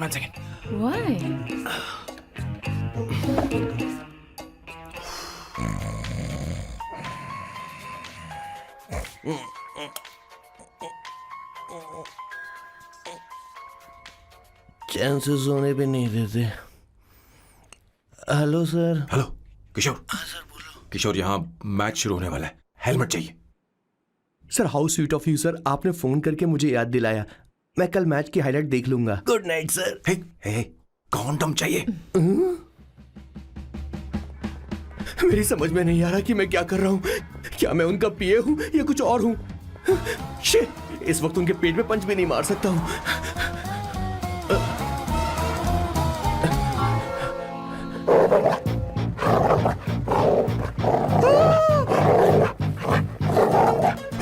One second. Why? चैन से सोने भी नहीं देते। Hello sir. हेलो किशोर। सर बोलो। किशोर, यहाँ मैच शुरू होने वाला है, हेलमेट चाहिए। Sir how sweet of you sir, आपने फोन करके मुझे याद दिलाया। मैं कल मैच की हाईलाइट देख लूंगा। Good night sir. Hey, condom चाहिए। मेरी समझ में नहीं आ रहा कि मैं क्या कर रहा हूँ। क्या मैं उनका पीए हूँ या कुछ और हूँ? शिट, इस वक्त उनके पेट में पंच भी नहीं मार सकता हूँ।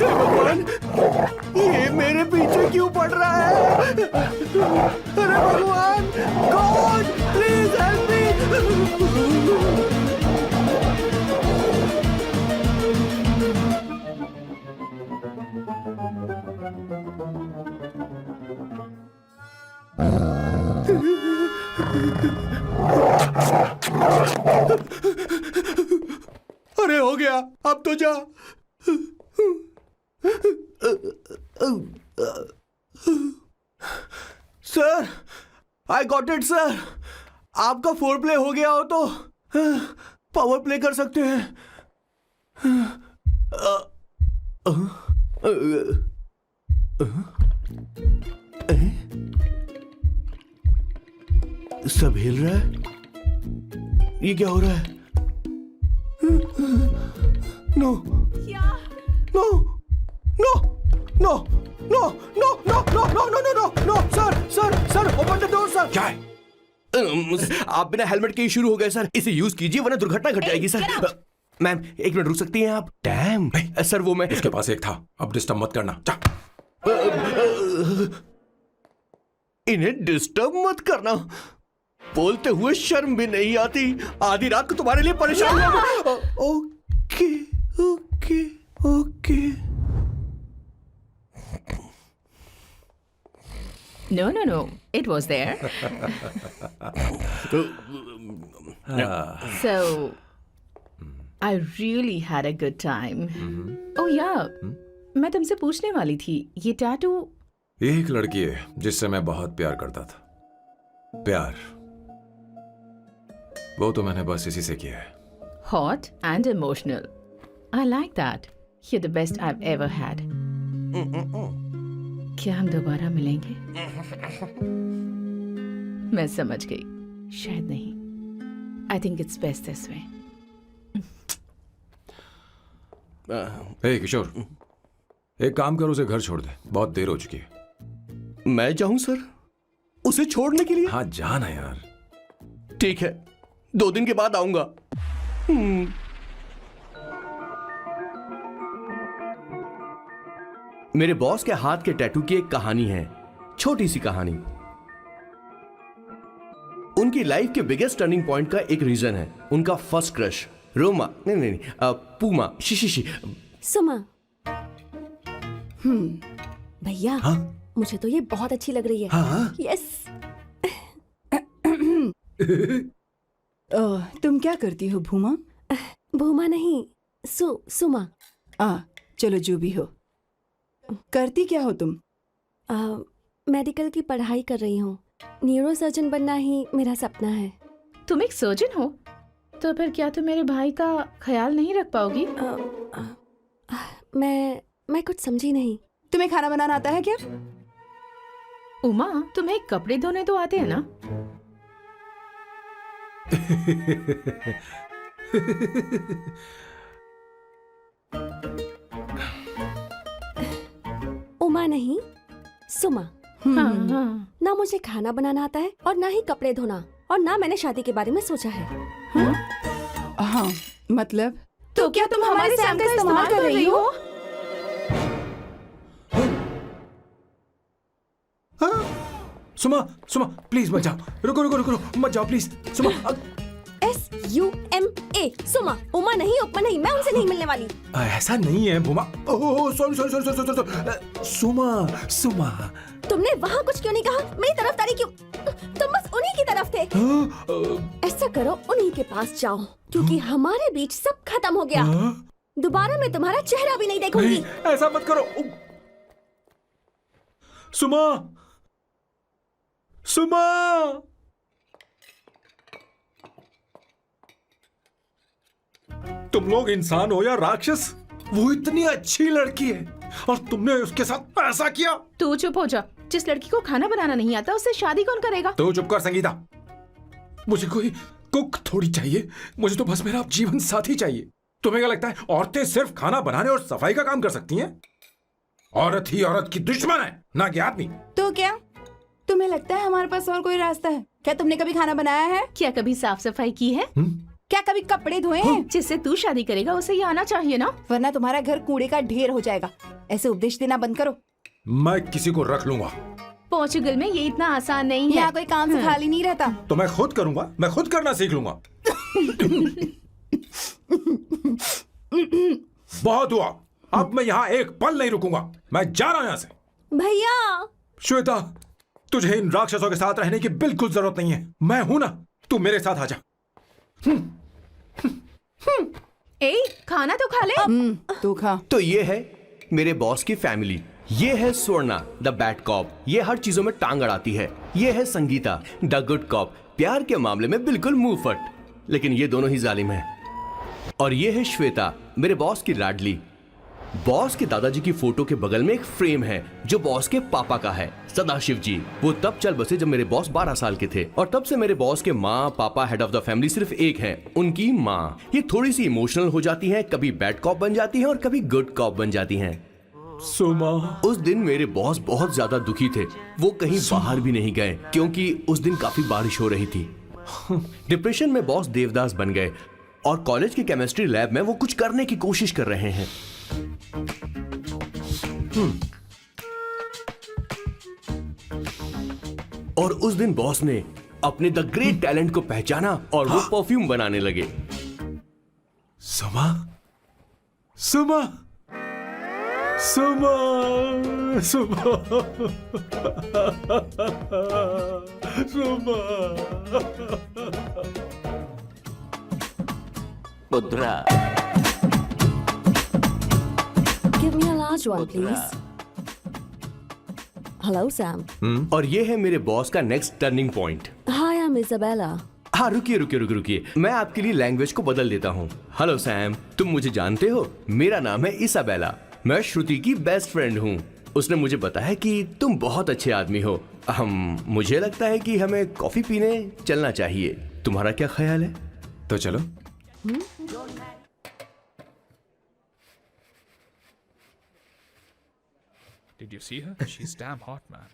भगवान, ये मेरे पीछे क्यों पड़ रहा है? अरे भगवान, गॉड प्लीज हेल्प मी। अरे हो गया, अब तो जा। Sir, I got it sir. आपका फोर प्ले हो गया हो तो पावर प्ले कर सकते हैं। सब हिल रहा है, ये क्या हो रहा है? No no no no no no no no no no no no no sir open the door sir. क्या है? आप बिना हेलमेट के ही शुरू हो गए सर। इसे यूज कीजिए वरना दुर्घटना घट जाएगी सर। मैम एक मिनट रुक सकती हैं आप? डैम सर, वो मैं उसके पास एक था, अब डिस्टर्ब मत करना। जा। इन्हें डिस्टर्ब मत करना। बोलते हुए शर्म भी नहीं आती। आधी रात को तुम्हारे लिए परेशान हुआ। Okay okay okay. No. It was there. So, I really had a good time. Oh yeah, मैं तुमसे पूछने वाली थी, ये टैटू। एक लड़की है जिससे मैं बहुत प्यार करता था। प्यार, वो तो मैंने बस इसी से किया है। Hot and emotional. I like that. You're the best I've ever had. क्या हम दोबारा मिलेंगे? मैं समझ गई, शायद नहीं। I think it's best this way. हे किशोर, एक काम कर, उसे घर छोड़ दे, बहुत देर हो चुकी है। मैं जाऊं सर उसे छोड़ने के लिए? हाँ जाना यार। ठीक है, 2 दिन के बाद आऊंगा। मेरे बॉस के हाथ के टैटू की एक कहानी है, छोटी सी कहानी। उनकी लाइफ के बिगेस्ट टर्निंग पॉइंट का एक रीजन है उनका फर्स्ट क्रश रोमा, नहीं, पूमा, शी। सुमा। भैया, हाँ? मुझे तो ये बहुत अच्छी लग रही है। हाँ? यस। तुम क्या करती हो भूमा? भूमा नहीं, सुमा। चलो जो भी हो। करती क्या हो तुम? मेडिकल की पढ़ाई कर रही हूँ। न्यूरो सर्जन बनना ही मेरा सपना है। तुम एक सर्जन हो, तो फिर क्या तुम मेरे भाई का ख्याल नहीं रख पाओगी? मैं कुछ समझी नहीं। तुम्हें खाना बनाना आता है क्या? उमा, तुम्हें कपड़े धोने तो आते हैं ना? उमा नहीं, सुमा। हाँ। ना मुझे खाना बनाना आता है और ना ही कपड़े धोना, और ना मैंने शादी के बारे में सोचा है। हाँ, मतलब? तो क्या तुम हमारे सैम का इस्तेमाल कर रही हो? सुमा सुमा प्लीज मत जाओ, रुको रुको रुको रुको, मत जाओ प्लीज सुमा। SUMA सुमा, उमा नहीं उपमा नहीं, मैं उनसे नहीं मिलने वाली। ऐसा नहीं है Buma. Oh sorry sorry sorry sorry sorry, Suma Suma. तुमने वहाँ कुछ क्यों नहीं कहा? मेरी तरफदारी क्यों? तुम बस उन्हीं की तरफ थे। ऐसा करो, उन्हीं के पास जाओ, क्योंकि हमारे बीच सब खत्म हो गया। दोबारा मैं तुम्हारा चेहरा भी नहीं देखूंगी। नहीं, ऐसा मत करो सुमा सुमा। तुम लोग इंसान हो या राक्षस? वो इतनी अच्छी लड़की है और तुमने उसके साथ ऐसा किया। तू चुप हो जा। जिस लड़की को खाना बनाना नहीं आता उससे शादी कौन करेगा? तो चुप कर संगीता। मुझे कोई कुक थोड़ी चाहिए, मुझे तो बस मेरा जीवन साथी चाहिए। तुम्हें क्या लगता है औरतें सिर्फ खाना बनाने और सफाई का काम कर सकती हैं? औरत ही औरत की दुश्मन है, ना कि आदमी। तो क्या तुम्हें लगता है हमारे पास और कोई रास्ता है? क्या तुमने कभी खाना बनाया है? क्या कभी साफ सफाई की है? क्या कभी कपड़े धोए हैं? जिससे तू शादी करेगा उसे ये आना चाहिए ना। वरना तुम्हारा घर कूड़े का ढेर हो जाएगा। ऐसे उपदेश देना बंद करो। मैं किसी को रख लूंगा। पोर्चुगल में ये इतना आसान नहीं है। यहाँ कोई काम से खाली नहीं रहता। तो मैं खुद करूंगा, मैं खुद करना सीख लूंगा। बहुत हुआ, अब मैं यहाँ एक पल नहीं रुकूंगा। मैं जा रहा हूं यहाँ से। भैया श्वेता, तुझे इन राक्षसों के साथ रहने की बिल्कुल जरूरत नहीं है। मैं हूं ना, तू मेरे साथ आ जा। ए, खाना तो खा ले। तू खा। तो ये है मेरे बॉस की फैमिली। ये है स्वर्णा द बैड कॉप, ये हर चीजों में टांग अड़ाती है। ये है संगीता द गुड कॉप, प्यार के मामले में बिल्कुल मुंह फट, लेकिन ये दोनों ही जालिम हैं। और ये है श्वेता, मेरे बॉस की लाडली। बॉस के दादाजी की फोटो के बगल में एक फ्रेम है जो बॉस के पापा का है, सदाशिव जी। वो तब चल बसे जब मेरे बॉस 12 साल के थे, और तब से मेरे बॉस के माँ पापा हेड ऑफ द फैमिली सिर्फ एक है, उनकी माँ। ये थोड़ी सी इमोशनल हो जाती हैं, कभी बैड कॉप बन जाती हैं और कभी गुड कॉप बन जाती हैं। सुमा, उस दिन मेरे बॉस बहुत ज्यादा दुखी थे। वो कहीं बाहर भी नहीं गए क्योंकि उस दिन काफी बारिश हो रही थी। डिप्रेशन में बॉस देवदास बन गए और कॉलेज की केमिस्ट्री लैब में वो कुछ करने की कोशिश कर रहे हैं। और उस दिन बॉस ने अपने द ग्रेट टैलेंट को पहचाना और वो परफ्यूम बनाने लगे। सुमा सुमा सुमा सुमा सुमा। पुत्रा, give me a large one please. Hello Sam. और ये है मेरे बॉस का next turning point. Hi, I'm Isabella. हाँ, रुकिए, मैं आपके लिए लैंग्वेज को बदल देता हूँ। हेलो सैम, तुम मुझे जानते हो? मेरा नाम है इसाबेला। मैं श्रुति की बेस्ट फ्रेंड हूँ। उसने मुझे बताया कि तुम बहुत अच्छे आदमी हो। मुझे लगता है कि हमें कॉफी पीने चलना चाहिए। तुम्हारा क्या ख्याल है? तो चलो। Did you see her? She's damn hot, man.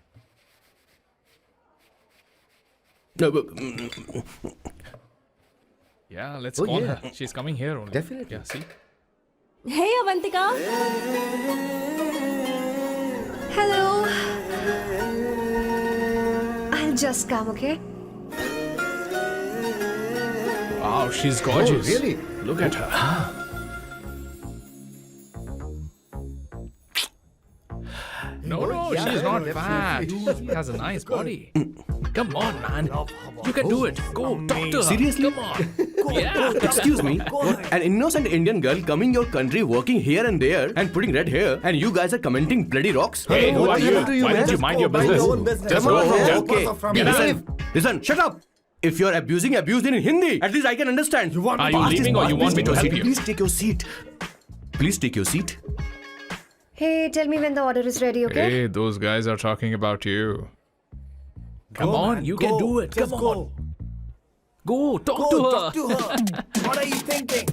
Yeah, let's call her. She's coming here only. Definitely. Yeah, see? Hey Avantika. Hello. I'll just come, okay? Wow, she's gorgeous. Oh, really? Look at her. No, she's not fat. She has a nice body. Come on, man. You can do it. Go, talk to her. Seriously? Come on. Yeah. Excuse me, an innocent Indian girl coming your country, working here and there, and putting red hair, and you guys are commenting bloody rocks? Hey, who are you? happened to you, Why don't man? you mind your Mind your own business? business. Just go from here. Okay. Listen, shut up. If you're abuse it in Hindi. At least I can understand. Are you leaving or you want me to help you? Please take your seat. Please take your seat. Hey, tell me when the order is ready, okay? Hey, those guys are talking about you. Come on, you can do it. Come on. Go, talk to her. What are you thinking?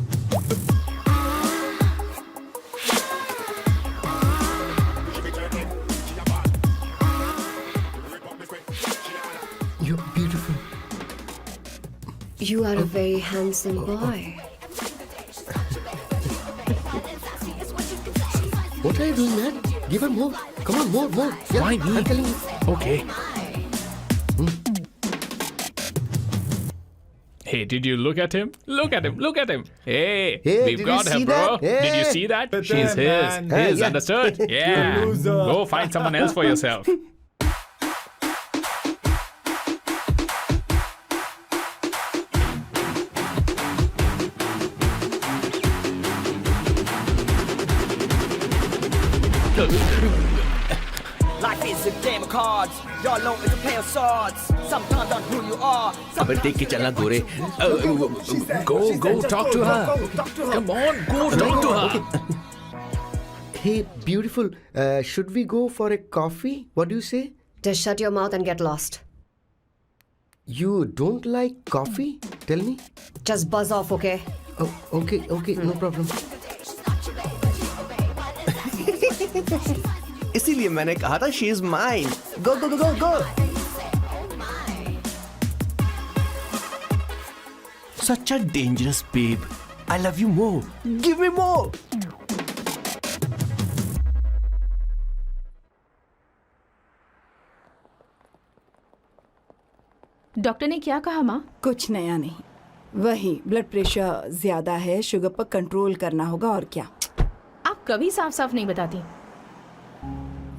You're beautiful. You are a very handsome boy. What are you doing, man? Give her more. Come on, more. Yeah, Why me? I'm telling you. Okay. Hey, did you look at him? Look at him. Hey, Hey, we've did got you her, see bro. that? Hey. Did you see that? But She's then, his. man. His, Yeah. understood? Yeah. loser. Go find someone else for yourself. Life is a game of cards. Y'all know it's a play of swords. Sometimes on who you are. अबे देख के चलना गोरे. Go, talk to her. Come on, go talk to her. Hey, beautiful. Should we go for a coffee? What do you say? Just shut your mouth and get lost. You don't like coffee? Tell me. Just buzz off, okay? Oh, okay, no problem. इसीलिए मैंने कहा था she is mine. Go go go go go. Such a dangerous babe. I love you more. Give me more. Doctor ने क्या कहा माँ? कुछ नया नहीं, वही ब्लड प्रेशर ज्यादा है, शुगर पर कंट्रोल करना होगा और क्या. आप कभी साफ साफ नहीं बताती.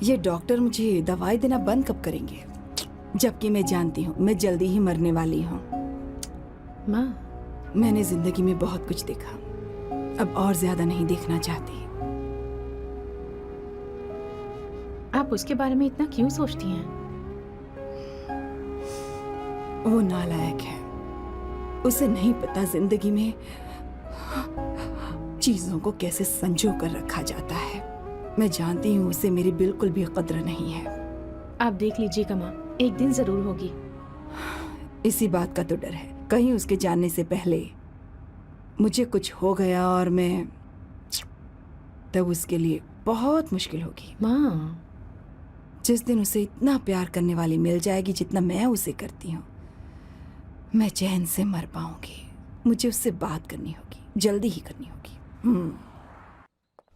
ये डॉक्टर मुझे दवाई देना बंद कब करेंगे, जबकि मैं जानती हूँ मैं जल्दी ही मरने वाली हूँ. माँ, मैंने जिंदगी में बहुत कुछ देखा, अब और ज्यादा नहीं देखना चाहती. आप उसके बारे में इतना क्यों सोचती हैं? वो नालायक है, उसे नहीं पता जिंदगी में चीजों को कैसे संजो कर रखा जाता है. मैं जानती हूँ उसे मेरी बिल्कुल भी कद्र नहीं है. आप देख लीजिएगा माँ, एक दिन जरूर होगी. इसी बात का तो डर है, कहीं उसके जानने से पहले मुझे कुछ हो गया और मैं, तब उसके लिए बहुत मुश्किल होगी. माँ, जिस दिन उसे इतना प्यार करने वाली मिल जाएगी जितना मैं उसे करती हूँ, मैं चैन से मर पाऊंगी. मुझे उससे बात करनी होगी, जल्दी ही करनी होगी.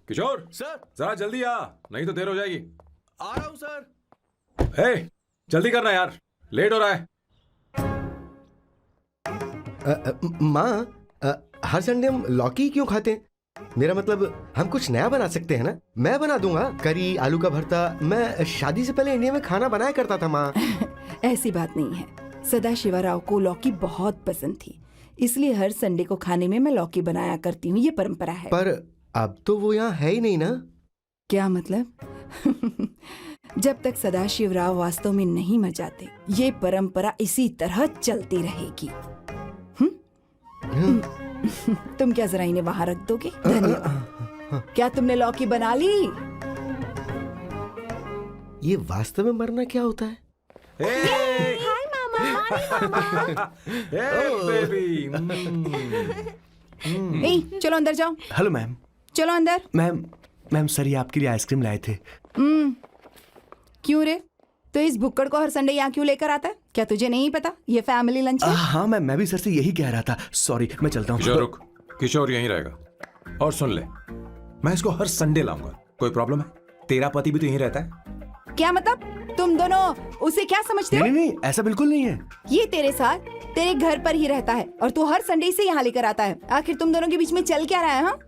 किशोर सर, जरा जल्दी आ, नहीं तो देर हो जाएगी. आ रहा हूँ सर. हे, जल्दी करना यार, लेट हो रहा है. माँ, हर संडे हम लौकी क्यों खाते हैं? मेरा मतलब हम कुछ नया बना सकते हैं ना. मैं बना दूंगा करी, आलू का भरता. मैं शादी से पहले इंडिया में खाना बनाया करता था माँ. ऐसी बात नहीं है. सदाशिवराव को लौकी बहुत पसंद थी, इसलिए हर संडे को खाने में मैं लौकी बनाया करती हूँ. ये परंपरा है. पर अब तो वो यहाँ है ही नहीं ना. क्या मतलब? जब तक सदाशिवराव वास्तव में नहीं मर जाते, ये परंपरा इसी तरह चलती रहेगी. तुम क्या जरा इन्हें वहां रख दोगे? धन्यवाद. क्या तुमने लौकी बना ली? ये वास्तव में मरना क्या होता है? हाय मामा. बेबी. ए, चलो अंदर जाओ. Hello ma'am. चलो अंदर. मैम सर ये आपके लिए आइसक्रीम लाए थे. क्यों रे? तो इस भुक्कड़ को हर संडे यहाँ क्यों लेकर आता है? क्या तुझे नहीं पता ये फैमिली लंच है? हाँ मैम, मैं भी सर से यही कह रहा था. सॉरी, मैं चलता हूँ. किशोर रुक, किशोर यहीं रहेगा. और सुन ले, मैं इसको हर संडे लाऊंगा. कोई प्रॉब्लम है? तेरा पति भी तो यहीं रहता है. क्या मतलब? तुम दोनों उसे क्या समझते हो? नहीं, ऐसा बिल्कुल नहीं है. ये तेरे साथ तेरे घर पर ही रहता है और तू हर संडे से यहाँ लेकर आता है. आखिर तुम दोनों के बीच में चल क्या रहा है? हाँ,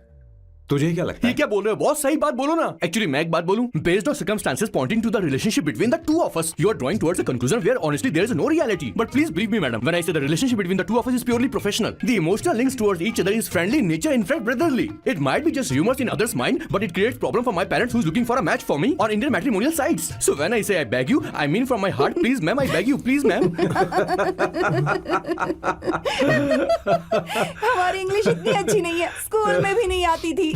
तुझे क्या लगता ये है? क्या बोल रहे हो बॉस? सही बात बोलो ना. एक्चुअली मैं एक बात बोलूं, based on circumstances pointing to the relationship between the two of us, you are drawing towards a conclusion where honestly there is no reality. But please believe me madam, when I say the relationship between the two of us is purely professional. The emotional links towards each other is friendly in nature, in fact brotherly. It might be just humours in others mind, but it creates problem for my parents who is looking for a match for me on Indian matrimonial sites. So when I say I beg you, I mean from my heart. Please ma'am, I beg you, please ma'am. हमारी English इतनी अच्छी नहीं है, school में भी नहीं आती थी.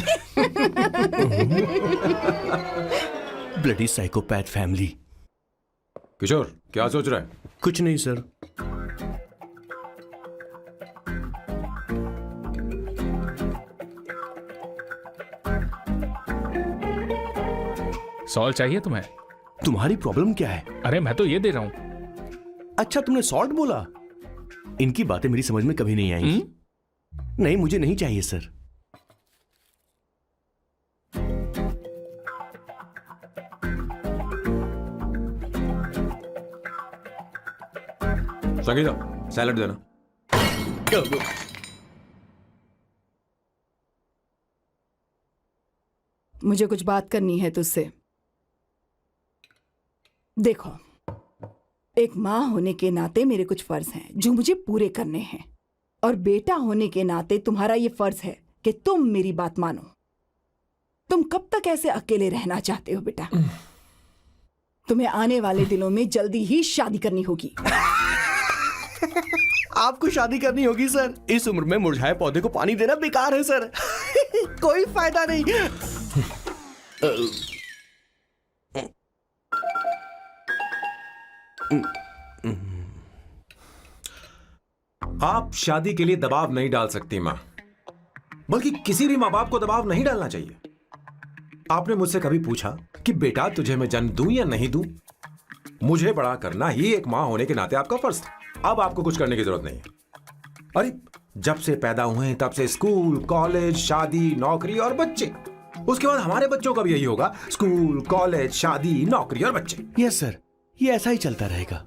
Bloody psychopath family. किशोर क्या सोच रहा है? कुछ नहीं सर. सॉल्ट चाहिए तुम्हें? तुम्हारी प्रॉब्लम क्या है? अरे मैं तो ये दे रहा हूँ. अच्छा तुमने सॉल्ट बोला. इनकी बातें मेरी समझ में कभी नहीं आई. नहीं, मुझे नहीं चाहिए सर. संगीता सैलड देना। मुझे कुछ बात करनी है तुझसे। देखो, एक माँ होने के नाते मेरे कुछ फर्ज हैं जो मुझे पूरे करने हैं, और बेटा होने के नाते तुम्हारा ये फर्ज है कि तुम मेरी बात मानो। तुम कब तक ऐसे अकेले रहना चाहते हो बेटा? तुम्हें आने वाले दिनों में जल्दी ही शादी करनी होगी। आपको शादी करनी होगी सर। इस उम्र में मुरझाए पौधे को पानी देना बेकार है सर। कोई फायदा नहीं। आप शादी के लिए दबाव नहीं डाल सकती मां, बल्कि किसी भी मां बाप को दबाव नहीं डालना चाहिए। आपने मुझसे कभी पूछा कि बेटा तुझे मैं जन्म दूं या नहीं दूं? मुझे बड़ा करना ही एक मां होने के नाते आपका फर्ज था। अब आपको कुछ करने की जरूरत नहीं है। अरे जब से पैदा हुए तब से स्कूल, कॉलेज, शादी, नौकरी और बच्चे। उसके बाद हमारे बच्चों का भी यही होगा, स्कूल, कॉलेज, शादी, नौकरी और बच्चे। यस सर, ये ऐसा ही चलता रहेगा।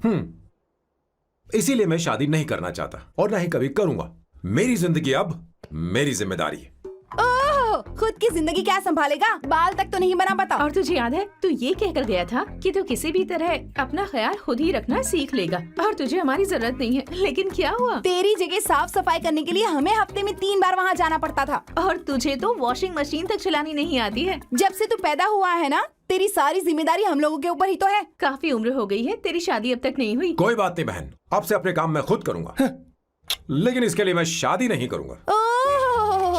इसीलिए मैं शादी नहीं करना चाहता और ना ही कभी करूंगा। मेरी जिंदगी अब मेरी जिम्मेदारी है। ओह, खुद की जिंदगी क्या संभालेगा? बाल तक तो नहीं बना, बताओ। और तुझे याद है तू ये कहकर गया था कि तू किसी भी तरह अपना ख्याल खुद ही रखना सीख लेगा और तुझे हमारी जरूरत नहीं है। लेकिन क्या हुआ? तेरी जगह साफ सफाई करने के लिए हमें हफ्ते में 3 बार वहाँ जाना पड़ता था। और तुझे तो वॉशिंग मशीन तक चलानी नहीं आती है। जब से तू पैदा हुआ है ना, तेरी सारी जिम्मेदारी हम लोगों के ऊपर ही तो है। काफी उम्र हो गई है, तेरी शादी अब तक नहीं हुई। कोई बात नहीं बहन, अब से अपने काम मैं खुद करूंगा। लेकिन इसके लिए मैं शादी नहीं करूंगा।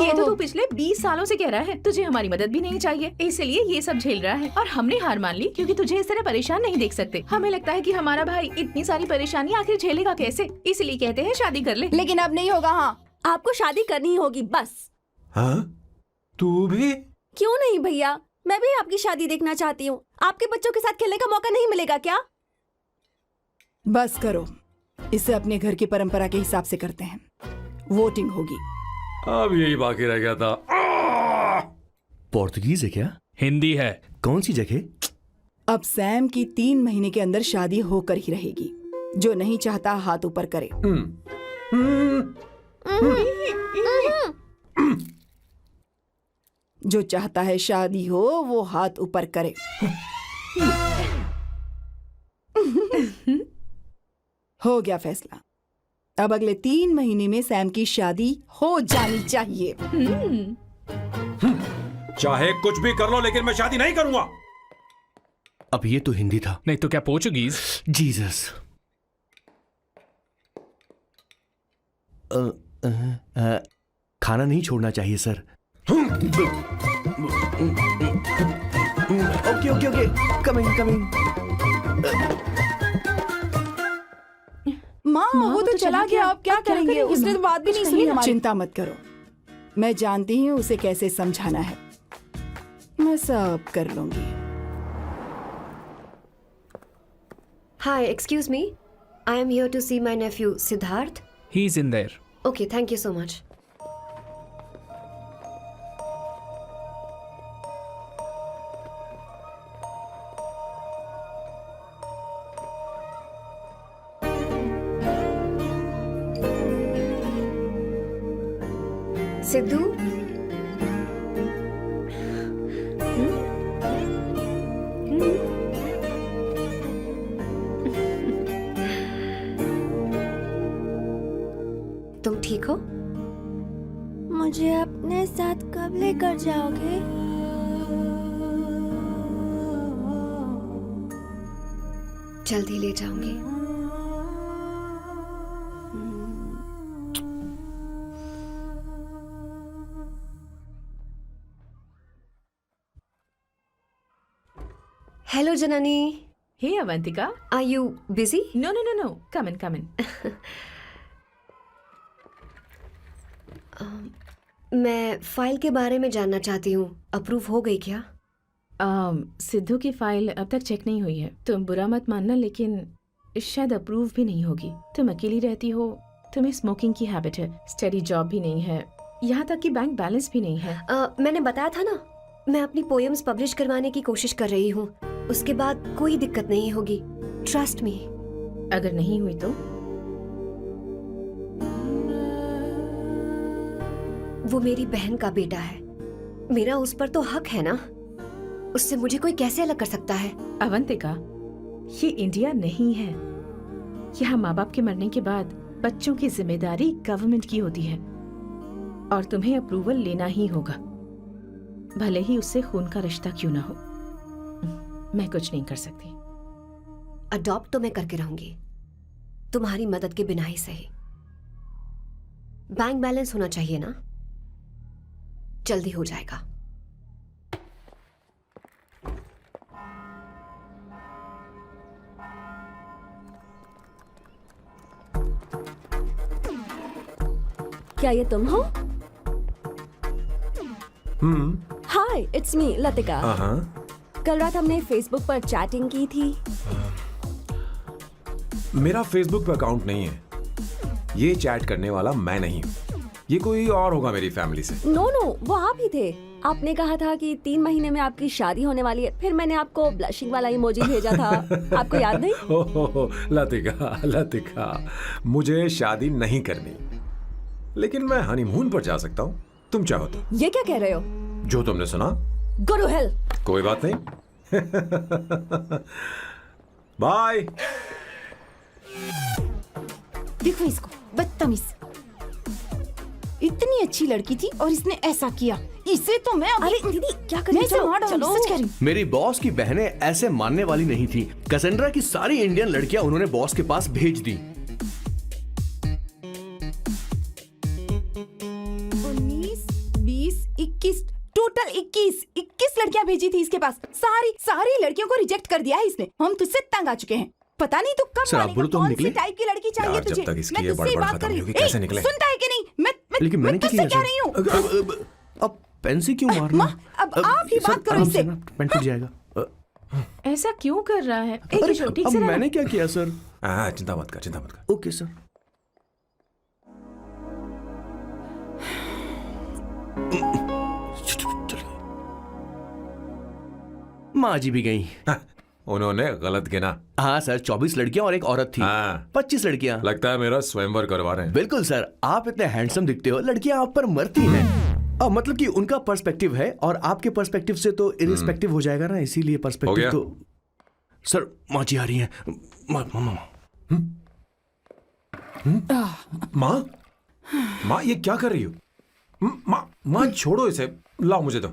ये तो तू पिछले 20 सालों से कह रहा है। तुझे हमारी मदद भी नहीं चाहिए, इसलिए ये सब झेल रहा है। और हमने हार मान ली क्योंकि तुझे इस तरह परेशान नहीं देख सकते। हमें लगता है कि हमारा भाई इतनी सारी परेशानी आखिर झेलेगा कैसे, इसलिए कहते हैं शादी कर ले। लेकिन अब नहीं होगा। हाँ, आपको शादी करनी ही होगी बस। हाँ? तू भी? क्यों नहीं भैया, मैं भी आपकी शादी देखना चाहती हूँ। आपके बच्चों के साथ खेलने का मौका नहीं मिलेगा क्या? बस करो, इसे अपने घर की परंपरा के हिसाब से करते हैं। वोटिंग होगी। अब यही बाकी रह गया था। पोर्तुगीज है क्या? हिंदी है। कौन सी जगह? अब सैम की 3 महीने के अंदर शादी होकर ही रहेगी। जो नहीं चाहता हाथ ऊपर करे। जो चाहता है शादी हो वो हाथ ऊपर करे। हो गया फैसला। अब अगले 3 महीने में सैम की शादी हो जानी चाहिए। चाहे कुछ भी कर लो, लेकिन मैं शादी नहीं करूंगा। अब ये तो हिंदी था। नहीं तो क्या पोर्चुगीज? जीसस। खाना नहीं छोड़ना चाहिए sir. Okay okay okay, coming coming. माँ, वो तो चला गया, अब क्या करेंगे? उसने तो बात भी नहीं सुनी हमारी। चिंता मत करो, मैं जानती हूँ उसे कैसे समझाना है। मैं सब कर लूंगी। Hi, excuse me. I am here to see my nephew Siddharth. He's in there. Okay, thank you so much. Sidhu, तुम ठीक हो? मुझे अपने साथ कब लेकर जाओगे? जल्दी ले जाऊंगी। Hello, Janani. Hey, Avantika. Are you busy? No. Come in, come in. मैं फाइल के बारे में जानना चाहती हूँ। अप्रूव हो गई क्या? सिद्धू की फाइल अब तक चेक नहीं हुई है। तुम बुरा मत मानना, लेकिन शायद अप्रूव भी नहीं होगी। तुम अकेली रहती हो, तुम्हें स्मोकिंग की हैबिट है, स्टडी जॉब भी नहीं है, यहाँ तक कि बैंक बैलेंस भी नहीं है। मैंने बताया था ना, मैं अपनी पोएम्स पब्लिश करवाने की कोशिश कर रही हूँ। उसके बाद कोई दिक्कत नहीं होगी, ट्रस्ट मी। अगर नहीं हुई तो? वो मेरी बहन का बेटा है, मेरा उस पर तो हक है ना। उससे मुझे कोई कैसे अलग कर सकता है? अवंतिका, ये इंडिया नहीं है। यहाँ माँ बाप के मरने के बाद बच्चों की जिम्मेदारी गवर्नमेंट की होती है और तुम्हें अप्रूवल लेना ही होगा, भले ही उससे खून का रिश्ता क्यों ना हो। मैं कुछ नहीं कर सकती। अडॉप्ट तो मैं करके रहूंगी, तुम्हारी मदद के बिना ही सही। बैंक बैलेंस होना चाहिए ना, जल्दी हो जाएगा। क्या ये तुम हो? हाय, इट्स मी लतिका। कल रात हमने फेसबुक पर चैटिंग की थी। मेरा फेसबुक पे अकाउंट नहीं है। ये चैट करने वाला मैं नहीं हूँ, ये कोई और होगा मेरी फैमिली से। नो नो, वो आप ही थे। आपने कहा था कि 3 महीने में आपकी शादी होने वाली है। फिर मैंने आपको ब्लशिंग वाला इमोजी भेजा था। आपको याद नहीं? ओहो लतिका, मुझे शादी नहीं करनी, लेकिन मैं हनीमून पर जा सकता हूँ, तुम चाहो तो। ये क्या कह रहे हो? जो तुमने सुना। Go to hell. कोई बात नहीं। बाय। देखो इसको, बदतमीज। इतनी अच्छी लड़की थी और इसने ऐसा किया। इसे तो मैं अभी... अरे दीदी, क्या कर मैं रही इसे मार डालूंगी, सच कह रही हूँ। मेरी बॉस की बहनें ऐसे मानने वाली नहीं थी। कैसेंड्रा की सारी इंडियन लड़कियां उन्होंने बॉस के पास भेज दी। 19, 20, 21, टोटल 21 लड़कियां भेजी थी इसके पास। सारी लड़कियों को रिजेक्ट कर दिया है इसने। हम तुझसे तंग आ चुके हैं। पता नहीं तू कब सर, आप मानेगा, बोलो तो हम कौन सी निकले? टाइप की लड़की चाहिए यार, जब तुझे? तक इसकी मैं ये तुझसे ही बड़बड़ बात खत्म कर रही नहीं होगी, हूँ। कैसे ए, निकले? सुनता है कि नहीं? लेकिन मैंने क्या तुझसे किया कह रही हूँ। सर? अब पेन से क्यों मारना? माँ, अब आप ही बात करो इससे। पेन फट जाएगा। ऐसा क्यों कर रहा है? एक अरे, किशोर, ठीक अब से रहना। मैंने क्या किया सर? चिंता मत कर। Okay sir. माँ जी भी गई। उन्होंने गलत गिना। हाँ सर, 24 लड़कियां और एक औरत थी। हाँ। 25 लड़कियां। लगता है मेरा स्वयंवर करवा रहे हैं। बिल्कुल सर, आप इतने हैंडसम दिखते हो, लड़कियां आप पर मरती हैं। मतलब कि उनका पर्सपेक्टिव है और आपके पर्सपेक्टिव से तो इरिस्पेक्टिव हो जाएगा ना, इसीलिए हो पर्सपेक्टिव गया? तो। सर, माँ जी आ रही हैं। माँ ये क्या कर रही हो? माँ छोड़ो इसे, लाओ मुझे दो।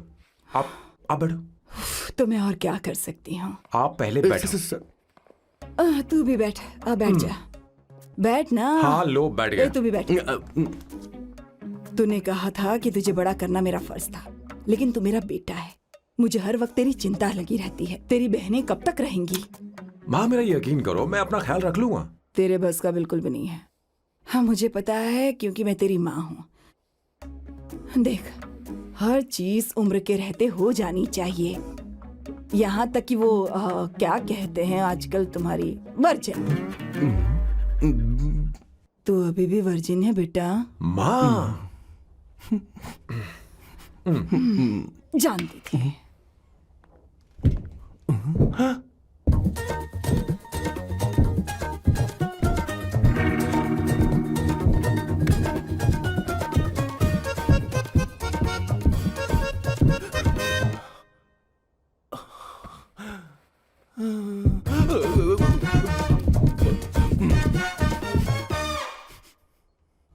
आप बैठो। तो मैं और क्या कर सकती हूँ? आप पहले बैठो। तू भी बैठ। बैठ जा। बैठ ना। हाँ लो, बैठ गया। तू भी बैठ। तूने कहा था कि तुझे बड़ा करना मेरा फर्ज था, लेकिन तू मेरा बेटा है। मुझे हर वक्त तेरी चिंता लगी रहती है। तेरी बहनें कब तक रहेंगी? माँ मेरा यकीन करो, मैं अपना ख्याल रख लूंगा। तेरे बस का बिल्कुल भी नहीं है। हाँ, मुझे पता है, क्योंकि मैं तेरी माँ हूँ। देख, हर चीज उम्र के रहते हो जानी चाहिए, यहाँ तक कि वो क्या कहते हैं आजकल तुम्हारी वर्जिन। तू अभी भी वर्जिन है बेटा? माँ जानती थी।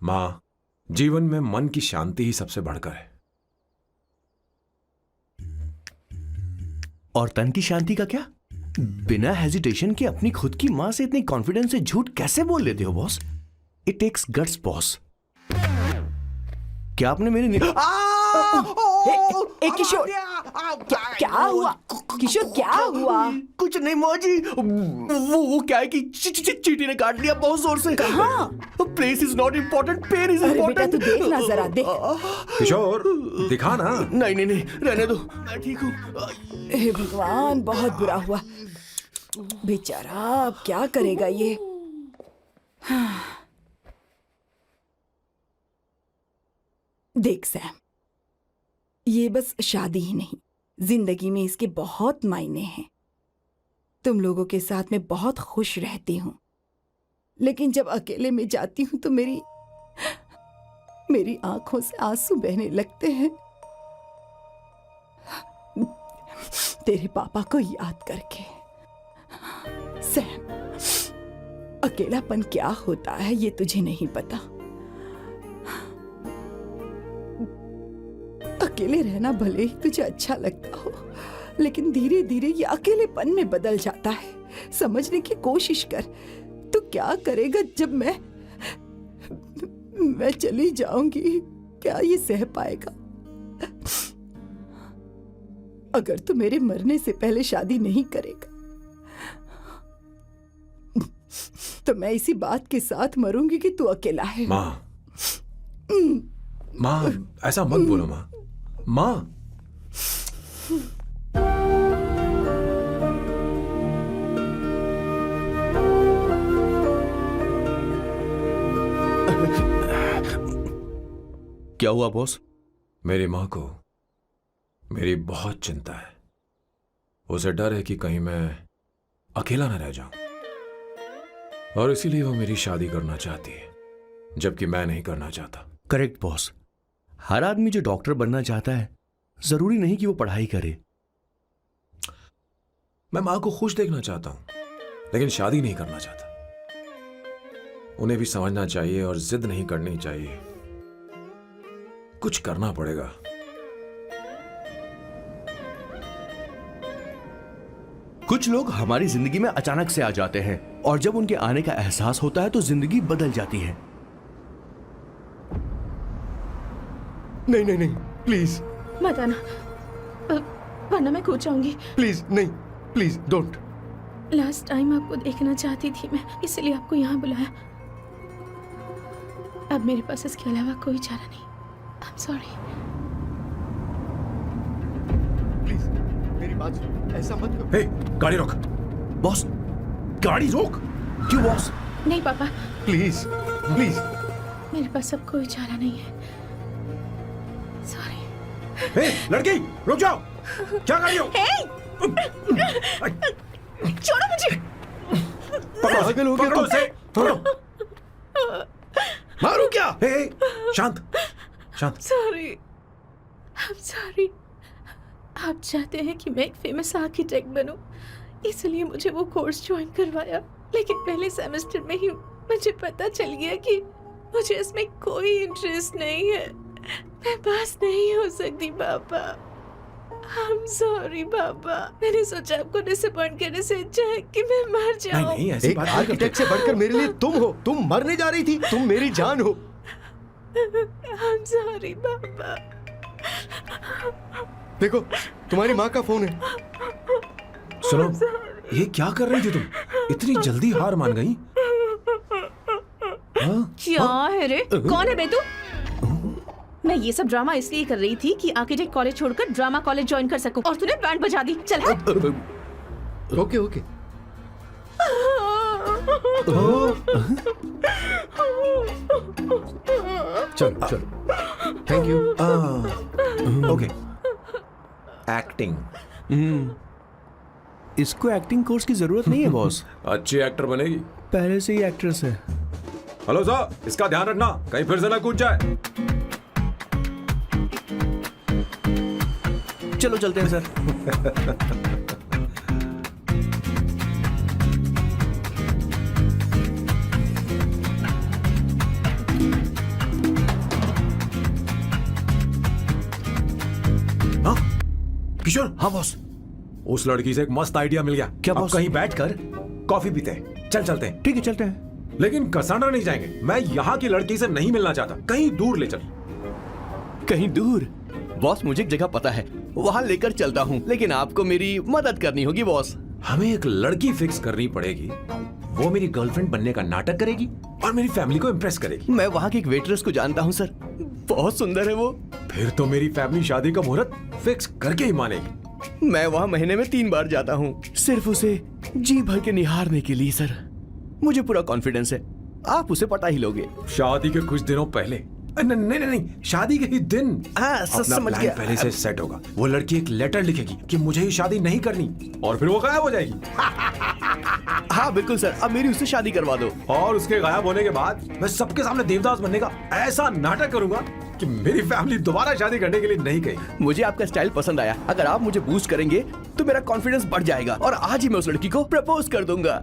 माँ, जीवन में मन की शांति ही सबसे बढ़कर है। और तन की शांति का क्या? बिना हेजिटेशन के अपनी खुद की मां से इतनी कॉन्फिडेंस से झूठ कैसे बोल लेते हो boss? It takes guts boss. क्या आपने मेरी किशोर, क्या हुआ? किशोर, क्या हुआ? कुछ नहीं माँ जी, वो क्या है कि चींटी ने काट लिया बहुत जोर से। कहाँ? Place is not important, pen is अरे बेटा, इम्पोर्टेंट। तू देख ना जरा, देख। किशोर दिखा ना। नहीं, रहने दो, मैं ठीक हूँ। हे भगवान, बहुत बुरा हुआ बेचारा। अब क्या करेगा ये? देख सैम, ये बस शादी ही नहीं, जिंदगी में इसके बहुत मायने हैं। तुम लोगों के साथ मैं बहुत खुश रहती हूँ, लेकिन जब अकेले में जाती हूँ तो मेरी मेरी आंखों से आंसू बहने लगते हैं तेरे पापा को याद करके। सैम, अकेलापन क्या होता है ये तुझे नहीं पता। अकेले रहना भले ही तुझे अच्छा लगता हो, लेकिन धीरे धीरे ये अकेलेपन में बदल जाता है। समझने की कोशिश कर। तू क्या करेगा जब मैं चली जाऊंगी? क्या ये सह पाएगा? अगर तू मेरे मरने से पहले शादी नहीं करेगा तो मैं इसी बात के साथ मरूंगी कि तू अकेला है। माँ, माँ ऐसा मत बोलो माँ। माँ, क्या हुआ बॉस? मेरी माँ को मेरी बहुत चिंता है। उसे डर है कि कहीं मैं अकेला न रह जाऊं, और इसीलिए वो मेरी शादी करना चाहती है, जबकि मैं नहीं करना चाहता। Correct boss. हर आदमी जो डॉक्टर बनना चाहता है जरूरी नहीं कि वो पढ़ाई करे। मैं माँ को खुश देखना चाहता हूं, लेकिन शादी नहीं करना चाहता। उन्हें भी समझना चाहिए और जिद नहीं करनी चाहिए। कुछ करना पड़ेगा। कुछ लोग हमारी जिंदगी में अचानक से आ जाते हैं और जब उनके आने का एहसास होता है तो जिंदगी बदल जाती है। नहीं नहीं नहीं, प्लीज मत आना, वरना मैं कूद जाऊंगी। प्लीज नहीं, प्लीज डोंट। लास्ट टाइम आपको देखना चाहती थी मैं, इसलिए आपको यहाँ बुलाया। अब मेरे पास इसके अलावा कोई चारा नहीं। I'm sorry। प्लीज मेरी बात सुन, ऐसा मत करो। हे, गाड़ी रोक। बॉस, गाड़ी रोक। क्यों बॉस? नहीं पापा, प्लीज प्लीज। मेरे पास अब कोई चारा नहीं है। सॉरी। हे, लड़की रुक जाओ। क्या कर रही हो? छोड़ो मुझे। पागल हो गया पकड़ो तुम? उसे, पकड़ो। मारो क्या? हे, शांत शांत। Sorry, I'm sorry। आप चाहते हैं कि मैं एक फेमस आर्किटेक्ट बनूं, इसलिए मुझे वो कोर्स ज्वाइन करवाया, लेकिन पहले सेमेस्टर में ही मुझे पता चल गया कि मुझे इसमें कोई इंटरेस्ट नहीं है। मैं पास नहीं हो सकती पापा। I'm sorry पापा। मैंने सोचा आपको डिसअपॉइंट करने से अच्छा है कि मैं मर जाऊं। नहीं नहीं, ऐसी एक बात नहीं आर्किटेक्ट से बढ़कर मेरे लिए तुम हो। तुम मरने जा रही थी, तुम मेरी जान हो। I'm sorry पापा। देखो, तुम्हारी माँ का फोन है। सुनो, ये क्या कर रही थी तुम? इतनी जल्दी हार मान गई? हाँ? क्या है रे? कौन है बे तू? मैं ये सब ड्रामा इसलिए कर रही थी कि आर्किटेक्ट कॉलेज छोड़कर ड्रामा कॉलेज ज्वाइन कर सकूं, और तूने बैंड बजा दी। चल हट। Okay okay. चलो चलो, थैंक यू। ओके। एक्टिंग। इसको एक्टिंग कोर्स की जरूरत नहीं है बॉस। अच्छी एक्टर बनेगी। पहले से ही एक्ट्रेस है। हेलो सर, इसका ध्यान रखना कहीं फिर से ना कूद जाए। चलो चलते हैं सर। हाँ? किशोर। हाँ बॉस। उस लड़की से एक मस्त आइडिया मिल गया। क्या अब बॉस? कहीं बैठकर कॉफी पीते हैं। चल चलते हैं। ठीक है चलते हैं। लेकिन कसांड्रा नहीं जाएंगे। मैं यहाँ की लड़की से नहीं मिलना चाहता। कहीं दूर ले चल। कहीं दूर? बॉस मुझे एक जगह पता है, वहां लेकर चलता हूँ, लेकिन आपको मेरी मदद करनी होगी बॉस। हमें एक लड़की फिक्स करनी पड़ेगी। वो मेरी गर्लफ्रेंड बनने का नाटक करेगी और मेरी फैमिली को इम्प्रेस करेगी। मैं वहाँ की एक वेट्रेस को जानता हूँ सर, बहुत सुंदर है वो। फिर तो मेरी फैमिली शादी का मुहूर्त फिक्स करके ही मानेगी। मैं वहाँ महीने में 3 बार जाता हूँ, सिर्फ उसे जी भर के निहारने के लिए सर। मुझे पूरा कॉन्फिडेंस है आप उसे पटा ही लोगे। शादी के कुछ दिनों पहले नहीं नहीं नहीं, शादी के ही दिन हाँ, अपना समझ प्लान गया। पहले से सेट होगा। वो लड़की एक लेटर लिखेगी कि मुझे ही शादी नहीं करनी, और फिर वो गायब हो जाएगी। हाँ बिल्कुल सर, अब मेरी उससे शादी करवा दो। और उसके गायब होने के बाद मैं सबके सामने देवदास बनने का ऐसा नाटक करूंगा कि मेरी फैमिली दोबारा शादी करने के लिए नहीं कही। मुझे आपका स्टाइल पसंद आया। अगर आप मुझे बूस्ट करेंगे तो मेरा कॉन्फिडेंस बढ़ जाएगा और आज ही मैं उस लड़की को प्रपोज कर दूंगा।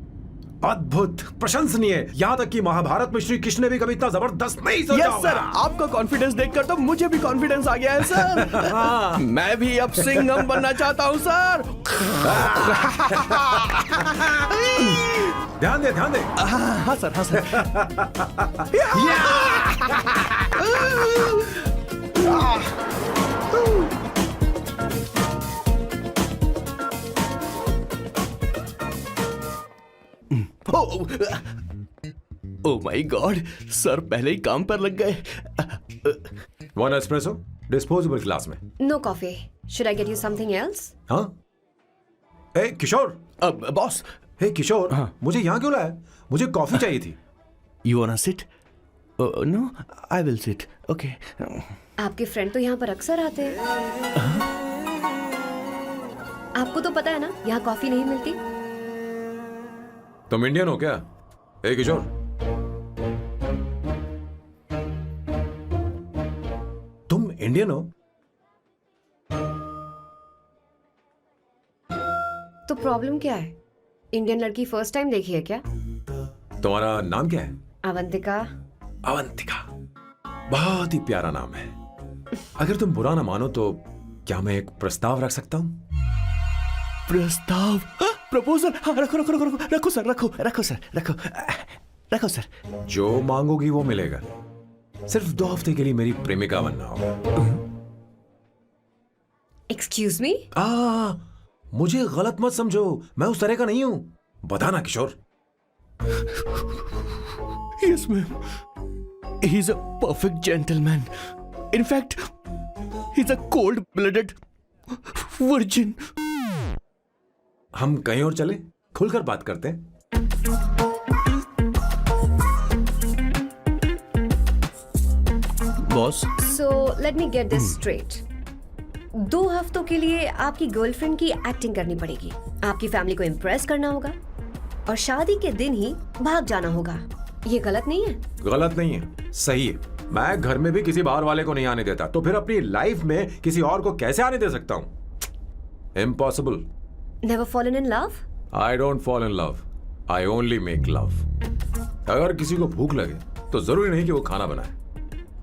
अद्भुत, प्रशंसनीय। यहाँ तक कि महाभारत में श्री कृष्ण ने भी कभी इतना जबरदस्त नहीं सोचा यस होगा। सर, आपका कॉन्फिडेंस देखकर तो मुझे भी कॉन्फिडेंस आ गया है सर। मैं भी अब सिंघम बनना चाहता हूँ सर। ध्यान दे, ध्यान दे। हाँ सर, हाँ sir. Oh my god, sir पहले ही काम पर लग गए। 1 एस्प्रेसो डिस्पोजेबल ग्लास में। No coffee. Should I get you something else? हाँ। ए किशोर। बॉस, हे किशोर, मुझे यहाँ क्यों लाया? मुझे कॉफी चाहिए थी। You want to sit? No, I will sit. Okay. आपके फ्रेंड तो यहाँ पर अक्सर आते हैं। आपको तो पता है ना, यहाँ कॉफी नहीं मिलती। तुम इंडियन हो क्या? ए किशोर, तुम इंडियन हो? तो प्रॉब्लम क्या है? इंडियन लड़की फर्स्ट टाइम देखी है क्या? तुम्हारा नाम क्या है? अवंतिका। अवंतिका, बहुत ही प्यारा नाम है। अगर तुम बुरा ना मानो तो क्या मैं एक प्रस्ताव रख सकता हूँ? प्रस्ताव? प्रपोजल? हाँ, रखो रखो रखो रखो रखो सर, रखो रखो सर, रखो रखो सर। जो मांगोगी वो मिलेगा। सिर्फ 2 हफ्ते के लिए मेरी प्रेमिका बनना होगा। Excuse me? मुझे गलत मत समझो, मैं उस तरह का नहीं हूं। बताना किशोर। Yes, ma'am. He's a perfect gentleman. In fact, he's a cold-blooded virgin. हम कहीं और चले, खुलकर बात करते हैं। Boss, So let me get this straight. 2 हफ्तों के लिए आपकी गर्लफ्रेंड की एक्टिंग करनी पड़ेगी, आपकी फैमिली को इम्प्रेस करना होगा और शादी के दिन ही भाग जाना होगा। ये गलत नहीं है? गलत नहीं है, सही है। मैं घर में भी किसी बाहर वाले को नहीं आने देता, तो फिर अपनी लाइफ में किसी और को कैसे आने दे सकता हूं? Impossible. Never fallen in love? I don't fall in love. I only make love. अगर किसी को भूख लगे तो जरूरी नहीं कि वो खाना बनाए।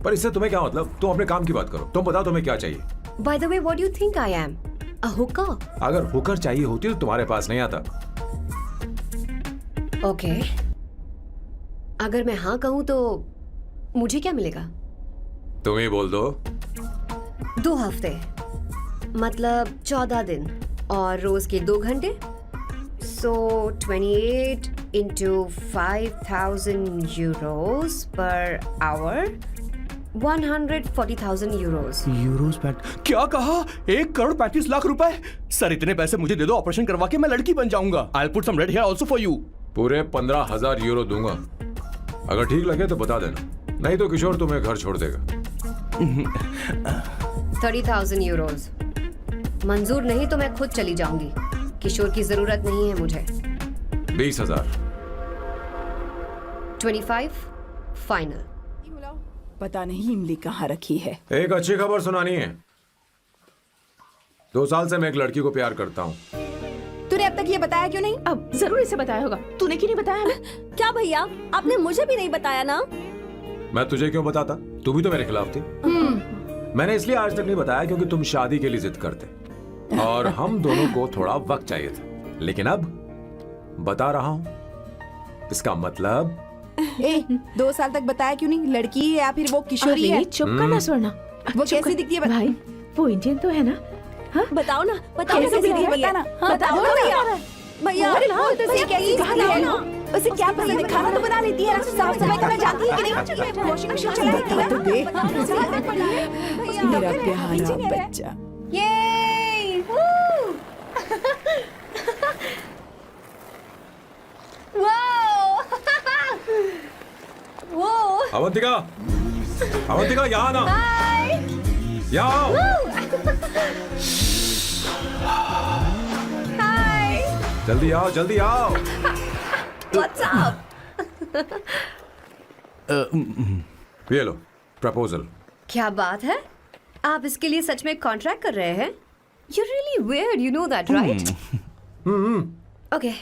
पर इससे तुम्हें क्या मतलब? तुम अपने काम की बात करो। तुम बताओ तुम्हें क्या चाहिए? By the way, what do you think I am? A hooker? अगर हुकर चाहिए होती तो तुम्हारे पास नहीं आता। Okay. अगर मैं हाँ कहूँ तो मुझे क्या मिलेगा? तुम ही बोल दो। 2 हफ्ते मतलब 14 दिन और रोज के 2 घंटे। So 28 into 5,000 euros per hour, 140,000 euros. Euros PAT? क्या कहा? 1,35,00,000 रुपए? सर इतने पैसे मुझे दे दो, ऑपरेशन करवा के मैं लड़की बन जाऊंगा। I'll put some red hair also for you. पूरे 15,000 यूरो दूंगा। अगर ठीक लगे तो बता देना, नहीं तो किशोर तुम्हें घर छोड़ देगा। 30,000 euros. मंजूर नहीं तो मैं खुद चली जाऊंगी। किशोर की जरूरत नहीं है मुझे। 20,000। 25 फाइनल। पता नहीं इमली कहाँ रखी है। एक अच्छी खबर सुनानी है। 2 साल से मैं एक लड़की को प्यार करता हूँ। तूने अब तक ये बताया क्यों नहीं? अब जरूर इसे बताया होगा। तूने क्यों नहीं बताया हमें? क्या भैया, आपने मुझे भी नहीं बताया ना? मैं तुझे क्यों बताता? तू भी तो मेरे खिलाफ थी। मैंने इसलिए आज तक नहीं बताया क्योंकि तुम शादी के लिए जिद करते और हम दोनों को थोड़ा वक्त चाहिए था। लेकिन अब बता रहा हूँ। इसका मतलब 2 साल तक बताया क्यों नहीं? लड़की है या फिर वो किशोरी है? चुप करना स्वर्णा। वो चुप कैसी कर। दिखती है? भाई वो इंडियन तो है ना? बताओ ना, बताओ ना कैसे कैसी दिखती है? दिखती है? बताना। बताओ ना भैया। भैया, अरे बोल तो सही, कैसी दिखती है ना? उसे क्या पसंद है? खाना तो बना लेती है, साफ सफाई करना जानती है कि नहीं? वॉशिंग मशीन चला लेती है? बता तो दे। मेरा प्यारा बच्चा। ये वो अवंतिका, अवंतिका यहाँ ना, यहाँ आओ। जल्दी आओ, जल्दी आओ। What's up? ये लो प्रपोजल। क्या बात है? आप इसके लिए सच में कॉन्ट्रैक्ट कर रहे हैं? You're really weird, you know that, right? Okay.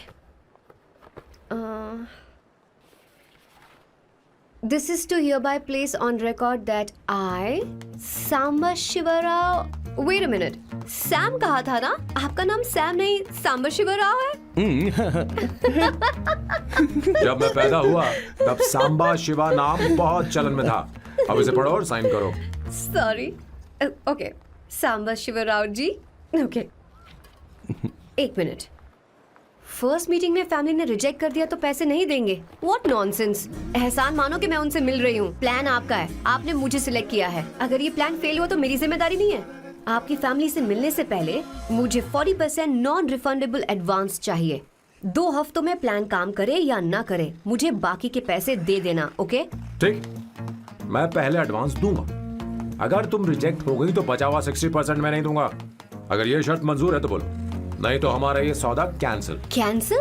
This is to hereby place on record that I, Samba Shivarao. Wait a minute. Sam कहा था ना? आपका नाम सैम नहीं सांबा शिवराव है? जब मैं पैदा हुआ तब सांबा शिवा नाम बहुत चलन में था। अब इसे पढ़ो और साइन करो। Sorry. Okay. सांबा शिवराव जी. Okay. एक मिनट। फर्स्ट मीटिंग में फैमिली ने रिजेक्ट कर दिया तो पैसे नहीं देंगे? What nonsense! एहसान मानो कि मैं उनसे मिल रही हूँ। प्लान आपका है, आपने मुझे सिलेक्ट किया है। अगर ये प्लान फेल हुआ तो मेरी जिम्मेदारी नहीं है। आपकी फैमिली से मिलने से पहले मुझे 40% नॉन रिफंडेबल एडवांस चाहिए। 2 हफ्तों में प्लान काम करे या ना करे, मुझे बाकी के पैसे दे देना, ओके? ठीक, मैं पहले एडवांस दूंगा। अगर तुम रिजेक्ट हो गई तो बचा हुआ 60% मैं नहीं दूंगा। अगर ये शर्त मंजूर है तो बोलो, नहीं तो हमारा ये सौदा कैंसिल। कैंसिल?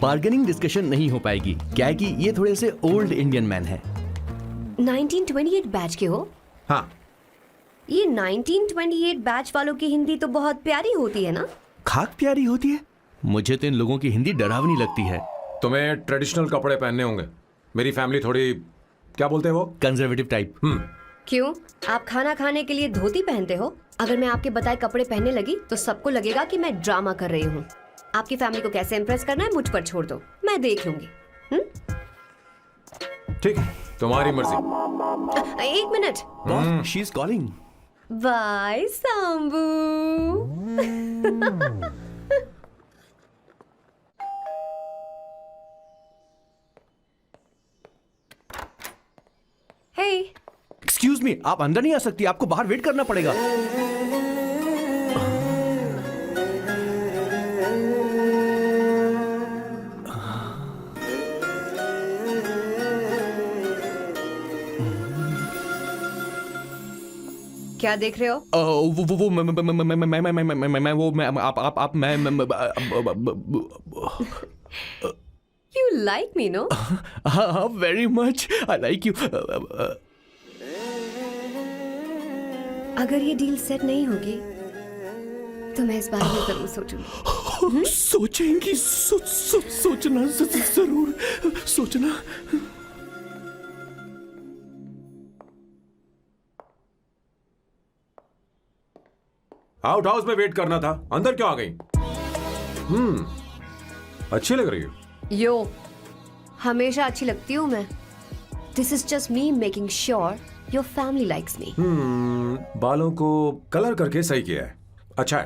बार्गेनिंग डिस्कशन नहीं हो पाएगी। क्या है कि ये थोड़े से ओल्ड इंडियन मैन है। 1928 बैच के हो? हाँ। ये 1928 बैच वालों की हिंदी तो बहुत प्यारी होती है ना? खाक प्यारी होती है? मुझे तो इन लोगों की हिंदी डरावनी लगती है। तुम्हें ट्रेडिशनल कपड़े पहनने होंगे। मेरी फैमिली थोड़ी, क्या बोलते हैं वो, कंजर्वेटिव टाइप। क्यों? आप खाना खाने के लिए धोती पहनते हो? अगर मैं आपके बताए कपड़े पहनने लगी तो सबको लगेगा कि मैं ड्रामा कर रही हूँ। आपकी फैमिली को कैसे इम्प्रेस करना है मुझ पर छोड़ दो, मैं देख लूंगी। ठीक, तुम्हारी मर्जी। एक minute. She is calling. Bye Sambu. Hey, excuse me, आप अंदर नहीं आ सकती, आपको बाहर वेट करना पड़ेगा। क्या देख रहे हो? वो मैं आप मैं You like me, no? हाँ, very much. I like you. अगर ये डील सेट नहीं होगी तो मैं इस बारे में जरूर सोचूंगी। सोचेंगी, सोचना जरूर सोचना। आउट हाउस में वेट करना था, अंदर क्यों आ गई? अच्छी लग रही हो। यो, हमेशा अच्छी लगती हूँ मैं। This is just me making sure your family likes me. बालों को कलर करके सही किया है, अच्छा है।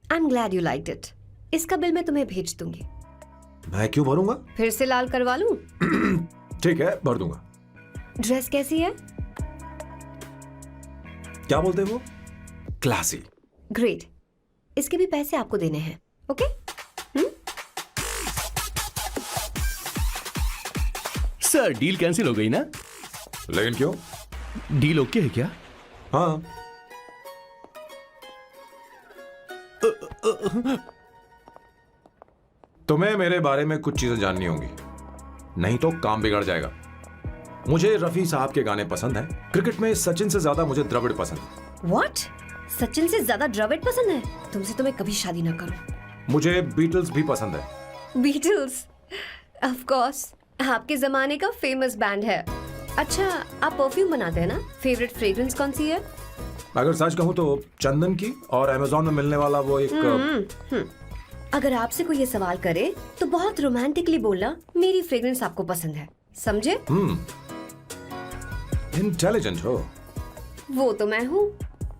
I am glad you liked it. इसका बिल मैं तुम्हें भेज दूंगी। मैं क्यों भरूंगा? फिर से लाल करवा लूं? ठीक है, भर दूंगा। ड्रेस कैसी है? क्या बोलते हैं वो? क्लासी। ग्रेट। इसके भी पैसे आपको देने हैं, ओके? सर, डील कैंसिल हो गई ना? लेकिन क्यों? डील ओके है क्या? हाँ। तुम्हें मेरे बारे में कुछ चीजें जाननी होंगी, नहीं तो काम बिगड़ जाएगा। मुझे रफी साहब के गाने पसंद हैं। क्रिकेट में सचिन से ज्यादा मुझे द्रविड़ पसंद है। What? सचिन से ज्यादा द्रविड़ पसंद है? तुमसे तो मैं कभी शादी ना करूं। मुझे बीटल्स भी पसंद है। बीटल्स? ऑफ कोर्स, आपके जमाने का फेमस बैंड है। अच्छा, आप परफ्यूम बनाते हैं ना? फेवरेट फ्रेग्रेंस कौन सी है? अगर सच कहूं तो चंदन की, और अमेज़न में मिलने वाला वो एक अगर आपसे कोई ये सवाल करे तो बहुत रोमांटिकली बोलना मेरी फ्रेग्रेंस आपको पसंद है, समझे? इंटेलिजेंट हो। वो तो मैं हूँ।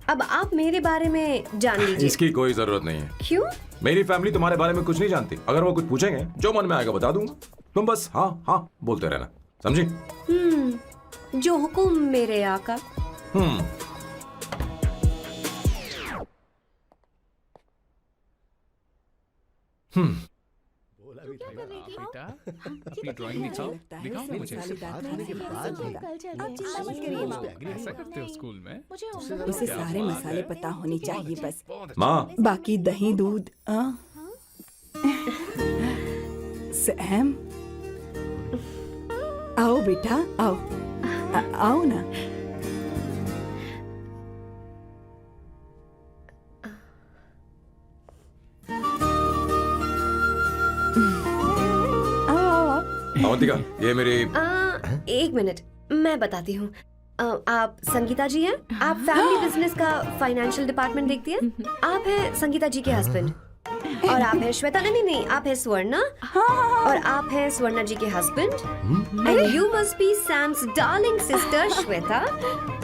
अब आप मेरे बारे में जान लीजिए। इसकी कोई जरूरत नहीं है। क्यों? मेरी फैमिली तुम्हारे बारे में कुछ नहीं जानती। अगर वो कुछ पूछेंगे, जो मन में आएगा बता दूंगा। तुम बस हाँ हाँ बोलते रहना, समझी? जो हुकुम मेरे आका। कर रही थी? बेटा अपनी ड्राइंग मुझे दिखाओ लगता है दिखाओ सिर्फ मुझे मसालेदार बात खाने होने के से बाद पसंद होगा। होगा। कल चलते आप हैं। चिंता मत आज करिए नहीं। माँ। ऐसा करते हो स्कूल में? मुझे उसे क्या सारे बात मसाले है। पता होने चाहिए बस। माँ बाकी दही दूध सैम आओ बेटा आओ आओ ना। आओ आओ आओ। अवंतिका ये मेरी एक मिनट, मैं बताती हूँ। आप संगीता जी हैं? आप फैमिली बिजनेस का फाइनेंशियल डिपार्टमेंट देखती हैं? आप हैं संगीता जी के हस्बैंड। और आप हैं श्वेता, नहीं, आप हैं स्वर्णा। और आप हैं स्वर्णा जी के husband. And you must be Sam's darling sister Shweta.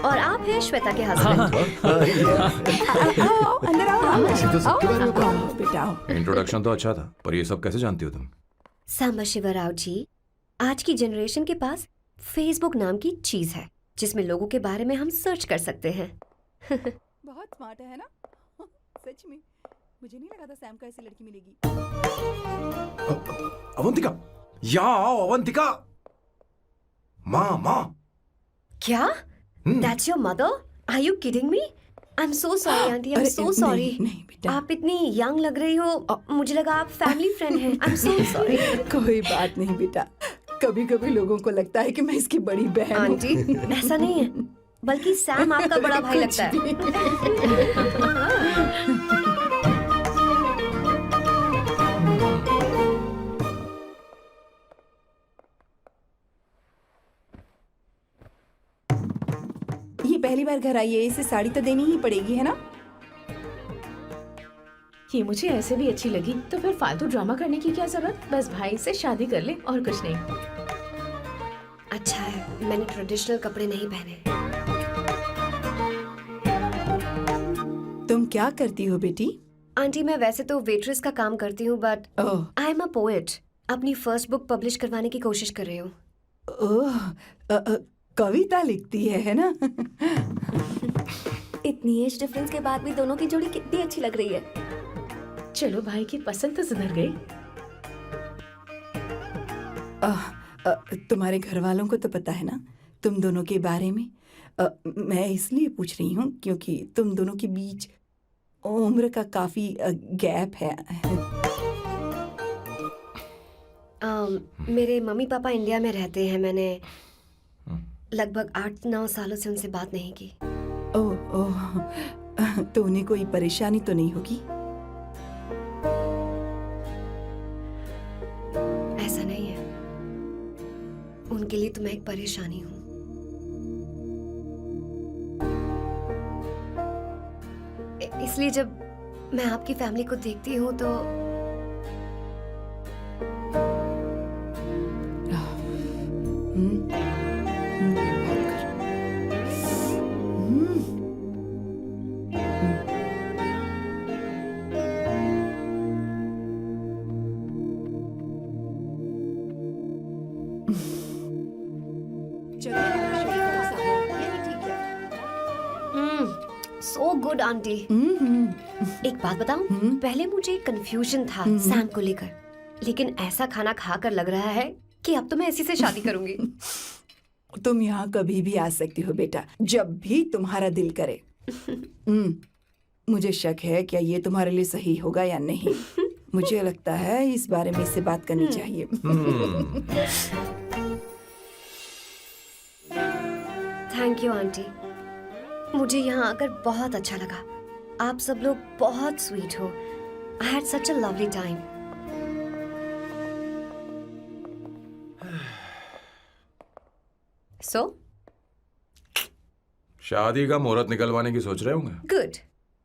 और आप हैं श्वेता के हस्बैंड। आओ अंदर आओ ऐसे तो सबके बारे में पता आओ बेटा आओ। इंट्रोडक्शन तो अच्छा था, पर ये सब कैसे जानती हो तुम? सांबा शिवराव जी, आज की जनरेशन के पास फेसबुक नाम की चीज है जिसमें लोगों के बारे में हम सर्च कर सकते हैं। बहुत स्मार्ट है ना? सच में मुझे नहीं लगा था सैम को ऐसी लड़की मिलेगी। अवंतिका यहाँ आओ अवंतिका। माँ क्या? That's your mother? Are you kidding me? I'm so sorry, auntie. I'm so sorry. नहीं बेटा आप इतनी यंग लग रही हो, मुझे लगा आप फैमिली फ्रेंड हैं। I'm so sorry. कोई बात नहीं बेटा, कभी कभी लोगों को लगता है कि मैं इसकी बड़ी बहन हूँ। आंटी, ऐसा नहीं है, बल्कि सैम आपका बड़ा भाई लगता है। ये पहली बार घर आई है, इसे साड़ी तो देनी ही पड़ेगी है ना? ये मुझे ऐसे भी अच्छी लगी, तो फिर फालतू ड्रामा करने की क्या जरूरत? बस भाई से शादी कर ले और कुछ नहीं। अच्छा है, मैंने ट्रेडिशनल कपड़े नहीं पहने। तुम क्या करती हो बेटी? आंटी, मैं वैसे तो वेट्रेस का काम करती हूँ, but oh I am a poet. अपनी फर्स्ट बुक पब्लिश करवाने की कोशिश कर रही हूँ। ओह कविता लिखती है ना? इतनी एज डिफरेंस के बाद भी दोनों की जोड़ी कितनी अच्छी लग रही है। चलो भाई की पसंद तो सुधर गई। तुम्हारे घर वालों को तो पता है ना तुम दोनों के बारे में? मैं इसलिए पूछ रही हूँ क्योंकि तुम दोनों के बीच उम्र का काफी गैप है। मेरे मम्मी पापा इंडिया में रहते हैं। मैंने लगभग 8-9 सालों से उनसे बात नहीं की। ओह ओह तो उन्हें कोई परेशानी तो नहीं होगी? ऐसा नहीं है, उनके लिए तो मैं एक परेशानी हूँ। इसलिए जब मैं आपकी फैमिली को देखती हूँ तो सो गुड आंटी। एक बात बताऊं, पहले मुझे कंफ्यूजन था सैम को लेकर, लेकिन ऐसा खाना खाकर लग रहा है कि अब तो मैं इसी से शादी करूंगी। तुम यहाँ कभी भी आ सकती हो बेटा, जब भी तुम्हारा दिल करे। मुझे शक है क्या ये तुम्हारे लिए सही होगा या नहीं। मुझे लगता है इस बारे में इससे बात करनी चाहिए। थैंक यू आंटी, मुझे यहाँ आकर बहुत अच्छा लगा। आप सब लोग बहुत स्वीट हो। I had such a lovely time. So शादी का मुहूर्त निकलवाने की सोच रहे होंगे। Good.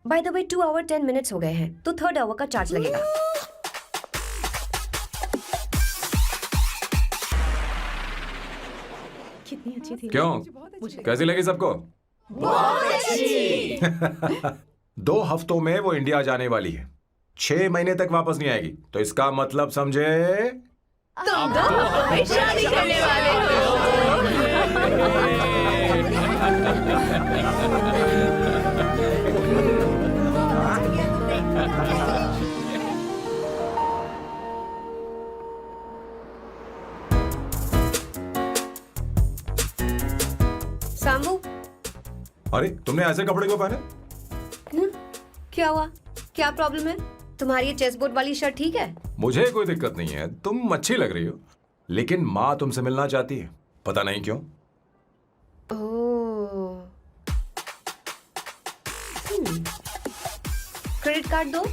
By the way 2 hour 10 minutes हो गए हैं, तो 3rd आवर का चार्ज लगेगा। कितनी अच्छी थी। क्यों, कैसी लगी सबको? बहुत अच्छी। 2 हफ्तों में वो इंडिया जाने वाली है, 6 महीने तक वापस नहीं आएगी। तो इसका मतलब समझे, तुम 2 हफ्तों में शादी करने वाले हो। सामू, अरे तुमने ऐसे कपड़े क्यों पहने? क्या हुआ? क्या प्रॉब्लम है? तुम्हारी ये चेस्ट बोर्ड वाली शर्ट ठीक है? मुझे कोई दिक्कत नहीं है, तुम अच्छी लग रही हो, लेकिन माँ तुमसे मिलना चाहती है, पता नहीं क्यों। ओह। क्रेडिट कार्ड दो।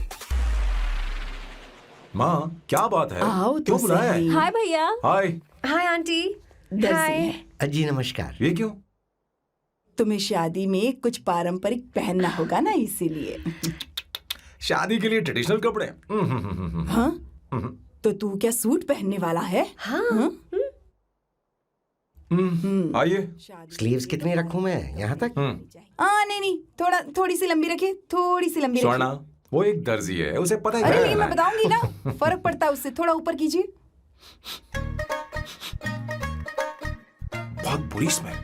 माँ क्या बात है? आओ तो क्यों बुलाया है? सही। हाय भैया। हाय। Hi aunty. दर्जी हाय। है। जी नमस्कार। ये क्यों? तुम्हें शादी में कुछ पारंपरिक पहनना होगा ना, इसीलिए। शादी के लिए ट्रेडिशनल कपड़े? हाँ, तो तू क्या सूट पहनने वाला है? हाँ। आइए। स्लीव्स कितनी रखूं मैं? यहाँ तक? नहीं, थोड़ी सी लंबी रखे, थोड़ी सी लंबी रखे। स्वर्णा, वो एक दर्जी है, उसे पता ही अरे क्या नहीं, करना मैं है। बताऊंगी ना, फर्क पड़ता है उससे। थोड़ा ऊपर कीजिए। बहुत बुरी स्मेल।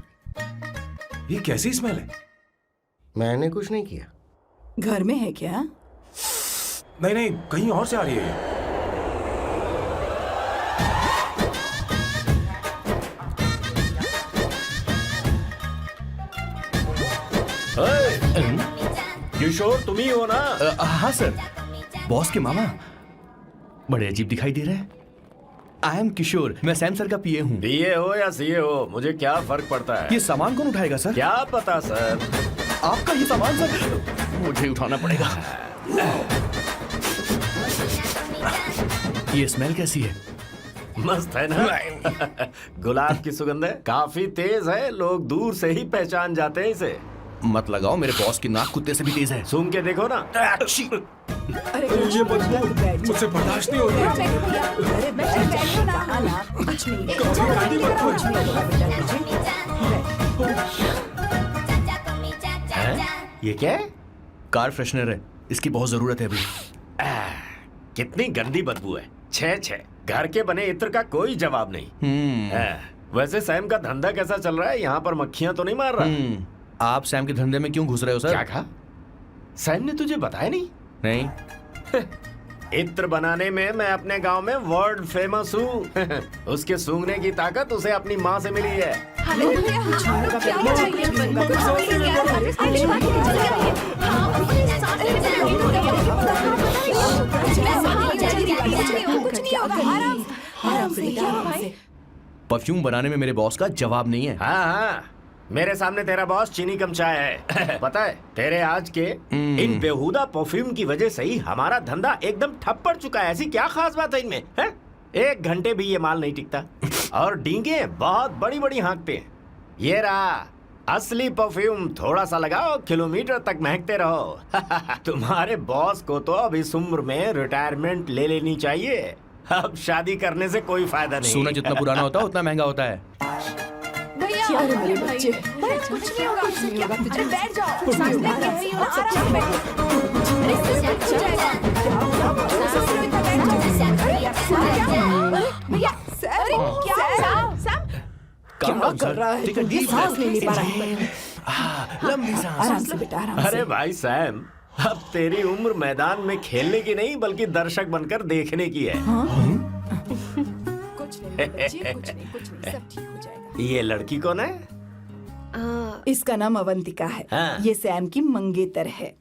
ये कैसी स्मेल है? मैंने कुछ नहीं किया। घर में है क्या? नहीं नहीं, कहीं और से आ रही है ये। किशोर तुम ही हो ना? हाँ सर, बॉस के मामा। बड़े अजीब दिखाई दे रहे हैं। आई एम किशोर, मैं सैम सर का पीए हूँ। पीए हो या सीए हो, मुझे क्या फर्क पड़ता है? ये सामान कौन उठाएगा सर? क्या पता सर। आपका ये सामान सर मुझे उठाना पड़ेगा। ये स्मेल कैसी है? मस्त है ना? गुलाब की सुगंध है, काफी तेज है, लोग दूर से ही पहचान जाते हैं इसे। मत लगाओ, मेरे बॉस की नाक कुत्ते से भी तेज है। सूंघ के देखो ना। अरे ये बदबू मुझसे बर्दाश्त नहीं हो रही है। अरे बैठो ना। हाँ ना, कुछ नहीं। कुछ नहीं। ये क्या है? कार फ्रेशनर है, इसकी बहुत जरूरत है अभी। कितनी गंदी बदबू है। छे छे, घर के बने इत्र का कोई जवाब नहीं। वैसे सैम का धंधा कैसा चल रहा है? यहाँ पर मक्खियां तो नहीं मार रहा? आप सैम के धंधे में क्यों घुस रहे हो सर? क्या कहा? सैम ने तुझे बताया नहीं? नहीं। इत्र बनाने में मैं अपने गांव में वर्ल्ड फेमस हूँ। उसके सूंघने की ताकत उसे अपनी माँ से मिली है। परफ्यूम बनाने में मेरे बॉस का जवाब नहीं है। हाँ हाँ, मेरे सामने तेरा बॉस चीनी कम चाय है। पता है, तेरे आज के इन बेहुदा परफ्यूम की वजह से ही हमारा धंधा एकदम ठप पड़ चुका है। ऐसी क्या खास बात है इनमें? है? 1 घंटे भी ये माल नहीं टिकता और डींगे बहुत बड़ी बड़ी हाँकते हैं। ये रहा असली परफ्यूम, थोड़ा सा लगाओ, किलोमीटर तक महकते रहो। तुम्हारे बॉस को तो अब इस उम्र में रिटायरमेंट ले लेनी चाहिए। अब शादी करने से कोई फायदा नहीं। सोना जितना पुराना होता है उतना महंगा होता है। क्या रे मेरे बच्चे? कुछ नहीं होगा, कुछ नहीं होगा। तुझे बैठ जाओ। कुछ नहीं होगा, आराम से बैठो। भैया, क्या कर रहा है? Take a deep सांस नहीं ले पा रहा breath. लंबी सांस। आराम से बेटा, आराम से। अरे भाई सैम, अब तेरी उम्र मैदान में खेलने की नहीं बल्कि दर्शक बनकर देखने की है। कुछ नहीं बच्चे, कुछ नहीं, सब ठीक हो जाएगा। ये लड़की कौन है? इसका नाम अवंतिका है। हाँ। ये सैम की मंगेतर है।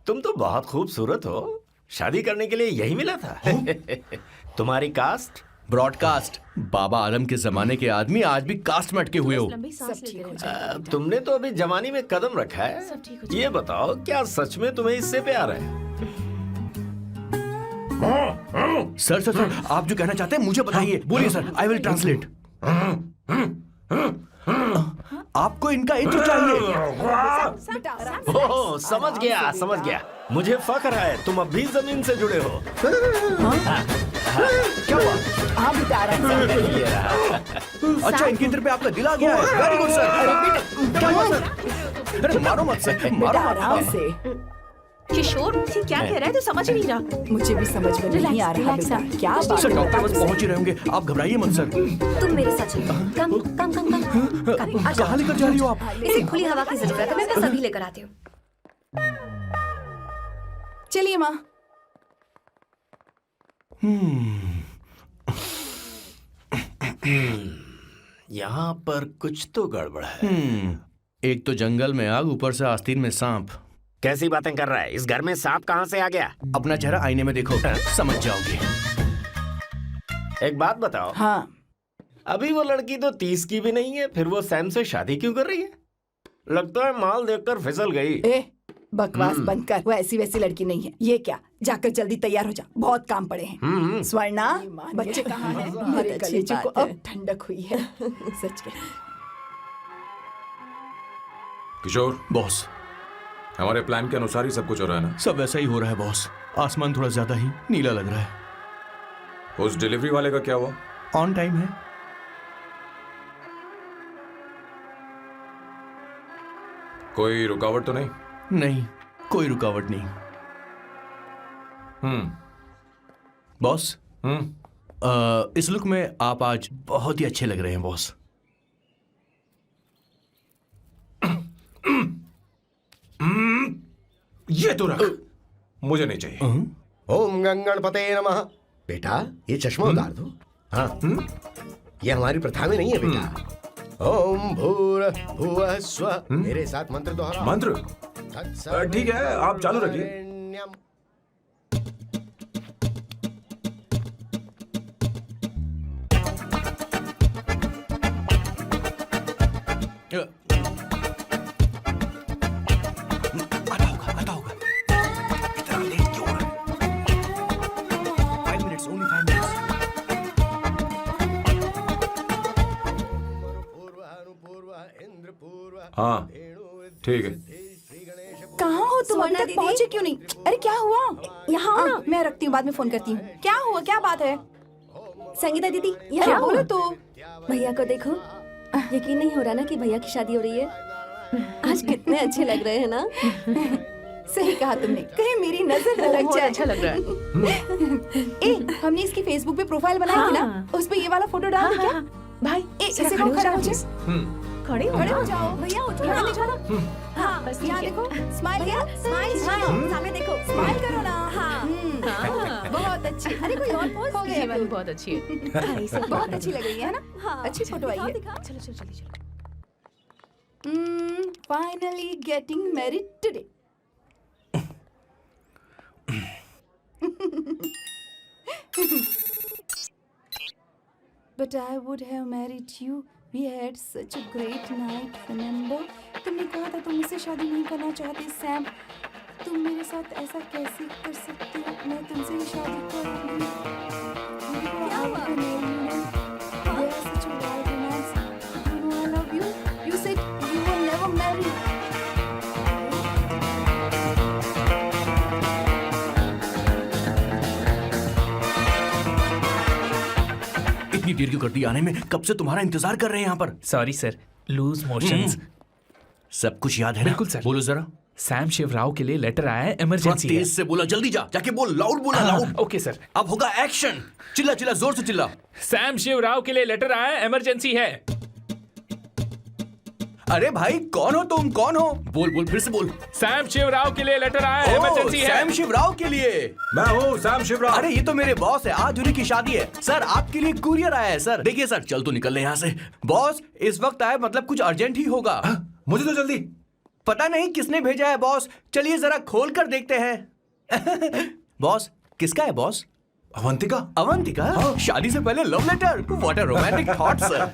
तुम तो बहुत खूबसूरत हो, शादी करने के लिए यही मिला था। तुम्हारी कास्ट? ब्रॉडकास्ट। बाबा आलम के जमाने के आदमी आज भी कास्ट में अटके हुए हो। सब ठीक हो जाएगा। तुमने तो अभी जवानी में कदम रखा है। ये बताओ, क्या सच में तुम्हें इससे प्यार है? सर सर सर, आप जो कहना चाहते हैं मुझे बताइए। बोलिए सर, आई विल ट्रांसलेट। आपको इनका इत्र चाहिए? बेटा, आराम से। ओह, समझ गया समझ गया। मुझे फख्र है तुम अब भी जमीन से जुड़े हो। क्या हुआ? हाँ बेटा, आराम से। ये रहा। अच्छा, इनके इत्र पे आपका दिल आ गया है। Very good sir. क्या हुआ सर? अरे मारो मत सर, बेटा, मारो आराम मत। से। किशोर, ये क्या कह रहा है? तू समझ नहीं रहा। मुझे भी समझ में नहीं आ रहा बेटा। क्या बात सर है? डॉक्टर बस पहुंच ही रहे होंगे, आप घबराइए मत सर। तुम मेरे साथ चलो। कम कम कम कम। कहाँ लेकर जा रही हो आप? इसे खुली हवा की जरूरत है, मैं बस अभी लेकर आती हूँ। चलिए माँ। यहाँ पर कुछ तो गड़बड़ है। एक तो जंगल में आग, ऊपर से आस्तीन में सांप। कैसी बातें कर रहा है? इस घर में सांप कहाँ से आ गया? अपना चेहरा आईने में देखो, समझ जाओगे। एक बात बताओ। हाँ, अभी वो लड़की तो 30 की भी नहीं है, फिर वो सैम से शादी क्यों कर रही है? लगता है माल देखकर फिसल गई। ए बकवास बंद कर, वो ऐसी वैसी लड़की नहीं है। ये क्या, जाकर जल्दी तैयार हो जा, बहुत काम पड़े हैं। स्वर्णा, बच्चे कहाँ हैं? मेरे कलेजे को अब ठंडक हुई है। सच कह। किशोर, बॉस, हमारे प्लान के अनुसार ही सब कुछ हो रहा है ना? सब वैसा ही हो रहा है बॉस। आसमान थोड़ा ज्यादा ही नीला लग रहा है। उस डिलीवरी वाले का क्या हुआ? ऑन टाइम है। कोई रुकावट तो नहीं? नहीं, कोई रुकावट नहीं। बॉस, इस लुक में आप आज बहुत ही अच्छे लग रहे हैं बॉस। ये तो रख, मुझे नहीं चाहिए। ओम गंगणपते नमः। बेटा, ये चश्मा उतार दो। हाँ, ये हमारी प्रथा में नहीं है बेटा। ओम भूर भुवः स्वः। मेरे साथ मंत्र दोहराओ। मंत्र? ठीक है, आप चालू रखिए। आता होगा। इतना लेट क्यों हो रहा है? 5 minutes, only 5 minutes। हाँ, ठीक है। कहाँ हो तुम? अभी स्वर्णा तक दीदी? पहुँचे क्यों नहीं? अरे क्या हुआ? यहाँ आओ ना। मैं रखती हूँ, बाद में फोन करती हूँ। क्या हुआ, क्या बात है? संगीता दीदी, क्या यहाँ बोलो बोलो। तो? भैया को देखो, यकीन नहीं हो रहा ना कि भैया की शादी हो रही है। आज कितने अच्छे लग रहे हैं ना। सही कहा तुमने, कहीं मेरी नजर न लग बहुत जाए। अच्छा लग रहा है। ए, हमने इसकी फेसबुक पे प्रोफाइल बनाई थी ना, उस पे ये वाला फोटो डाल दी क्या? भाई इसे जरा खड़े हो जाओ। खड़े हो खड़े हो जाओ। जाओ। भैया उठो यहाँ ना। देखो ना। हाँ, बस यहाँ ठीक है। देखो, स्माइल भैया किया। स्माइल सामने देखो। स्माइल करो ना। हाँ। बहुत अच्छी। अरे कोई और पोज हो ये गया। वाली बहुत अच्छी है। बहुत अच्छी लग रही है ना? हाँ, अच्छी फोटो आई है। चलो चलो चलो चलो। Finally getting married today. But I would have married you. We had such a great night. Remember? तुमने कहा था तुम मुझसे शादी नहीं करना चाहते सैम। तुम मेरे साथ ऐसा कैसे कर सकते हो? मैं तुमसे ही शादी करूंगी। क्या हुआ? We are such a wild romance. You know I love you. You said you will never marry. इतनी देर क्यों कर दी आने में? कब से तुम्हारा इंतजार कर रहे हैं यहाँ पर। Sorry sir, loose motions. सब कुछ याद है ना? बिल्कुल सर। बोलो जरा। सैम शिवराव के लिए लेटर आया है, थोड़ा इमरजेंसी है। तेज से बोला, जल्दी जा, जाके बोल, लाउड बोला, लाउड। Okay sir. अब होगा एक्शन। चिल्ला चिल्ला, जोर से चिल्ला। सैम शिवराव के लिए लेटर आया है, इमरजेंसी है। अरे भाई, कौन हो तुम? कौन हो? बोल बोल, फिर से बोल। सैम शिवराव के लिए लेटर आया है, इमरजेंसी है। सैम शिवराव के लिए। मैं हूँ सैम शिवराव। अरे ये तो मेरे बॉस है, आज उन्हीं की शादी है। सर आपके लिए कुरियर आया है सर। देखिए सर, चल तो निकल ले यहाँ से। बॉस इस वक्त आए, मतलब कुछ अर्जेंट ही होगा। मुझे तो जल्दी। पता नहीं किसने भेजा है बॉस, चलिए जरा खोल कर देखते हैं। बॉस किसका है बॉस? अवंतिका। अवंतिका? शादी से पहले love letter? What a romantic thought sir.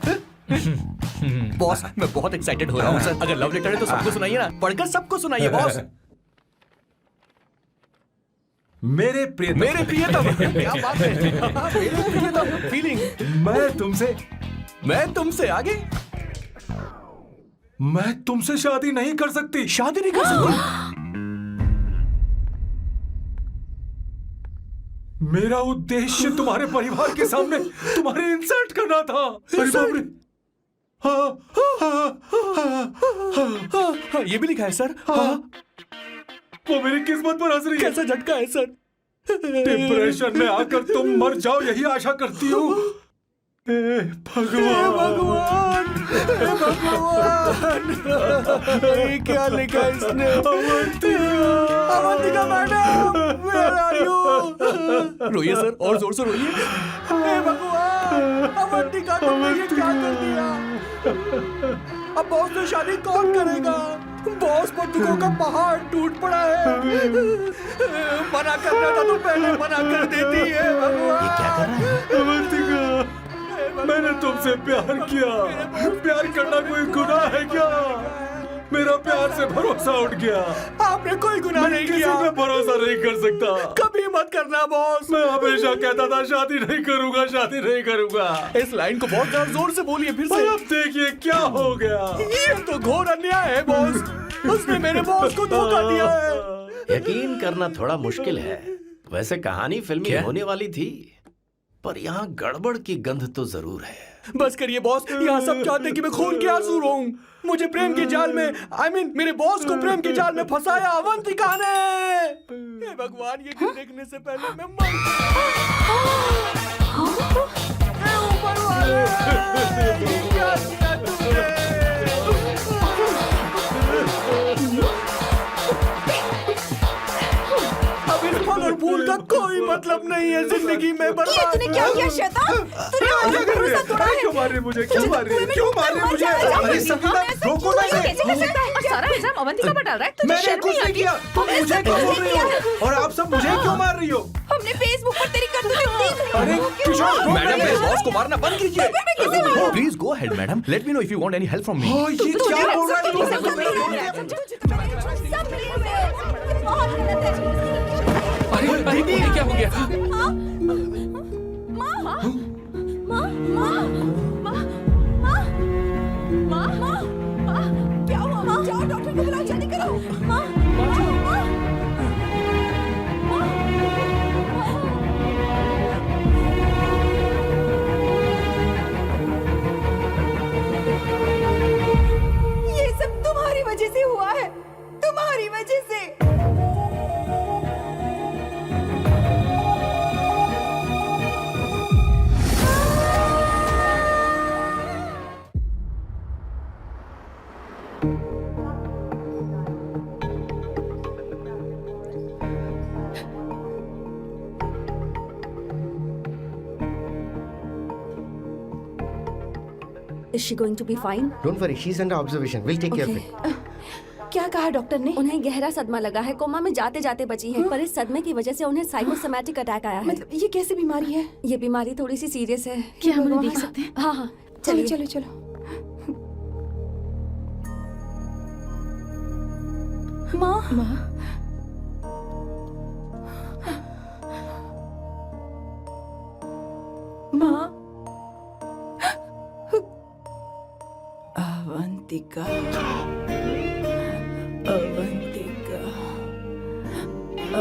Boss मैं बहुत एक्साइटेड हो रहा हूँ सर। अगर लव लेटर है तो सबको सुनाइए ना, पढ़कर सबको सुनाइए बॉस। मेरे प्रियतम। मेरे प्रियतम, क्या बात है। मेरे प्रियतम फीलिंग। मैं तुमसे आगे। मैं तुमसे शादी नहीं कर सकती। शादी नहीं कर सकती? मेरा उद्देश्य तुम्हारे परिवार के सामने तुम्हारे इंसल्ट करना था। अरे बाप रे। हाँ, ये भी लिखा है सर। वो मेरी किस्मत पर हंस रही है। कैसा झटका है सर। डिप्रेशन में आकर तुम मर जाओ यही आशा करती हूँ। हे भगवान, हे भगवान, ये क्या लिखा है इसने? Avantika madam, where are you? रोइए सर, और जोर से रोइए। हे भगवान, अवंतिका तुमने ये क्या कर दिया? अब बॉस से शादी कौन करेगा? बॉस पर दुखों का पहाड़ टूट पड़ा है। मना करना था तो पहले मना कर देती है भगवान। ये क्या कर रहा है? अवंतिका, मैंने तुमसे प्यार किया। प्यार करना कोई गुनाह है क्या? मेरा प्यार से भरोसा उठ गया। आपने कोई गुनाह नहीं किसी किया। पे भरोसा नहीं कर सकता। कभी मत करना बॉस। मैं हमेशा कहता था शादी नहीं करूंगा, शादी नहीं करूंगा। इस लाइन को बहुत ज्यादा जोर से बोलिए फिर पर से। अब देखिए क्या हो गया। ये तो घोर अन्याय है बॉस। उसने मेरे बॉस को धोखा दिया है। यकीन करना थोड़ा मुश्किल है। वैसे कहानी फिल्मी होने वाली थी, पर यहाँ गड़बड़ की गंध तो जरूर है। बस करिए बॉस, यहाँ सब चाहते कि मैं खून के आंसू रोऊं। मुझे प्रेम के जाल में, मेरे बॉस को प्रेम के जाल में फंसाया अवंतिका ने। हे भगवान, ये दिन देखने से पहले मैं मर हे ऊपर वाले, क्या किया तुमने? अब इस फल और फूल का कोई मतलब नहीं है जिंदगी में। बर्बाद। तूने क्या किया शैतान? तूने हमारा भरोसा तोड़ा है। क्यों मार रही मुझे? क्यों मार रही? क्यों मार रही मुझे? अरे संगीता, रोको ना इसे। कैसे कर सकता है? और सारा इल्जाम अवंतिका पर डाल रहा है। तुझे मैंने शर्म कुछ नहीं नहीं आती? किया। तुम मुझे क्यों बोल रही हो? और आप सब मुझे क्यों मार रही हो? हमने फेसबुक पर तेरी करतूतें देख ली। अरे किशोर, मैडम, मेरे बॉस को मारना बंद कीजिए। Please go ahead madam, let me know if you want any help from me. ओ, ये क्या बोल रहा है तू? सब मिले हुए हैं। बहुत गलत है। अरे दीदी, क्या हो गया? माँ, माँ, माँ, माँ, माँ, माँ, माँ, माँ, क्या हुआ? माँ, जाओ डॉक्टर को बुलाओ, जल्दी करो। माँ, माँ, माँ, ये सब तुम्हारी वजह से हुआ है, तुम्हारी वजह से। Is she going to be fine? Don't worry, she's under observation. We'll take care of it. क्या कहा डॉक्टर ने? उन्हें गहरा सदमा लगा है, कोमा में जाते जाते बची है। पर इस सदमे की वजह से उन्हें साइकोसोमैटिक अटैक आया है। मतलब ये कैसी बीमारी है? ये बीमारी थोड़ी सी सीरियस है। क्या हम उन्हें देख सकते हैं? हाँ हाँ, चलो चलिए। चलो चलो। माँ, माँ, माँ, अवंतिका, अवंतिका,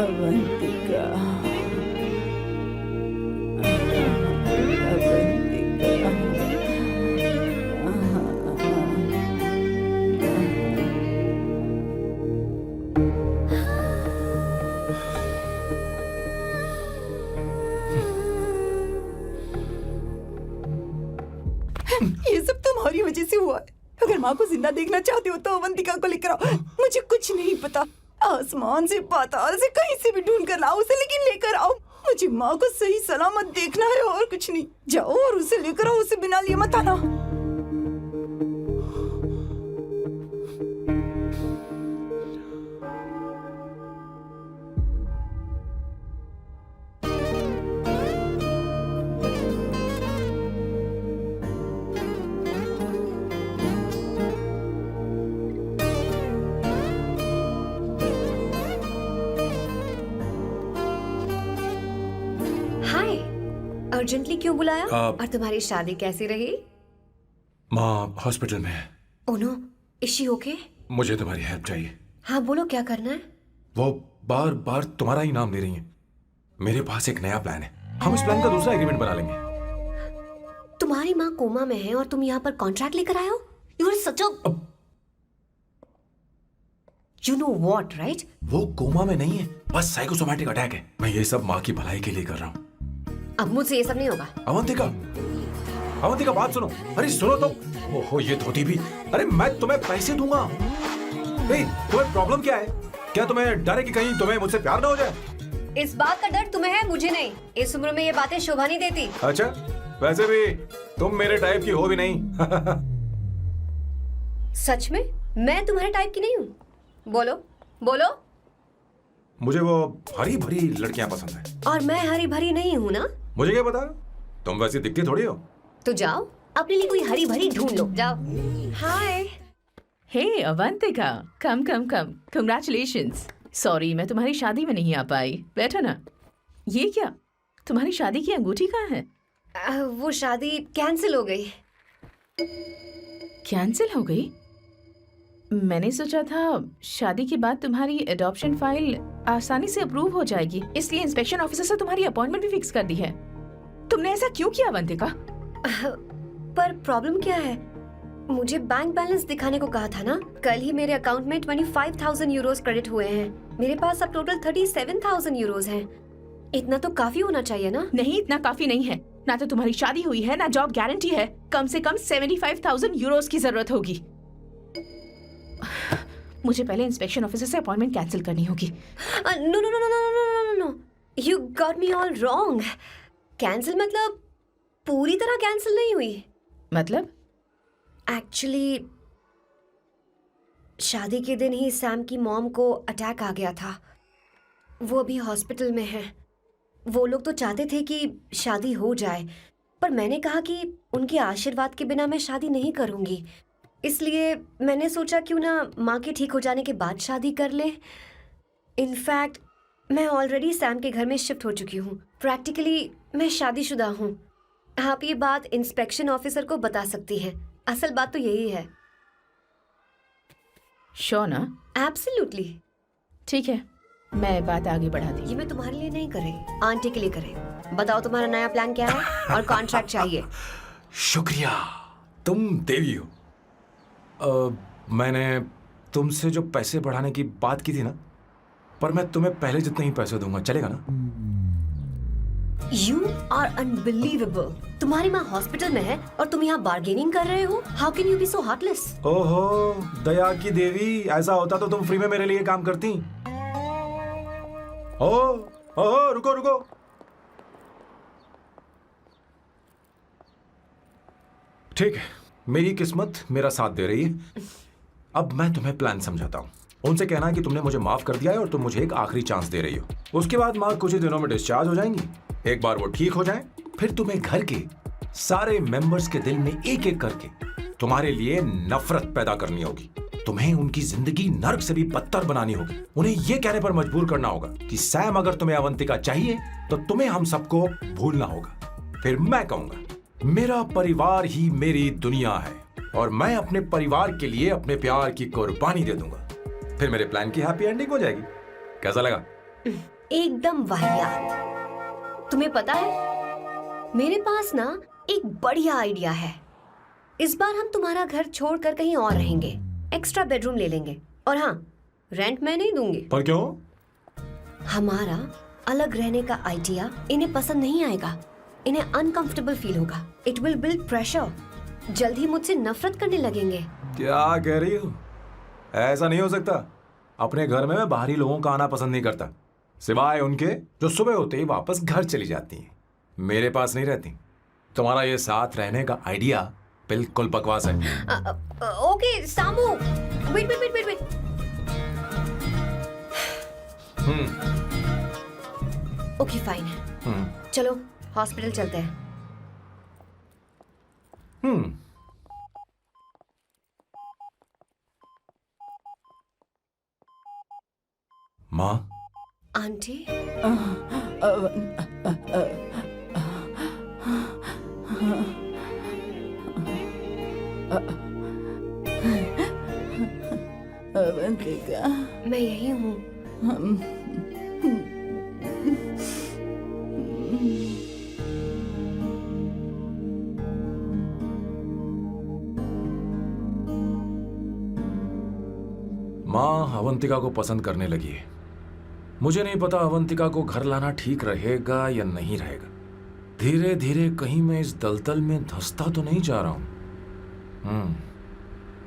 अवंतिका, ये सब तुम्हारी वजह से हुआ है। अगर माँ को जिंदा देखना चाहते हो तो अवंतिका को लेकर आओ। मुझे कुछ नहीं पता, आसमान से पाताल से कहीं से भी ढूंढ कर लाओ उसे, लेकिन लेकर आओ। मुझे माँ को सही सलामत देखना है और कुछ नहीं। जाओ और उसे लेकर आओ, उसे बिना लिए मत आना। हाय, अर्जेंटली क्यों बुलाया? आप- और तुम्हारी शादी कैसी रही? माँ हॉस्पिटल में है। Oh no, is she okay? मुझे तुम्हारी हेल्प चाहिए। हाँ बोलो, क्या करना है? वो बार बार तुम्हारा ही नाम ले रही हैं। मेरे पास एक नया प्लान है। हम इस प्लान का दूसरा एग्रीमेंट बना लेंगे। तुम्हारी माँ कोमा में है और तुम यहाँ पर कॉन्ट्रैक्ट लेकर आए हो? You are such a you know what, right? वो कोमा में नहीं है, बस साइकोसोमैटिक अटैक है। मैं ये सब माँ की भलाई के लिए कर रहा हूँ। अब मुझसे ये सब नहीं होगा। अवंतिका, अवंतिका बात सुनो। अरे सुनो तो। ओहो, ये धोती भी। अरे मैं तुम्हें पैसे दूंगा। तुम्हें प्रॉब्लम क्या है? क्या तुम्हें डर है कि कहीं तुम्हें मुझसे प्यार ना हो जाए? इस बात का डर तुम्हें है, मुझे नहीं। इस उम्र में ये बातें शोभा नहीं देती। अच्छा, वैसे भी तुम मेरे टाइप की हो भी नहीं। सच में मैं तुम्हारे टाइप की नहीं हूँ? बोलो बोलो। मुझे वो हरी भरी लड़कियां पसंद है। और मैं हरी भरी नहीं हूँ ना? मुझे क्या पता, तुम वैसी दिखती थोड़ी हो। तो जाओ अपने लिए कोई हरी भरी ढूंढ लो, जाओ। हाय। हे अवंतिका, कम कम कम, कंग्रेचुलेशंस। सॉरी मैं तुम्हारी शादी में नहीं आ पाई। बैठो ना। ये क्या, तुम्हारी शादी की अंगूठी कहाँ है? वो शादी कैंसिल हो गई। कैंसिल हो गई? मैंने सोचा था शादी के बाद तुम्हारी एडॉप्शन फाइल आसानी से अप्रूव हो जाएगी, इसलिए इंस्पेक्शन ऑफिसर से तुम्हारी अपॉइंटमेंट भी फिक्स कर दी है। तुमने ऐसा क्यों किया अवंतिका? पर प्रॉब्लम क्या है? मुझे बैंक बैलेंस दिखाने को कहा था ना। कल ही मेरे अकाउंट में 25,000 यूरोस क्रेडिट हुए हैं। मेरे पास अब टोटल 37,000 यूरोस हैं। इतना तो काफी होना चाहिए ना? नहीं, इतना काफी नहीं है। ना तो तुम्हारी शादी हुई है, ना जॉब गारंटी है। कम से कम 75,000 यूरोस की जरूरत होगी। मुझे पहले इंस्पेक्शन ऑफिसर से अपॉइंटमेंट कैंसिल करनी होगी। No no no no no no no no, you got me all wrong. Cancel मतलब पूरी तरह कैंसिल नहीं हुई। मतलब? एक्चुअली शादी के दिन ही सैम की मॉम को अटैक आ गया था। वो अभी हॉस्पिटल में है। वो लोग तो चाहते थे कि शादी हो जाए, पर मैंने कहा कि उनके आशीर्वाद के बिना मैं शादी नहीं करूंगी। इसलिए मैंने सोचा क्यों ना माँ के ठीक हो जाने के बाद शादी कर ले। इनफैक्ट मैं ऑलरेडी सैम के घर में शिफ्ट हो चुकी हूँ। प्रैक्टिकली मैं शादीशुदा हूँ। आप ये बात इंस्पेक्शन ऑफिसर को बता सकती हैं। असल बात तो यही है। श्योर ना? एब्सोल्युटली। ठीक है, मैं बात आगे बढ़ा दी। ये मैं तुम्हारे लिए नहीं कर रही, आंटी के लिए कर रही। बताओ तुम्हारा नया प्लान क्या है और कॉन्ट्रैक्ट चाहिए? शुक्रिया, तुम देवी हो। मैंने तुमसे जो पैसे बढ़ाने की बात की थी ना, पर मैं तुम्हें पहले जितने ही पैसे दूंगा, चलेगा ना? You are unbelievable. तुम्हारी माँ हॉस्पिटल में है और तुम यहाँ बार्गेनिंग कर रहे हो? How can you be so heartless? ओहो दया की देवी, ऐसा होता तो तुम फ्री में मेरे लिए काम करती। ओहो रुको रुको। ठीक है, मेरी किस्मत मेरा साथ दे रही है। अब मैं तुम्हें प्लान समझाता हूँ। उनसे कहना है कि तुमने मुझे माफ कर दिया है और तुम मुझे एक आखिरी चांस दे रही हो। उसके बाद माँ कुछ ही दिनों में डिस्चार्ज हो जाएंगी। एक बार वो ठीक हो जाए, फिर तुम्हें घर के सारे मेंबर्स के दिल में एक एक करके तुम्हारे लिए नफरत पैदा करनी होगी। तुम्हें उनकी जिंदगी नर्क से भी बदतर बनानी होगी। उन्हें यह कहने पर मजबूर करना होगा कि सैम अगर तुम्हें अवंतिका चाहिए तो तुम्हें हम सबको भूलना होगा। फिर मैं कहूंगा मेरा परिवार ही मेरी दुनिया है और मैं अपने परिवार के लिए अपने प्यार की कुर्बानी दे दूंगा। फिर मेरे प्लान की हैप्पी एंडिंग हो जाएगी। कैसा लगा? एकदम वाहियात। तुम्हें पता है मेरे पास ना एक बढ़िया आइडिया है। इस बार हम तुम्हारा घर छोड़कर कहीं और रहेंगे, एक्स्ट्रा बेडरूम ले लेंगे। और हाँ, रेंट मैं नहीं दूंगी। पर क्यों? हमारा अलग रहने का आइडिया इन्हें पसंद नहीं आएगा। इन्हें अनकंफर्टेबल फील होगा। It will build pressure. जल्द ही मुझसे नफरत करने लगेंगे। क्या कह रही हो? ऐसा नहीं हो सकता। अपने घर में मैं बाहरी लोगों का आना पसंद नहीं करता, सिवाय उनके जो सुबह होते ही वापस घर चली जाती हैं, मेरे पास नहीं रहती। तुम्हारा ये साथ रहने का आइडिया बिल्कुल बकवास है। Okay Samu, wait wait wait wait wait. Okay fine. चलो हॉस्पिटल चलते हैं। माँ, आंटी, अवंतिका, मैं यही हूँ। माँ अवंतिका को पसंद करने लगी है। मुझे नहीं पता अवंतिका को घर लाना ठीक रहेगा या नहीं रहेगा। धीरे धीरे कहीं मैं इस दलदल में धंसता तो नहीं जा रहा हूं।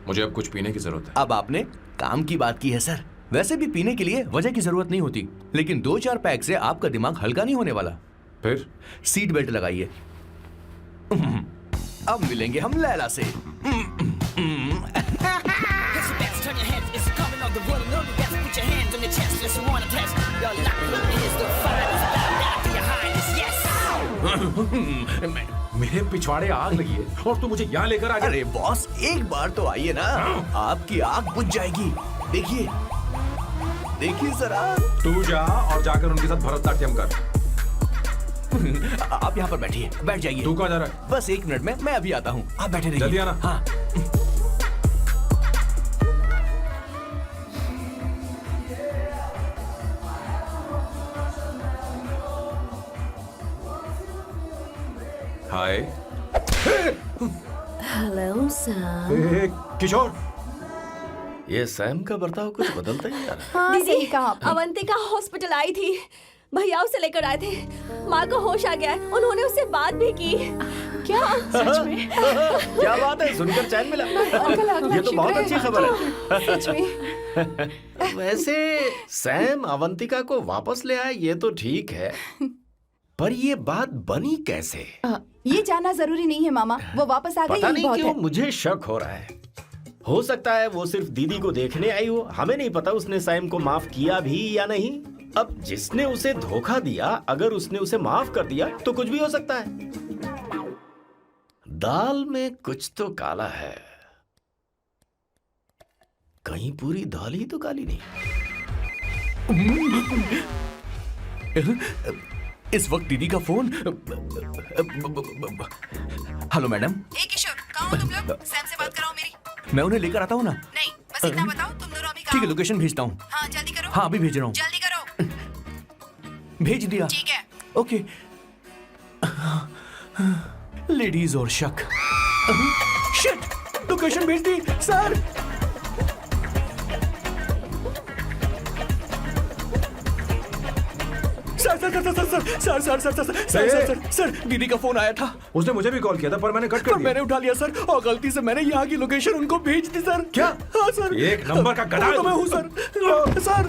मुझे अब कुछ पीने की जरूरत है। अब आपने काम की बात की है सर। वैसे भी पीने के लिए वजह की जरूरत नहीं होती, लेकिन 2-4 पैक से आपका दिमाग हल्का नहीं होने वाला। फिर सीट बेल्ट लगाइए। अब मिलेंगे हम लैला से। Place your bets, turn your heads. It's coming on the one and only best. Put your hands on your chest, let's want to test. Your locker is the finest. Bow down to your highness, yes. मेरे पिछवाड़े आग लगी है और तू मुझे यहाँ लेकर आ गया। अरे बॉस, एक बार तो आइए ना, आपकी आग बुझ जाएगी। देखिए देखिए जरा। तू जा और जाकर उनके साथ भरतनाट्यम कर। आप यहाँ पर बैठिए, बैठ जाइए। तू कहाँ जा रहा है? बस 1 मिनट में मैं अभी आता हूँ, आप बैठे रहिए। जल्दी आना। हाँ। हाय। Hello sir. किशोर, ये सैम का बर्ताव कुछ बदलता ही जा रहा है। हाँ, दीदी अवंतिका हॉस्पिटल आई थी, भैया उसे लेकर आए थे। माँ को होश आ गया है, उन्होंने उससे बात भी की। क्या सच में? क्या बात है, सुनकर चैन मिला। ये तो बहुत अच्छी खबर है। सच में। वैसे सैम अवंतिका को वापस ले आए ये तो ठीक है, पर ये बात बनी कैसे? ये जानना जरूरी नहीं है मामा, वो वापस आ गई, पता यही नहीं बहुत क्यों है। मुझे शक हो रहा है। हो सकता है वो सिर्फ दीदी को देखने आई हो, हमें नहीं पता उसने सैम को माफ किया भी या नहीं। अब जिसने उसे धोखा दिया, अगर उसने उसे माफ कर दिया तो कुछ भी हो सकता है। दाल में कुछ तो काला है, कहीं पूरी दाल ही तो काली नहीं। इस वक्त दीदी का फोन। Hello madam. ए किशोर, कहाँ हो तुम लोग? सैम से बात कराओ मेरी। मैं उन्हें लेकर आता हूँ ना। नहीं, बस इतना बताओ तुम दोनों अभी ठीक है, कहाँ हो? लोकेशन भेजता हूँ। हाँ जल्दी करो। हाँ अभी भेज रहा हूँ। जल्दी करो। भेज दिया। ठीक है। ओके। लेडीज और शक। शिट, लोकेशन भेज दी सर। सर दीदी का फोन आया था। उसने मुझे भी कॉल किया था पर मैंने कट कर दिया। मैंने उठा लिया सर, और गलती से मैंने यहाँ की लोकेशन उनको भेज दी सर। क्या? हाँ सर। एक नंबर का गधा है तो मैं तू। हूँ सर। सर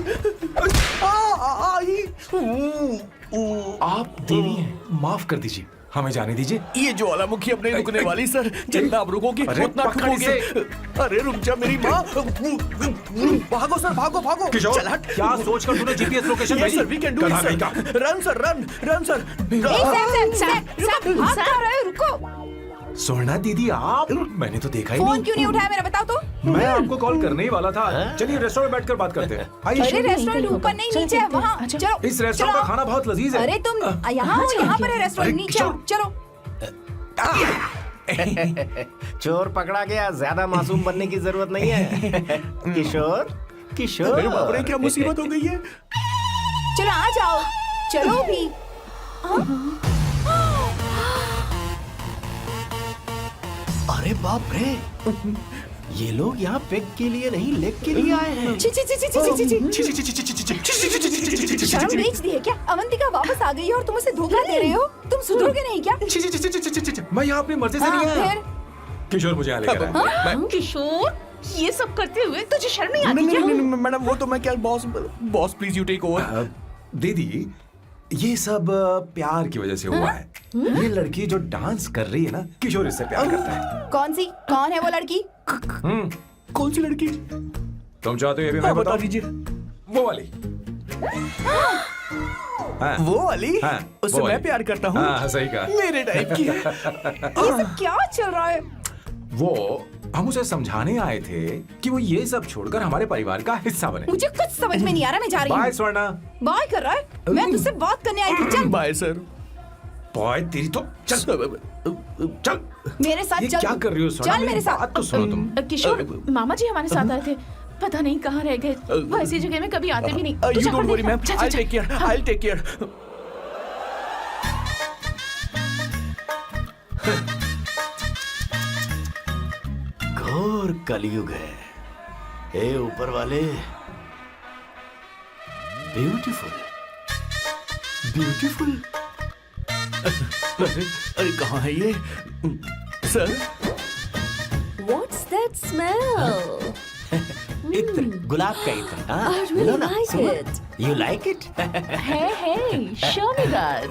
आप देवी हैं, माफ कर दीजिए, हमें जाने दीजिए। ये ज्वालामुखी अपने रुकने वाली सर, जितना आप रुकोगे अरे उतना पकड़ ठुकोगे। इसे। अरे रुक जा मेरी माँ। भागो सर, भागो भागो। किशोर, चल हट। क्या सोचकर तूने जीपीएस लोकेशन Yes, भेजी? sir, we can do it, गधा sir. कहीं का। Run, sir, run, run, sir. भाग कहाँ रहे हो? रुको। स्वर्णा दीदी आप, मैंने तो देखा ही फोन नहीं। क्यों नहीं उठाया मेरा, बताओ तो। मैं आपको कॉल करने ही वाला था। चलिए रेस्टोरेंट में बैठकर बात करते हैं। अरे आइए। रेस्टोरेंट ऊपर नहीं, नीचे है, वहाँ। चलो। इस रेस्टोरेंट का खाना बहुत लजीज है। अरे तुम यहाँ हो, यहाँ पर है रेस्टोरेंट, अरे नीचे आओ, चलो। चोर पकड़ा गया, ज्यादा मासूम बनने की जरूरत नहीं है। किशोर, किशोर। मेरे बाप रे, क्या मुसीबत हो गई है। चलो आ जाओ, चलो भी। अरे बाप रे, ये लोग यहाँ पेग के लिए नहीं लेग के लिए आए हैं। ची ची ची ची ची ची ची। शर्म बेच दी है क्या? अवंतिका वापस आ गई है और तुम उसे धोखा दे रहे हो। तुम सुधरोगे नहीं क्या? मैं यहाँ अपनी मर्जी से नहीं आया। फिर किशोर मुझे यहाँ लेकर आया। किशोर, ये सब करते हुए तुझे शर्म नहीं आती नहीं क्या? नहीं नहीं मैडम, वो तो मैं क्या, boss please you take over. दीदी, ये सब प्यार की वजह से हुआ है। ये लड़की जो डांस कर रही है ना, किशोर इससे प्यार करता है। कौन है वो लड़की? कौन सी लड़की? तुम चाहते हो ये भी मैं बता बताऊं? दीजिए। वो वाली। हाँ, वो वाली? हाँ, उससे वो मैं वाली। प्यार करता हूँ। हाँ, सही कहा। मेरे टाइप की है। ये सब क्या चल रहा है? वो हम उसे समझाने आए थे कि वो ये सब छोड़कर हमारे परिवार का हिस्सा बने। मुझे कुछ समझ में नहीं आ रहा, मैं जा रही बाय हूँ। स्वर्णा। बाय कर रहा है? मैं तुझसे बात करने आई थी, चल। Bye sir. बॉय तेरी तो चल चल। मेरे साथ ये चल। क्या कर रही हो स्वर्णा? चल मेरे साथ। बात तो सुनो तुम। किशोर, मामा जी हमारे साथ आए थे, पता नहीं कहाँ रह गए। वो ऐसी जगह में कभी आते भी नहीं। तू यू जा डोंट कर वरी देखना। मैम, जा, जा, आई जा। Take care, I take care. घोर कलयुग है। ए ऊपर वाले, ब्यूटीफुल, ब्यूटीफुल। अरे कहाँ है ये सर? What's that smell? इत्र, गुलाब का इत्र। I really like it. You like it? Hey, show me that.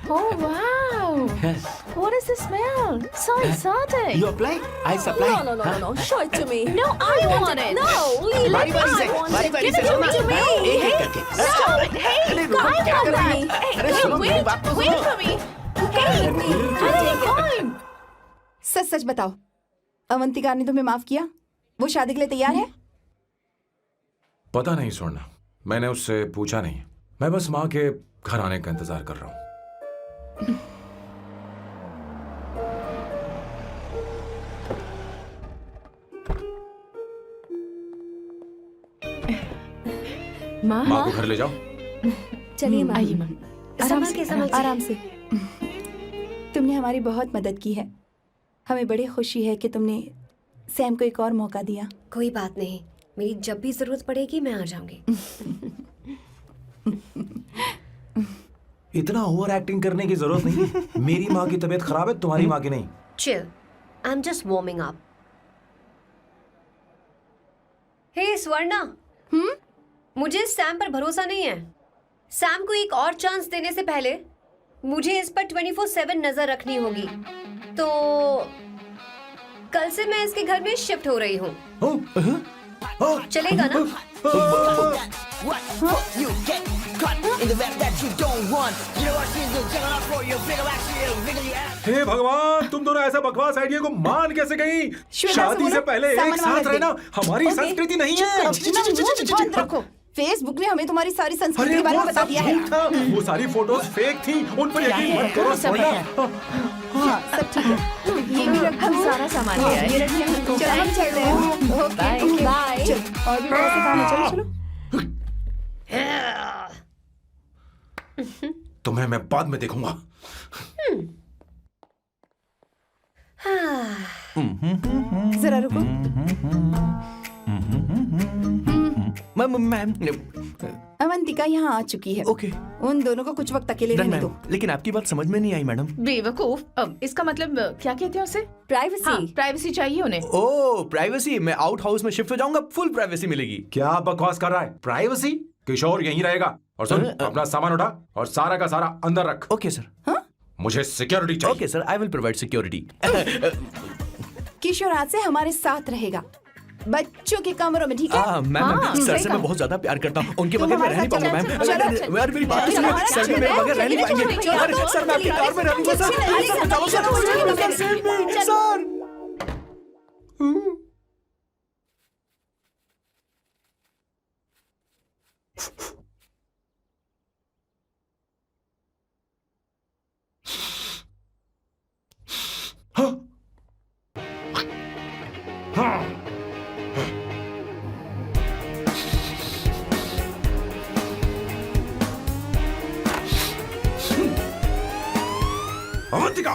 Oh wow! Yes. What is the smell? So exotic. You apply? I supply. No. Show it to me. No, I want it. No, leave बारी it. बारी से, I want बारी it. बारी Give से it to me. एक एक करके। Hey, अरे रुको, I क्या want कर रही that. हो? Hey, अरे सुनो, मेरी बात तो wait सुनो। for me. I'll take time. सच सच बताओ, अवंतिका ने तुम्हें माफ किया? वो शादी के लिए तैयार है? पता नहीं स्वर्णा, मैंने उससे पूछा नहीं। मैं बस माँ के घर आने का इंतजार कर रहा हूँ। माँ, माँ को घर ले जाओ। चलिए माँ। आइए माँ। संभल के संभल के। आराम से। तुमने हमारी बहुत मदद की है। हमें बड़ी खुशी है कि तुमने सैम को एक और मौका दिया। कोई बात नहीं, मेरी जब भी जरूरत पड़ेगी मैं आ जाऊंगी। इतना ओवर एक्टिंग करने की जरूरत नहीं है। मेरी माँ की तबीयत खराब है, तुम्हारी माँ की नहीं। Chill, I am just warming up. Hey Swarna, मुझे सैम पर भरोसा नहीं है। सैम को एक और चांस देने से पहले मुझे इस पर 24/7 नजर रखनी होगी। तो कल से मैं इसके घर में शिफ्ट हो रही हूँ। चलेगा ना? What you get caught in the web that you don't want. You know what she's doing? Check it out for you. Bigger actually, bigger the ass. हे भगवान, तुम दोनों ऐसा बकवास आइडिया को मान कैसे गई? श्वेता से शादी से बोलो, पहले एक सामान साथ वापस रहना दे। हमारी ओके। संस्कृति नहीं चुप है। करो, अपना मुंह बंद रखो। फेसबुक ने हमें तुम्हारी सारी संस्कृति अरे के बारे वो में बता सब दिया है। झूठ था। वो सारी फोटोज फेक थी, उन पर यकीन मत करो स्वर्णा। हाँ, सब ठीक है। ये भी रख, हम सारा सामान ले आए। ये रखिए। चलो हम चलते हैं। Okay, bye. चलो, और भी बहुत से काम है। चलो। तुम्हें मैं बाद में देखूंगा। जरा रुको। मैम अवंतिका यहाँ आ चुकी है। ओके उन दोनों को कुछ वक्त अकेले रहने दो। लेकिन आपकी बात समझ में नहीं आई मैडम। बेवकूफ। अब इसका मतलब क्या कहते हैं उसे? प्राइवेसी। हाँ, प्राइवेसी चाहिए उन्हें। ओह प्राइवेसी, मैं आउट हाउस में शिफ्ट हो जाऊंगा, फुल प्राइवेसी मिलेगी। क्या बकवास कर रहा है? प्राइवेसी? किशोर यहीं रहेगा। और सुन, अपना सामान उठा और सारा का सारा अंदर रख। Okay sir. मुझे सिक्योरिटी चाहिए। Okay sir, I will provide security. Kishore आज से हमारे साथ रहेगा, बच्चों के कमरों में, ठीक है? मैम हाँ, सर सही से कहा। मैं बहुत ज्यादा प्यार करता हूँ, उनके तुम बगैर मैं हमारे रह नहीं साथ पाऊंगा चलो, मैम। चलो, अरे मेरी बात चलो, सुनिए, हमारे सर साथ भी मेरे चलो, बगैर रह नहीं चलो, पाएंगे। चलो, अरे चलो, सर मैं आपके चलो, कार में रहूंगा सर। चलो, प्लीज सर बचाओ सर, चलो, चलो, सर चलो, sir. Avantika,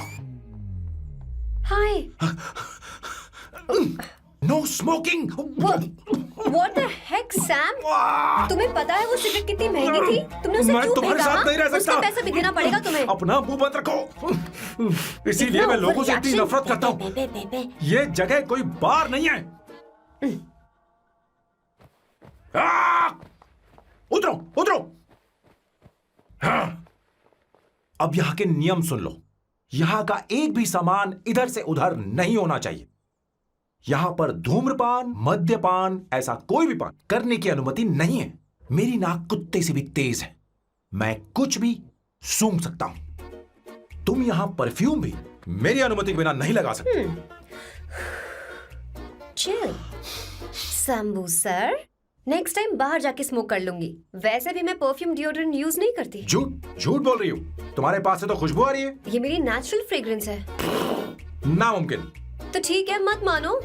hi. No smoking. What the heck, Sam? तुम्हें पता है वो सिगरेट कितनी महंगी थी? तुमने उसे मैं क्यों तुम्हारे फेंका? साथ नहीं रह उसका सकता। पैसा भी देना पड़ेगा तुम्हें। अपना मुंह बंद रखो। इसीलिए मैं लोगों से इतनी नफरत करता हूँ। ये जगह कोई बार नहीं है। उतरो उतरो। हाँ। अब यहाँ के नियम सुन लो। यहाँ का एक भी सामान इधर से उधर नहीं होना चाहिए। यहाँ पर धूम्रपान, मद्यपान, ऐसा कोई भी पान करने की अनुमति नहीं है। मेरी नाक कुत्ते से भी तेज है, मैं कुछ भी सूंघ सकता हूं। तुम यहाँ परफ्यूम भी मेरी अनुमति के बिना नहीं लगा सकते। Chill Shambhu sir, next time बाहर जाके स्मोक कर लूंगी। वैसे भी मैं परफ्यूम डिओड्रेंट यूज नहीं करती। झूठ झूठ बोल रही हो। तुम्हारे पास से तो खुशबू आ रही है। ये मेरी नेचुरल फ्रेग्रेंस है। नामुमकिन। तो ठीक है, मत मानो।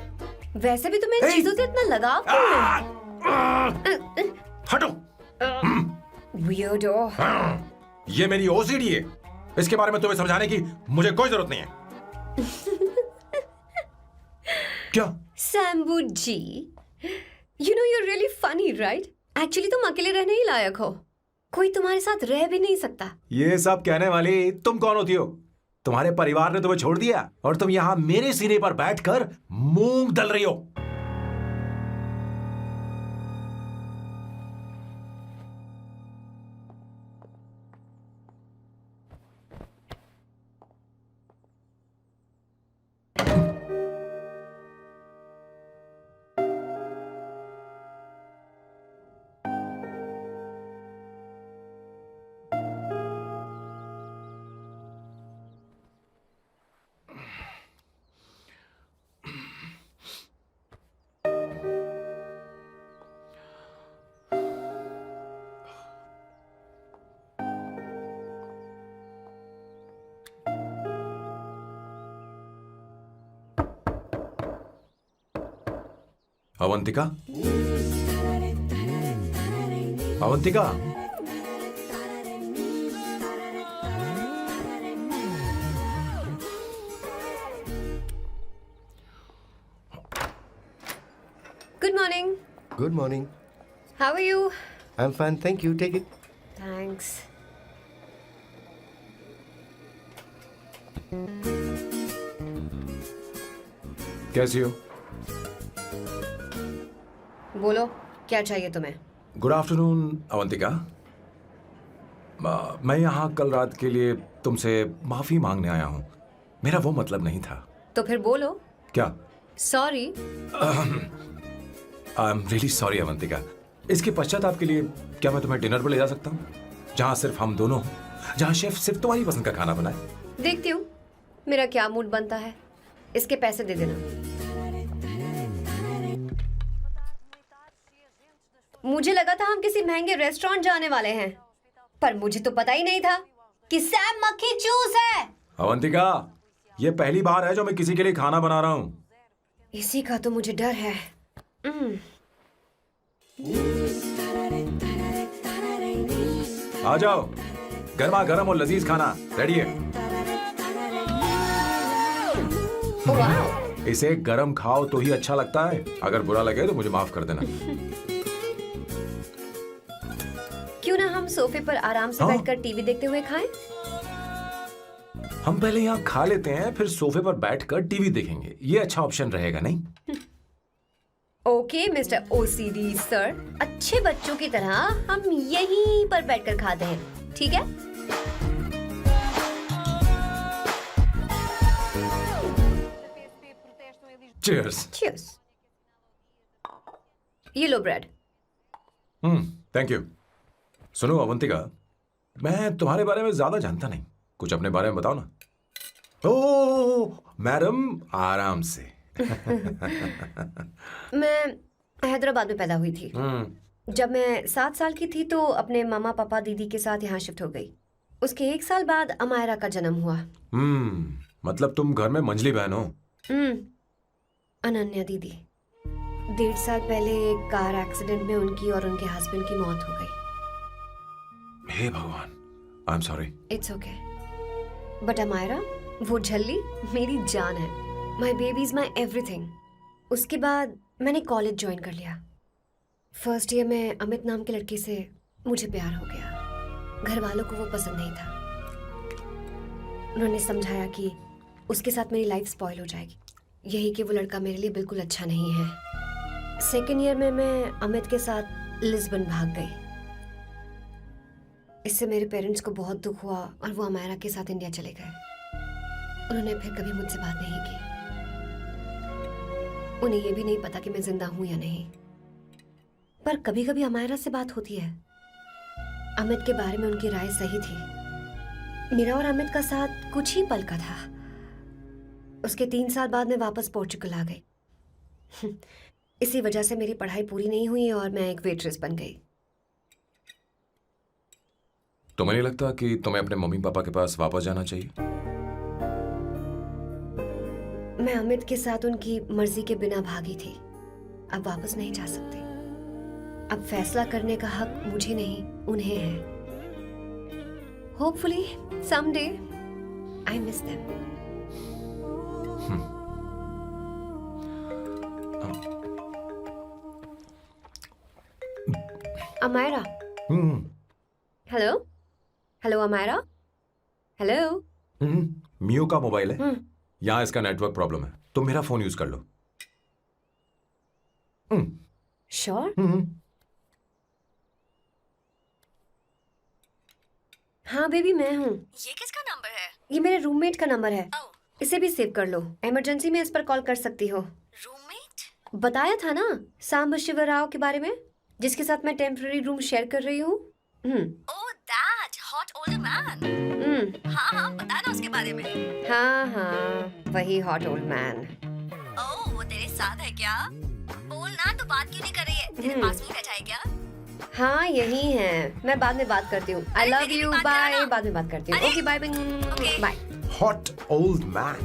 वैसे भी तुम्हें इन चीजों से इतना लगाव क्यों है? हटो। Weirdo। ये मेरी ओसीडी है। इसके बारे में तुम्हें समझाने की मुझे कोई जरूरत नहीं है। क्या? शंभू जी, you know you're really funny, right? Actually तुम अकेले रहने ही लायक हो। कोई तुम्हारे साथ रह भी नहीं सकता। ये सब कहने वाली तुम कौन होती हो? तुम्हारे परिवार ने तुम्हें छोड़ दिया और तुम यहां मेरे सिरे पर बैठकर मूंग दल रही हो। Avantika, Avantika, good morning. Good morning. How are you? I am fine, thank you. Take it. Thanks. कैसी हो? बोलो, क्या चाहिए तुम्हें? Good afternoon Avantika. मैं यहाँ कल रात के लिए तुमसे माफी मांगने आया हूँ. मेरा वो मतलब नहीं था. तो फिर बोलो. क्या? Sorry. I am really sorry Avantika. इसके पश्चाताप के लिए क्या मैं तुम्हें डिनर पर ले जा सकता हूँ, जहाँ सिर्फ हम दोनों हों, जहाँ शेफ सिर्फ तुम्हारी पसंद का खाना बनाए? देखती हूँ मेरा क्या मूड बनता है. इसके पैसे दे देना. मुझे लगा था हम किसी महंगे रेस्टोरेंट जाने वाले हैं, पर मुझे तो पता ही नहीं था कि सैम मक्खी चूस है. अवंतिका, ये पहली बार है जो मैं किसी के लिए खाना बना रहा हूँ. इसी का तो मुझे डर है. आ जाओ, गर्मा गर्म और लजीज खाना रेडी है. वाह. इसे गरम खाओ तो ही अच्छा लगता है. अगर बुरा लगे तो मुझे माफ कर देना. क्यों ना हम सोफे पर आराम से हाँ? बैठकर टीवी देखते हुए खाएं? हम पहले यहाँ खा लेते हैं, फिर सोफे पर बैठकर टीवी देखेंगे. ये अच्छा ऑप्शन रहेगा नहीं? ओके मिस्टर ओसीडी सर, अच्छे बच्चों की तरह हम यहीं पर बैठकर खाते हैं, ठीक है? Cheers. Cheers. ये लो ब्रेड. Thank you. सुनो अवंतिका, मैं तुम्हारे बारे में ज्यादा जानता नहीं. कुछ अपने बारे में बताओ ना. ओ मैडम, आराम से. मैं हैदराबाद में पैदा हुई थी. जब मैं 7 साल की थी तो अपने मामा पापा दीदी के साथ यहाँ शिफ्ट हो गई. उसके 1 साल बाद अमायरा का जन्म हुआ. मतलब तुम घर में मंझली बहन हो? अनन्या दीदी. 1.5 साल पहले एक कार एक्सीडेंट में उनकी और उनके हस्बैंड की मौत हो गई. हे भगवान, I am sorry. It's okay. But Amaira, वो झल्ली मेरी जान है. My baby is my everything. उसके बाद मैंने कॉलेज ज्वाइन कर लिया. फर्स्ट ईयर में अमित नाम के लड़के से मुझे प्यार हो गया. घर वालों को वो पसंद नहीं था. उन्होंने समझाया कि उसके साथ मेरी लाइफ स्पॉइल हो जाएगी, यही कि वो लड़का मेरे लिए बिल्कुल अच्छा नहीं है. सेकेंड ईयर में मैं अमित के साथ लिस्बन भाग गई. इससे मेरे पेरेंट्स को बहुत दुख हुआ और वो अमायरा के साथ इंडिया चले गए. उन्होंने फिर कभी मुझसे बात नहीं की. उन्हें ये भी नहीं पता कि मैं जिंदा हूं या नहीं. पर कभी कभी अमायरा से बात होती है. अमित के बारे में उनकी राय सही थी. मेरा और अमित का साथ कुछ ही पल का था. उसके 3 साल बाद मैं वापस पोर्चुगल आ गई. इसी वजह से मेरी पढ़ाई पूरी नहीं हुई और मैं एक वेट्रेस बन गई. तुम्हें नहीं लगता कि तुम्हें अपने मम्मी पापा के पास वापस जाना चाहिए? मैं अमित के साथ उनकी मर्जी के बिना भागी थी. अब वापस नहीं जा सकती. अब फैसला करने का हक मुझे नहीं, उन्हें है. Hopefully someday I miss them. Amaira. Hello hello Amaira. Hello. मियो का मोबाइल है. यहाँ इसका नेटवर्क प्रॉब्लम है. तुम मेरा फोन यूज कर लो. श्योर. हाँ बेबी, मैं हूँ. ये किसका नंबर है? ये मेरे रूममेट का नंबर है. इसे भी सेव कर लो. इमरजेंसी में इस पर कॉल कर सकती हो. रूममेट? बताया था ना सांब शिवराव के बारे में, जिसके साथ मैं टेम्पररी रूम शेयर कर रही हूँ. Oh that hot older man. हाँ बता ना उसके बारे में. हाँ, वही हॉट ओल्ड मैन. ओह, वो तेरे साथ है क्या? बोल ना, तो बात क्यों नहीं कर रही है? तेरे पास में बैठा है क्या? हाँ यही है. मैं बाद में बात करती हूँ. I love you. बाय. बाद में बात करती हूँ. Okay bye bye. Hot old man.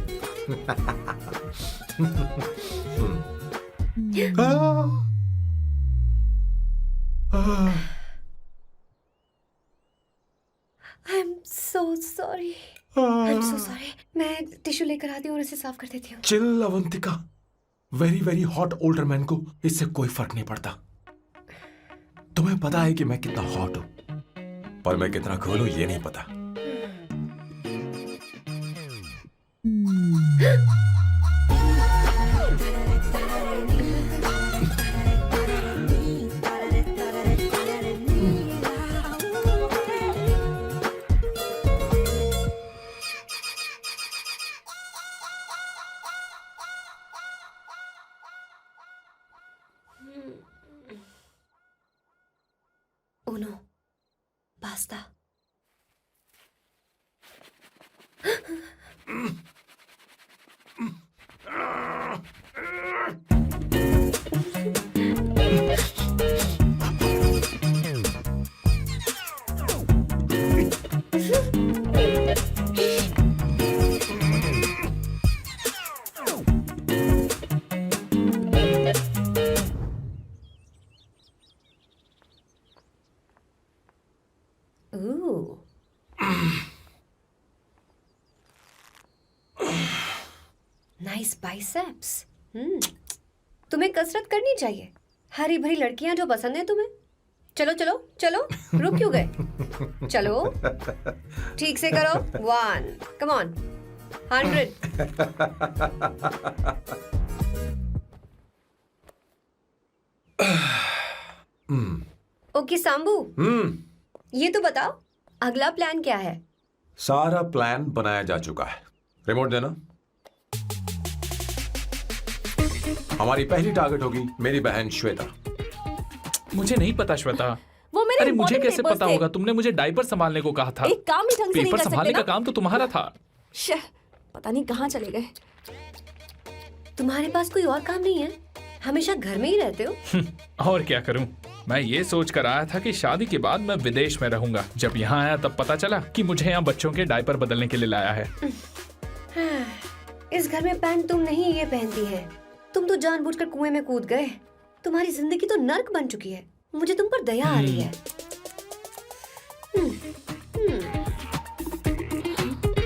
I am so sorry, I am so sorry. मैं टिश्यू लेकर आती हूँ और इसे साफ कर देती हूँ। Chill Avantika, very very hot older man को इससे कोई फर्क नहीं पड़ता। तुम्हें पता है कि मैं कितना हॉट हूं, पर मैं कितना कूल हूं ये नहीं पता। Uno, basta. Ooh. Nice biceps. तुम्हें कसरत करनी चाहिए। हरी भरी लड़कियां जो पसंद है तुम्हें। चलो चलो चलो, रुक क्यों गए? चलो, ठीक से करो। 1, come on, 100. ओके सांबू, ये तो बताओ अगला प्लान क्या है? सारा प्लान बनाया जा चुका है। रिमोट देना। हमारी पहली टारगेट होगी मेरी बहन श्वेता। मुझे नहीं पता श्वेता। वो मेरे अरे मुझे important कैसे papers पता थे। होगा? तुमने मुझे डायपर संभालने को कहा था। एक काम ही ढंग से नहीं पेपर कर सकते संभालने ना? का काम तो तुम्हारा था। शह, पता नहीं कहाँ चले गए। तुम्हारे पास कोई और काम नहीं है? हमेशा घर में ही रहते हो। और क्या करूं? मैं ये सोच कर आया था कि शादी के बाद मैं विदेश में रहूंगा। जब यहाँ आया तब पता चला कि मुझे यहाँ बच्चों के डायपर बदलने के लिए लाया है। इस घर में पैंट तुम नहीं ये पहनती है। तुम तो जानबूझकर कुएं में कूद गए। तुम्हारी जिंदगी तो नर्क बन चुकी है। मुझे तुम पर दया आ रही है।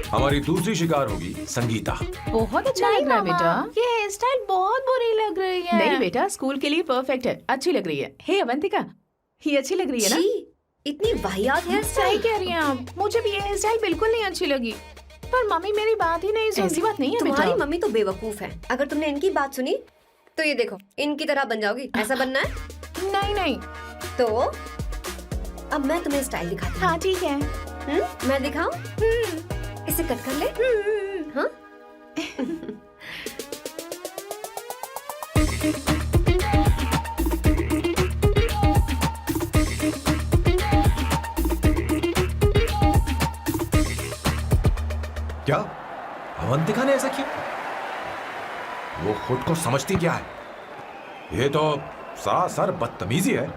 हमारी दूसरी शिकार होगी संगीता। बहुत अच्छा लग रहा है बेटा। ये हेयर स्टाइल बहुत बुरी लग रही है। नहीं बेटा, स्कूल के लिए परफेक्ट है, अच्छी लग रही है। हे अवंतिका, ये अच्छी लग रही है ना? छी, इतनी वाहियात हेयर सही स्टाइल। कह रही हैं आप। मुझे भी ये हेयर स्टाइल बिल्कुल नहीं अच्छी लगी। पर मम्मी मेरी बात ही नहीं सुनती। ऐसी बात नहीं है तुम्हारी बेटा। मम्मी तो बेवकूफ है। अगर तुमने इनकी बात सुनी तो ये देखो इनकी तरह बन जाओगी। ऐसा बनना है? नहीं नहीं। तो अब मैं तुम्हें स्टाइल दिखाती हूँ। हाँ ठीक है। मैं दिखाऊं? इसे कट कर ले। हाँ? क्या अवंतिका ने ऐसा किया? वो खुद को समझती क्या है? ये तो सरासर बदतमीजी है।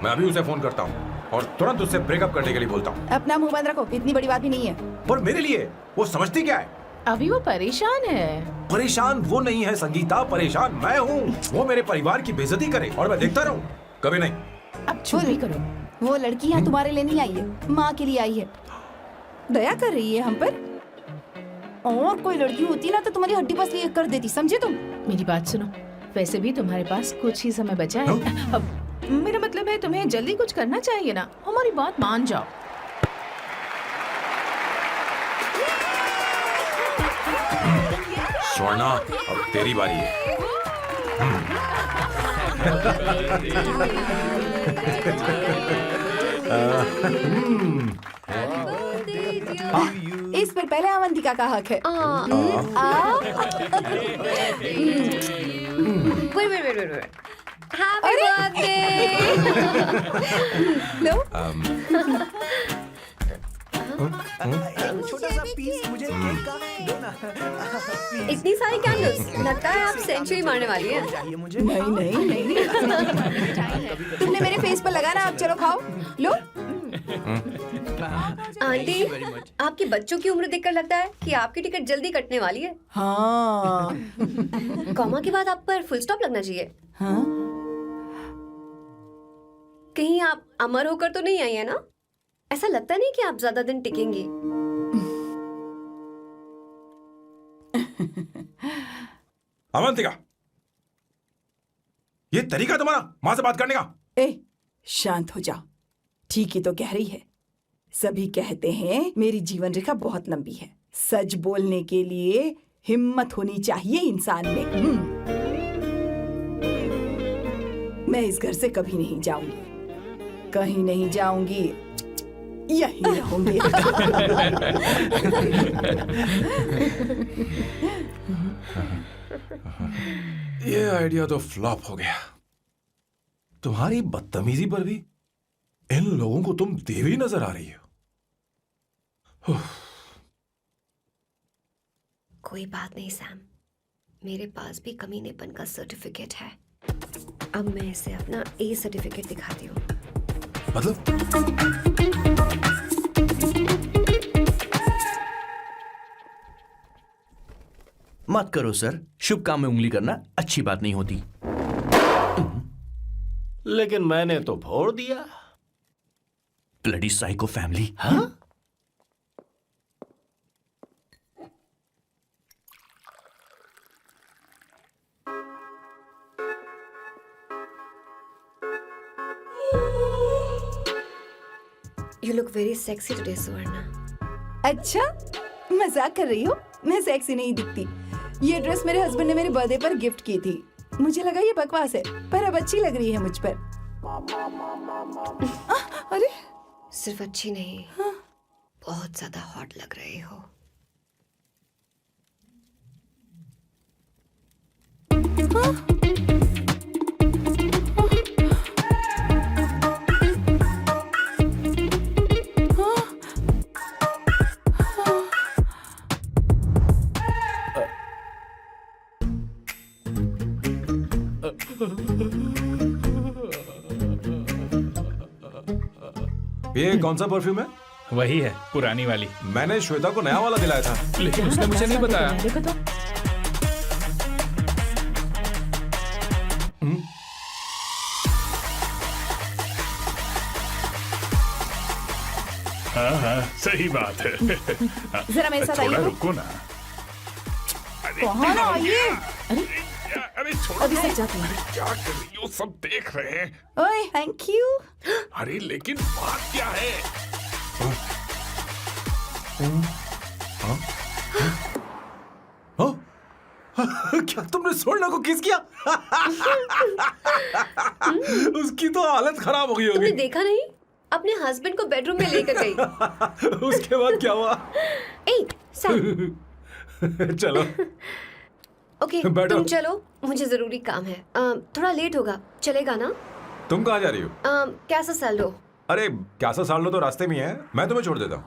मैं अभी उसे फोन करता हूँ और तुरंत उससे ब्रेकअप करने के लिए बोलता हूँ। अपना मुंह बंद रखो, इतनी बड़ी बात भी नहीं है। पर मेरे लिए वो समझती क्या है? अभी वो परेशान है। परेशान वो नहीं है संगीता, परेशान मैं हूँ। वो मेरे परिवार की बेइज्जती करे और मैं देखता रहूँ? कभी नहीं। अब चुप ही करो। वो लड़की यहाँ तुम्हारे लिए नहीं आई है, माँ के लिए आई है। दया कर रही है हम पर। और कोई लड़की होती ना तो तुम्हारी हड्डी पसली एक कर देती, समझे तुम? मेरी बात सुनो, वैसे भी तुम्हारे पास कुछ ही समय बचा है। अब मेरा मतलब है तुम्हें जल्दी कुछ करना चाहिए ना। हमारी बात मान जाओ। स्वर्णा, अब तेरी बारी है। इस पर पहले अवंतिका का हक है। Wait. Happy birthday! लो, छोटा सा पीस मुझे केक का दो ना। इतनी सारी कैंडल्स, लगता है आप सेंचुरी मारने वाली है। चाहिए मुझे। नहीं तुमने मेरे फेस पर लगाना, अब चलो खाओ। लो। आंटी, आपके बच्चों की उम्र देखकर लगता है कि आपकी टिकट जल्दी कटने वाली है। हाँ कॉमा के बाद आप पर फुल स्टॉप लगना चाहिए। हाँ कहीं आप अमर होकर तो नहीं आई है ना? ऐसा लगता नहीं कि आप ज्यादा दिन टिकेंगी। अवंतिका, ये तरीका तुम्हारा मां से बात करने का? ए शांत हो जाओ। ठीक ही तो कह रही है। सभी कहते हैं मेरी जीवन रेखा बहुत लंबी है। सच बोलने के लिए हिम्मत होनी चाहिए इंसान में। मैं इस घर से कभी नहीं जाऊंगी, कहीं नहीं जाऊंगी, यहीं रहूंगी। ये आइडिया तो फ्लॉप हो गया। तुम्हारी बदतमीजी पर भी इन लोगों को तुम देवी नजर आ रही हो। कोई बात नहीं सैम, मेरे पास भी कमीनेपन का सर्टिफिकेट है। अब मैं इसे अपना ए सर्टिफिकेट दिखाती हूँ। मतलब मत करो सर, शुभ काम में उंगली करना अच्छी बात नहीं होती। लेकिन मैंने तो फोड़ दिया। Bloody psycho family. हाँ? You look very sexy today, सुवर्णा। अच्छा, मजाक कर रही हो? मैं सेक्सी नहीं दिखती। ये ड्रेस मेरे हस्बैंड ने मेरे बर्थडे पर गिफ्ट की थी। मुझे लगा ये बकवास है, पर अब अच्छी लग रही है मुझ पर। अरे सिर्फ अच्छी नहीं, बहुत ज्यादा हॉट लग रही हो। ये कौन सा परफ्यूम है? वही है, पुरानी वाली। मैंने श्वेता को नया वाला दिलाया था। लेकिन उसने मुझे नहीं बताया। देखो तो। हाँ हाँ सही बात है। जरा मेरे साथ थोड़ा आइए। रुको ना। अरे कहाँ ना आइए? अरे छोड़ो। अभी से जाती हूँ। अरे क्या कर रही हो, सब देख रहे हैं। ओए थैंक यू। अरे लेकिन बात क्या है? क्या तुमने सोना को किस किया? उसकी तो हालत खराब हो गई तुमने होगी। देखा नहीं? अपने हस्बैंड को बेडरूम में लेकर गई। उसके बाद क्या हुआ? ए सैम, चलो ओके बैठो। तुम चलो, मुझे जरूरी काम है। थोड़ा लेट होगा, चलेगा ना? तुम कहाँ जा रही हो? कैसा सैल्डो? अरे कैसा साल लो तो रास्ते में ही है, मैं तुम्हें छोड़ देता हूँ।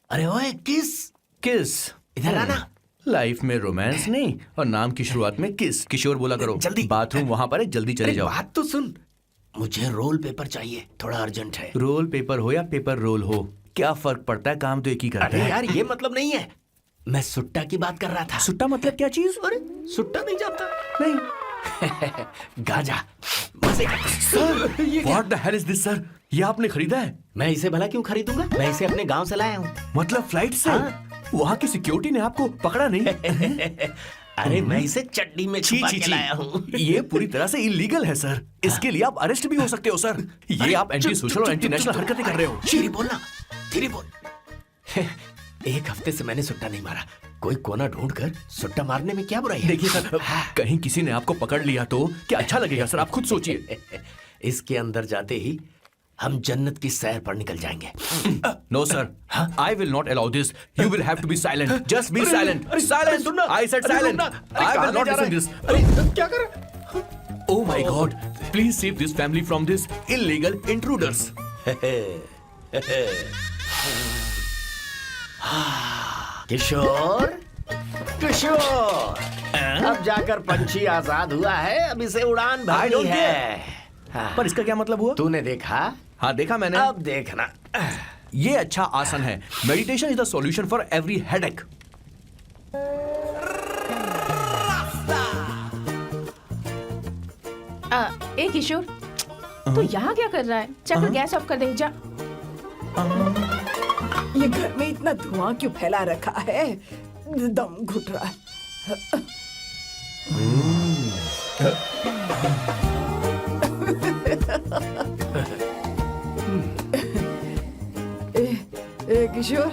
अरे ओए किस किस इधर आना। लाइफ में रोमांस नहीं और नाम की शुरुआत में किस। किशोर बोला करो। जल्दी। बाथरूम वहां पर है, जल्दी चले अरे जाओ। बात तो सुन, मुझे रोल पेपर चाहिए, थोड़ा अर्जेंट है। रोल पेपर हो या पेपर रोल हो, क्या फर्क पड़ता है, काम तो एक ही करता अरे है। यार ये मतलब नहीं है, मैं सुट्टा की बात कर रहा था। सुट्टा मतलब क्या चीज? अरे सुट्टा नहीं जानता? नहीं। गांजा मजे का। Sir what the hell is this sir? ये आपने खरीदा है? मैं इसे भला क्यों खरीदूंगा? मैं इसे अपने गांव से लाया हूँ। मतलब फ्लाइट से? हाँ। वहाँ की सिक्योरिटी ने आपको पकड़ा नहीं? अरे मैं इसे चड्डी में छुपा के लाया हूँ। ये पूरी तरह से इलीगल है सर। इसके लिए आप अरेस्ट भी हो सकते हो सर। ये आप एंटी सोशल और एंटी नेशनल हरकतें कर रहे हो। धीरे बोलना, धीरे बोल। एक हफ्ते से मैंने सुट्टा नहीं मारा। कोई कोना ढूंढ कर सुट्टा मारने में क्या बुराई है? देखिए सर, कहीं किसी ने आपको पकड़ लिया तो क्या अच्छा लगेगा सर? आप खुद सोचिए। इसके अंदर जाते ही हम जन्नत की सैर पर निकल जाएंगे। No sir, I will not allow this. You will have to be silent. Just be silent. Silent. I said silent. I will not listen this. क्या कर? Oh my God! Please save this family from this illegal intruders. किशोर किशोर, अब जाकर पंछी आजाद हुआ है, अब इसे उड़ान I भरनी don't है। हाँ। पर इसका क्या मतलब हुआ? तूने देखा? हाँ देखा मैंने। अब देखना। ये अच्छा आसन है। Meditation is the solution for every headache. ए किशोर, तू यहाँ क्या कर रहा है? जाकर गैस ऑफ कर दे जा। ये घर में इतना धुआं क्यों फैला रखा है? दम घुट रहा है। ए किशोर,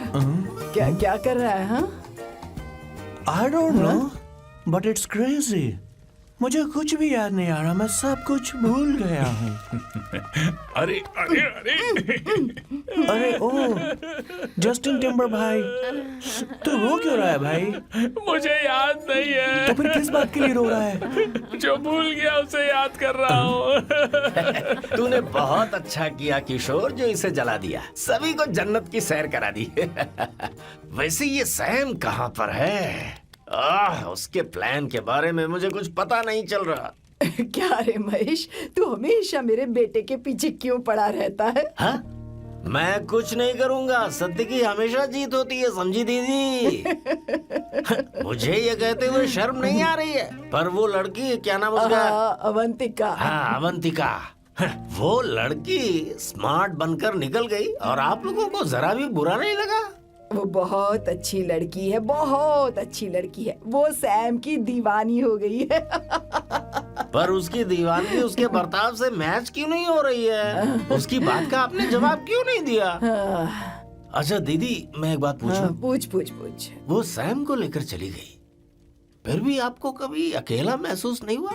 क्या क्या कर रहा है? हाँ, I don't know, but it's crazy. मुझे कुछ भी याद नहीं आ रहा, मैं सब कुछ भूल गया हूँ। अरे अरे अरे अरे ओ, जस्टिन टिम्बर भाई, तू रो क्यों रहा है भाई? मुझे याद नहीं है। तो फिर किस बात के लिए रो रहा है? जो भूल गया उसे याद कर रहा हूँ। तूने बहुत अच्छा किया किशोर, जो इसे जला दिया, सभी को जन्नत की सैर करा दी। वैसे ये सैम कहाँ पर है? उसके प्लान के बारे में मुझे कुछ पता नहीं चल रहा। क्या रे महेश, तू हमेशा मेरे बेटे के पीछे क्यों पड़ा रहता है? हाँ? मैं कुछ नहीं करूंगा, सत्य की हमेशा जीत होती है, समझी दीदी? मुझे ये कहते हुए शर्म नहीं आ रही है, पर वो लड़की, क्या नाम उसका? अवंतिका। हाँ, अवंतिका। वो लड़की स्मार्ट बनकर निकल गई और आप लोगों को जरा भी बुरा नहीं लगा? वो बहुत अच्छी लड़की है, बहुत अच्छी लड़की है। वो सैम की दीवानी हो गई है। पर उसकी दीवानगी उसके बर्ताव से मैच क्यों नहीं हो रही है? उसकी बात का आपने जवाब क्यों नहीं दिया? अच्छा दीदी, मैं एक बात पूछूं? पूछ पूछ पूछ। वो सैम को लेकर चली गई, फिर भी आपको कभी अकेला महसूस नहीं हुआ?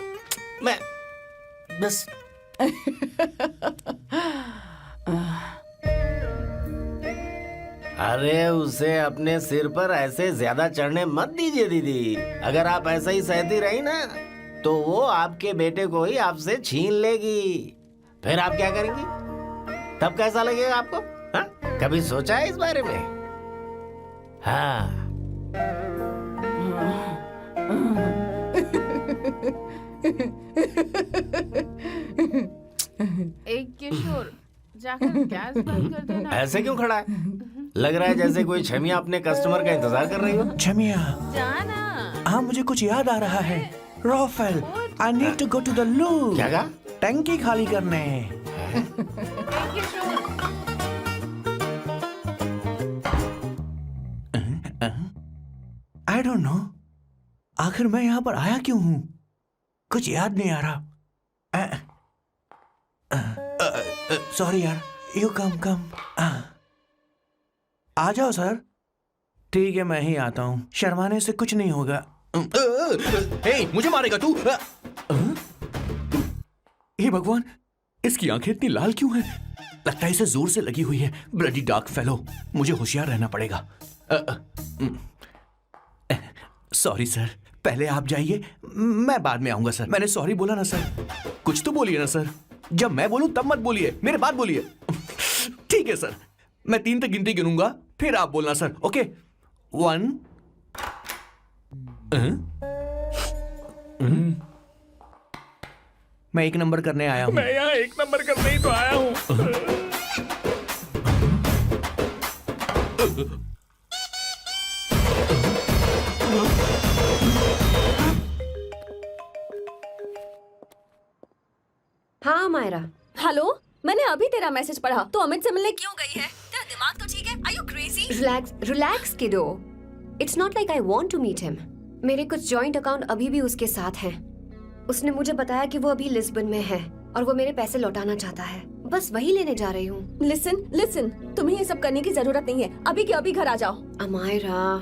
मैं बस अरे उसे अपने सिर पर ऐसे ज्यादा चढ़ने मत दीजिए दीदी। अगर आप ऐसा ही सहती रही ना, तो वो आपके बेटे को ही आपसे छीन लेगी। फिर आप क्या करेंगी? तब कैसा लगेगा आपको? हाँ? कभी सोचा है इस बारे में? हाँ। एक किशोर, जाकर गैस बंद कर देना। ऐसे क्यों खड़ा है? लग रहा है जैसे कोई छमिया अपने कस्टमर का इंतजार कर रही हो। छमिया, जाना। हाँ मुझे कुछ याद आ रहा है। Rafael, I need to go to the loo. क्या कहा? टंकी खाली करने। एक किशोर, I don't know. आखिर मैं यहाँ पर आया क्यों हूँ? कुछ याद नहीं आ रहा। सॉरी यार, यू कम। आ जाओ सर। ठीक है, मैं ही आता हूँ, शर्माने से कुछ नहीं होगा। हे, मुझे मारेगा तू? हे भगवान, इसकी आंखें इतनी लाल क्यों हैं? लगता है इसे जोर से लगी हुई है। ब्लडी डार्क फेलो, मुझे होशियार रहना पड़ेगा। सॉरी सर, पहले आप जाइए, मैं बाद में आऊंगा सर। मैंने सॉरी बोला ना सर? कुछ तो बोलिए ना सर। जब मैं बोलूं तब मत बोलिए, मेरे बाद बोलिए। ठीक है सर, मैं 3 तक गिनती गिनूंगा, फिर आप बोलना सर। ओके, 1। मैं 1 नंबर करने आया हूँ। मैं यहाँ 1 नंबर करने ही तो आया हूँ। हाँ मायरा। हेलो, मैंने अभी तेरा मैसेज पढ़ा। तो अमित से मिलने क्यों गई है? तेरा दिमाग तो ठीक है? Are you crazy? Relax kiddo. It's not like I want to meet him. मेरे कुछ जॉइंट अकाउंट अभी भी उसके साथ हैं। उसने मुझे बताया कि वो अभी लिस्बन में है और वो मेरे पैसे लौटाना चाहता है। बस वही लेने जा रही हूँ। लिसन, तुम्हें ये सब करने की जरूरत नहीं है। अभी के अभी घर आ जाओ। अमायरा,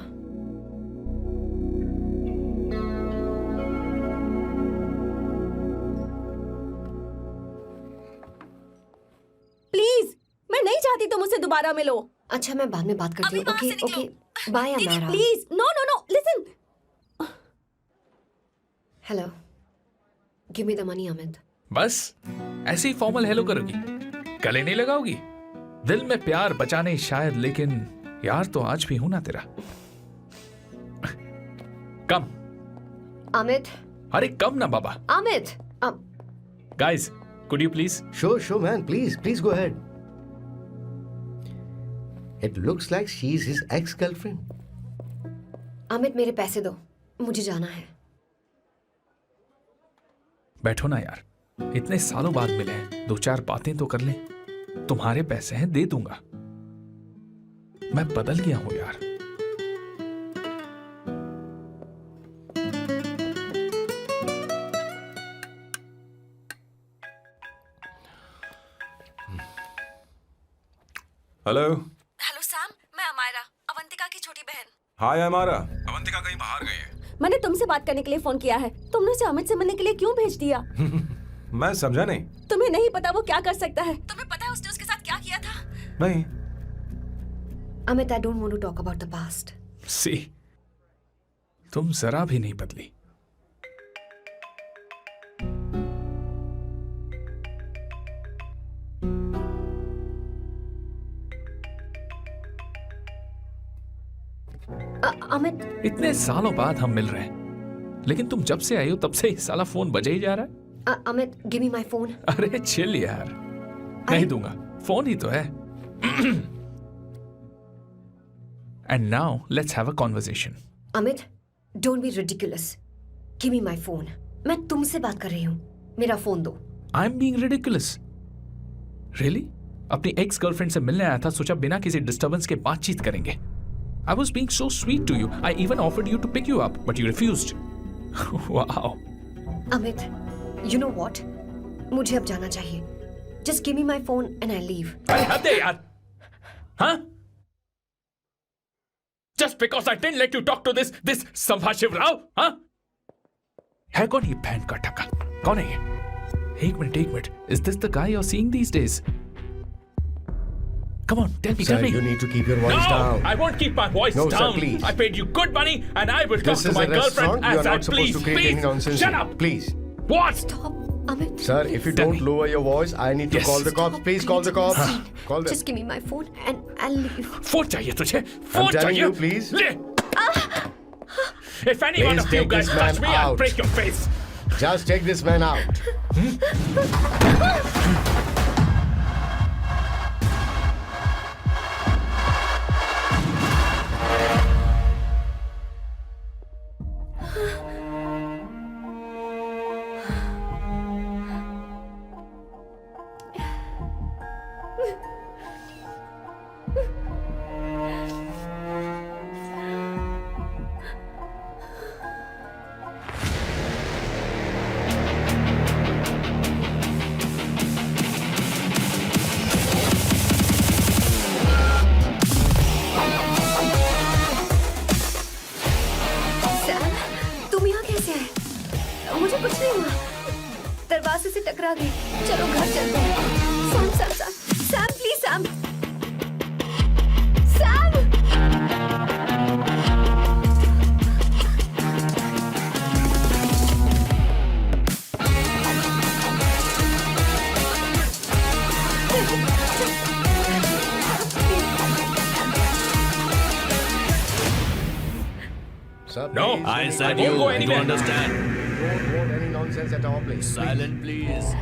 प्लीज, मैं नहीं चाहती तुम मुझसे दोबारा मिलो। अच्छा मैं बाद में बात करती हूँ। अभी वहाँ से ओके निकलो। बाय दीदी Amaira. Please, no, listen. Hello, give me the money Amit. बस ऐसे ही फॉर्मल हेलो करोगी, गले नहीं लगाओगी? दिल में प्यार बचा नहीं शायद, लेकिन यार तो आज भी हूं ना तेरा। कम. अमित, अरे कम ना बाबा. Amit, Guys, could you please? Sure, man. Please go ahead. It looks like she's his ex-girlfriend. Amit मेरे पैसे दो, मुझे जाना है. बैठो ना यार, इतने सालों बाद मिले हैं, 2-4 बातें तो कर लें. तुम्हारे पैसे हैं, दे दूंगा. मैं बदल गया हूं यार. हेलो. हेलो सैम, मैं अमायरा, अवंतिका की छोटी बहन. हाय हमारा. अवंतिका कहीं बाहर गई है. मैंने तुमसे बात करने के लिए फोन किया है. तुमने उसे अमित से मिलने के लिए क्यों भेज दिया? मैं समझा नहीं. तुम्हें नहीं पता वो क्या कर सकता है. तुम्हें पता है उसने उसके साथ क्या किया था? नहीं. Amit, I don't want to talk about the past. सी, तुम जरा भी नहीं बदली. अमित, इतने सालों बाद हम मिल रहे हैं, लेकिन तुम जब से आई हो तब से ही साला फोन बजे ही जा रहा है. Amit, give me my phone. अरे चिल यार, नहीं दूंगा. फोन ही तो है. And now let's have a conversation. Amit, don't be ridiculous. Give me my phone. मैं तुमसे बात कर रही हूँ. मेरा फोन दो. I'm being ridiculous. Really? अपनी एक्स गर्लफ्रेंड से मिलने आया था, सोचा बिना किसी डिस्टर्बेंस के बातचीत करेंगे. I was being so sweet to you. I even offered you to pick you up, but you refused. Wow. Amit, you know what? मुझे अब जाना चाहिए. Just give me my phone and I leave. अरे हद है यार. हाँ? Just because I didn't let you talk to this संभाशिव Rao, हाँ? है कौन ये बहन का टका? कौन है ये? एक minute. Is this the guy you're seeing these days? Come on, tell me. Sir, you need to keep your voice down. I won't keep my voice No, down. sir, please. I paid you good money and I will talk This to is my a restaurant. girlfriend You as are I not supposed please. to create any nonsense. Shut up. Please. What? Stop, Amit. Sir, if you Tell don't me. lower your voice, I need to Yes. call the cops. Stop, Please call the cops. Call them. Just give me my phone and I'll leave. Phone चाहिए तुझे? Phone I'm telling चाहिए? you, please. ले. If any one Please of you take guys this touch man me, I'll out. break your face. Just take this man out. Sam, तुम यहाँ कैसे आए? मुझे कुछ नहीं हुआ. दरवाजे से टकरा गई. चलो घर चलते हैं. Sam, please Sam. Sam! Sir, No, please, I don't said won't you. go Do you anywhere. understand? want any nonsense at our place. Silent, please.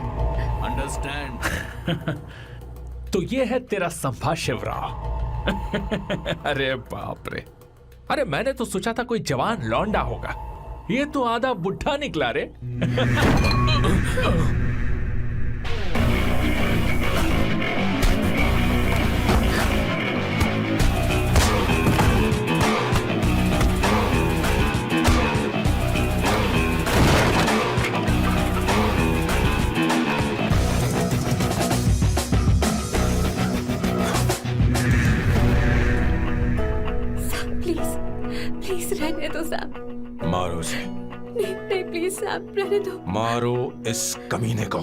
Understand? तो ये है तेरा संभाशिव राव. अरे बाप रे. अरे मैंने तो सोचा था कोई जवान लौंडा होगा. ये तो आधा बुढ़ा निकला रे. प्लीज रहने दो सैम. मारो उसे. नहीं प्लीज सैम, रहने दो. मारो इस कमीने को.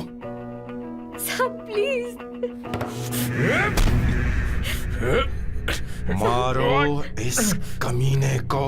Sam please. मारो इस कमीने को.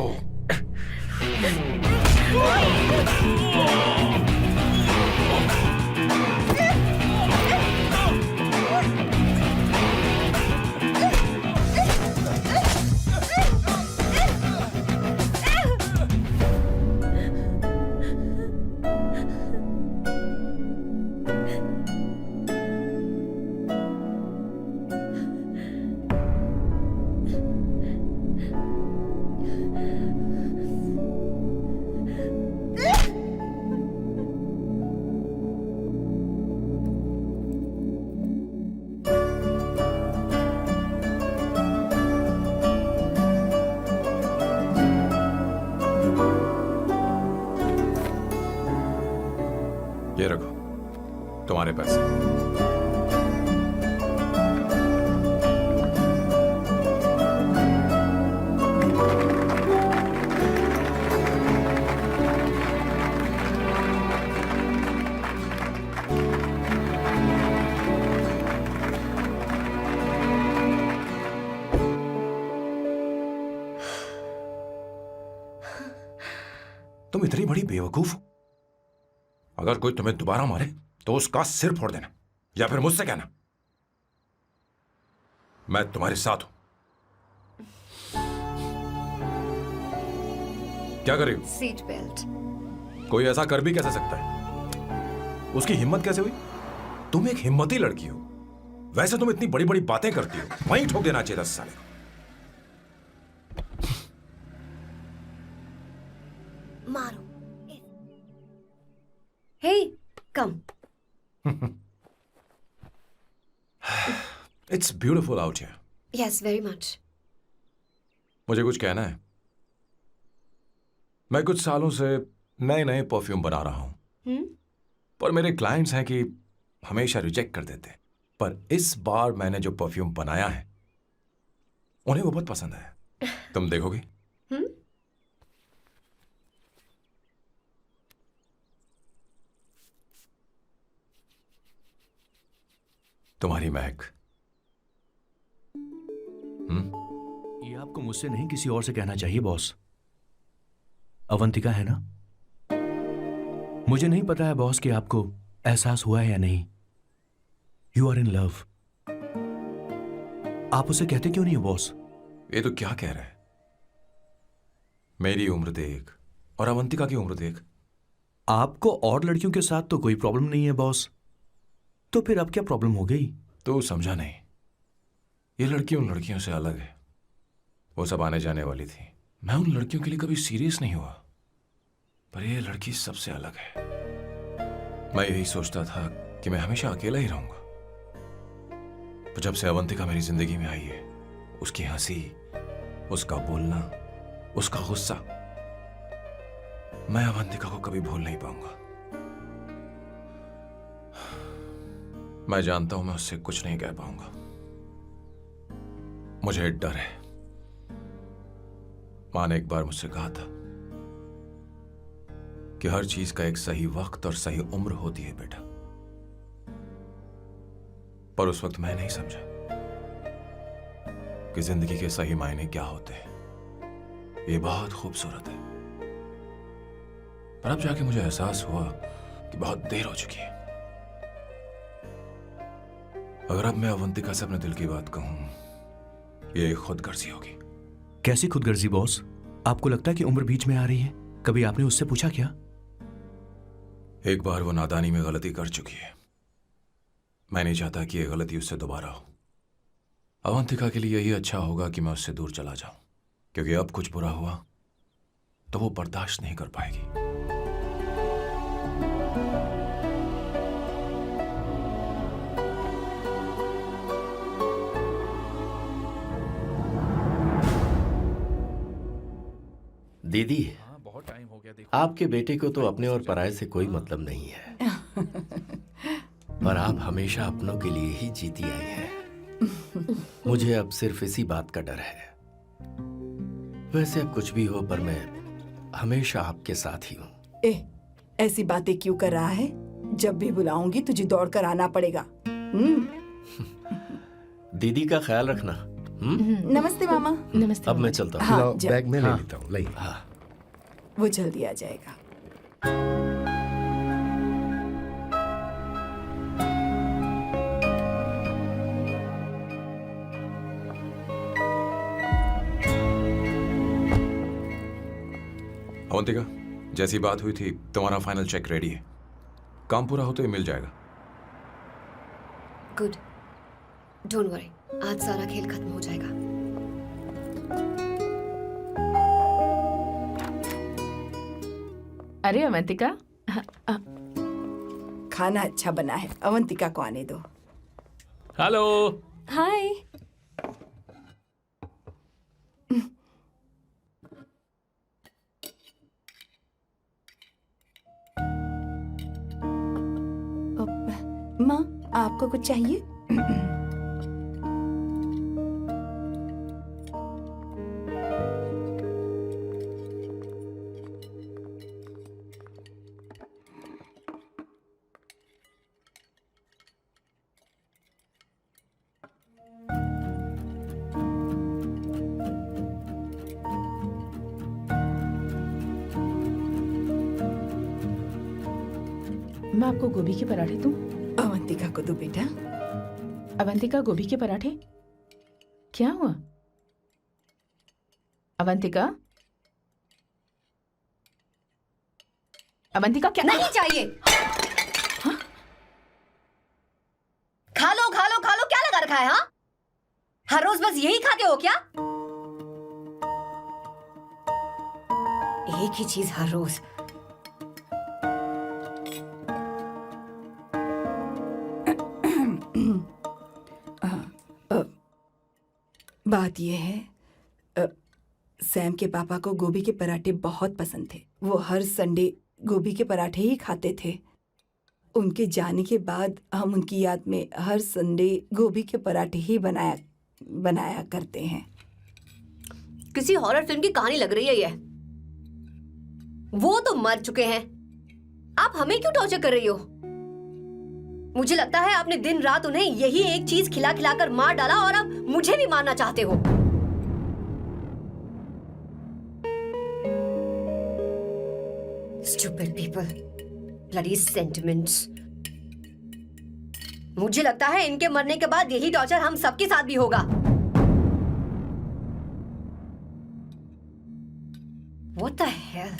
तुम्हारे पैसे। तुम इतनी बड़ी बेवकूफ हो। अगर कोई तुम्हें दोबारा मारे तो उसका सिर फोड़ देना, या फिर मुझसे कहना मैं तुम्हारे साथ हूं। क्या कर रही हो? Seat belt. कोई ऐसा कर भी कैसे सकता है? उसकी हिम्मत कैसे हुई? तुम एक हिम्मती लड़की हो। वैसे तुम इतनी बड़ी बड़ी बातें करती हो, वहीं ठोक देना चाहिए 10 साल। मारो। Hey, come. It's beautiful out here. Yes, very much. मुझे कुछ कहना है। मैं कुछ सालों से नए नए परफ्यूम बना रहा हूं, पर मेरे क्लाइंट्स हैं कि हमेशा रिजेक्ट कर देते हैं। पर इस बार मैंने जो परफ्यूम बनाया है उन्हें वो बहुत पसंद है। तुम देखोगी? तुम्हारी महक। ये आपको मुझसे नहीं किसी और से कहना चाहिए बॉस। अवंतिका है ना? मुझे नहीं पता है बॉस कि आपको एहसास हुआ है या नहीं। You are in love. आप उसे कहते क्यों नहीं हो बॉस? ये तो क्या कह रहा है? मेरी उम्र देख और अवंतिका की उम्र देख। आपको और लड़कियों के साथ तो कोई प्रॉब्लम नहीं है बॉस, तो फिर अब क्या प्रॉब्लम हो गई? तो समझा नहीं। ये लड़की उन लड़कियों से अलग है। वो सब आने जाने वाली थी। मैं उन लड़कियों के लिए कभी सीरियस नहीं हुआ, पर ये लड़की सबसे अलग है। मैं यही सोचता था कि मैं हमेशा अकेला ही रहूंगा, पर जब से अवंतिका मेरी जिंदगी में आई है, उसकी हंसी, उसका बोलना, उसका गुस्सा, मैं अवंतिका को कभी भूल नहीं पाऊंगा। मैं जानता हूं मैं उससे कुछ नहीं कह पाऊंगा। मुझे डर है। मां ने एक बार मुझसे कहा था कि हर चीज का एक सही वक्त और सही उम्र होती है बेटा, पर उस वक्त मैं नहीं समझा कि जिंदगी के सही मायने क्या होते हैं। ये बहुत खूबसूरत है, पर अब जाके मुझे एहसास हुआ कि बहुत देर हो चुकी है। अगर अब मैं अवंतिका से अपने दिल की बात कहूं, ये खुदगर्जी होगी। कैसी खुदगर्जी बॉस? आपको लगता है कि उम्र बीच में आ रही है? कभी आपने उससे पूछा क्या? एक बार वो नादानी में गलती कर चुकी है। मैं नहीं चाहता कि ये गलती उससे दोबारा हो। अवंतिका के लिए यही अच्छा होगा कि मैं उससे दूर चला जाऊं, क्योंकि अब कुछ बुरा हुआ तो वो बर्दाश्त नहीं कर पाएगी। दीदी, बहुत टाइम हो गया। देखो आपके बेटे को तो अपने और पराये से कोई मतलब नहीं है, पर आप हमेशा अपनों के लिए ही जीती आई हैं। मुझे अब सिर्फ इसी बात का डर है। वैसे अब कुछ भी हो, पर मैं हमेशा आपके साथ ही हूँ। ऐसी बातें क्यों कर रहा है? जब भी बुलाऊंगी तुझे दौड़कर आना पड़ेगा। दीदी का ख्याल रखना। नमस्ते मामा। नमस्ते। अब मैं चलता हूँ। हाँ, लाओ, जा। बैग में ले हाँ। लेता हूँ। लाइए। हाँ। वो जल्दी आ जाएगा। अवंतिका, जैसी बात हुई थी तुम्हारा फाइनल चेक रेडी है। काम पूरा हो तो ये मिल जाएगा। गुड, डोंट वरी, आज सारा खेल खत्म हो जाएगा। अरे अवंतिका, खाना अच्छा बना है। अवंतिका को आने दो। हेलो। हाय। माँ, आपको कुछ चाहिए? मैं आपको गोभी के पराठे दूं? अवंतिका को दो बेटा। अवंतिका, गोभी के पराठे? क्या हुआ अवंतिका? अवंतिका, क्या? नहीं चाहिए। खा लो खा लो खा लो, क्या लगा रखा है? हाँ, हर रोज बस यही खाते हो क्या? एक ही चीज हर रोज। बात यह है, सैम के पापा को गोभी के पराठे बहुत पसंद थे। वो हर संडे गोभी के पराठे ही खाते थे। उनके जाने के बाद हम उनकी याद में हर संडे गोभी के पराठे ही बनाया करते हैं। किसी हॉरर फिल्म की कहानी लग रही है ये। वो तो मर चुके हैं, आप हमें क्यों टॉर्चर कर रही हो? मुझे लगता है आपने दिन रात उन्हें यही एक चीज खिला खिलाकर मार डाला और अब मुझे भी मारना चाहते हो। Stupid people, bloody sentiments। मुझे लगता है इनके मरने के बाद यही टॉर्चर हम सबके साथ भी होगा। What the hell?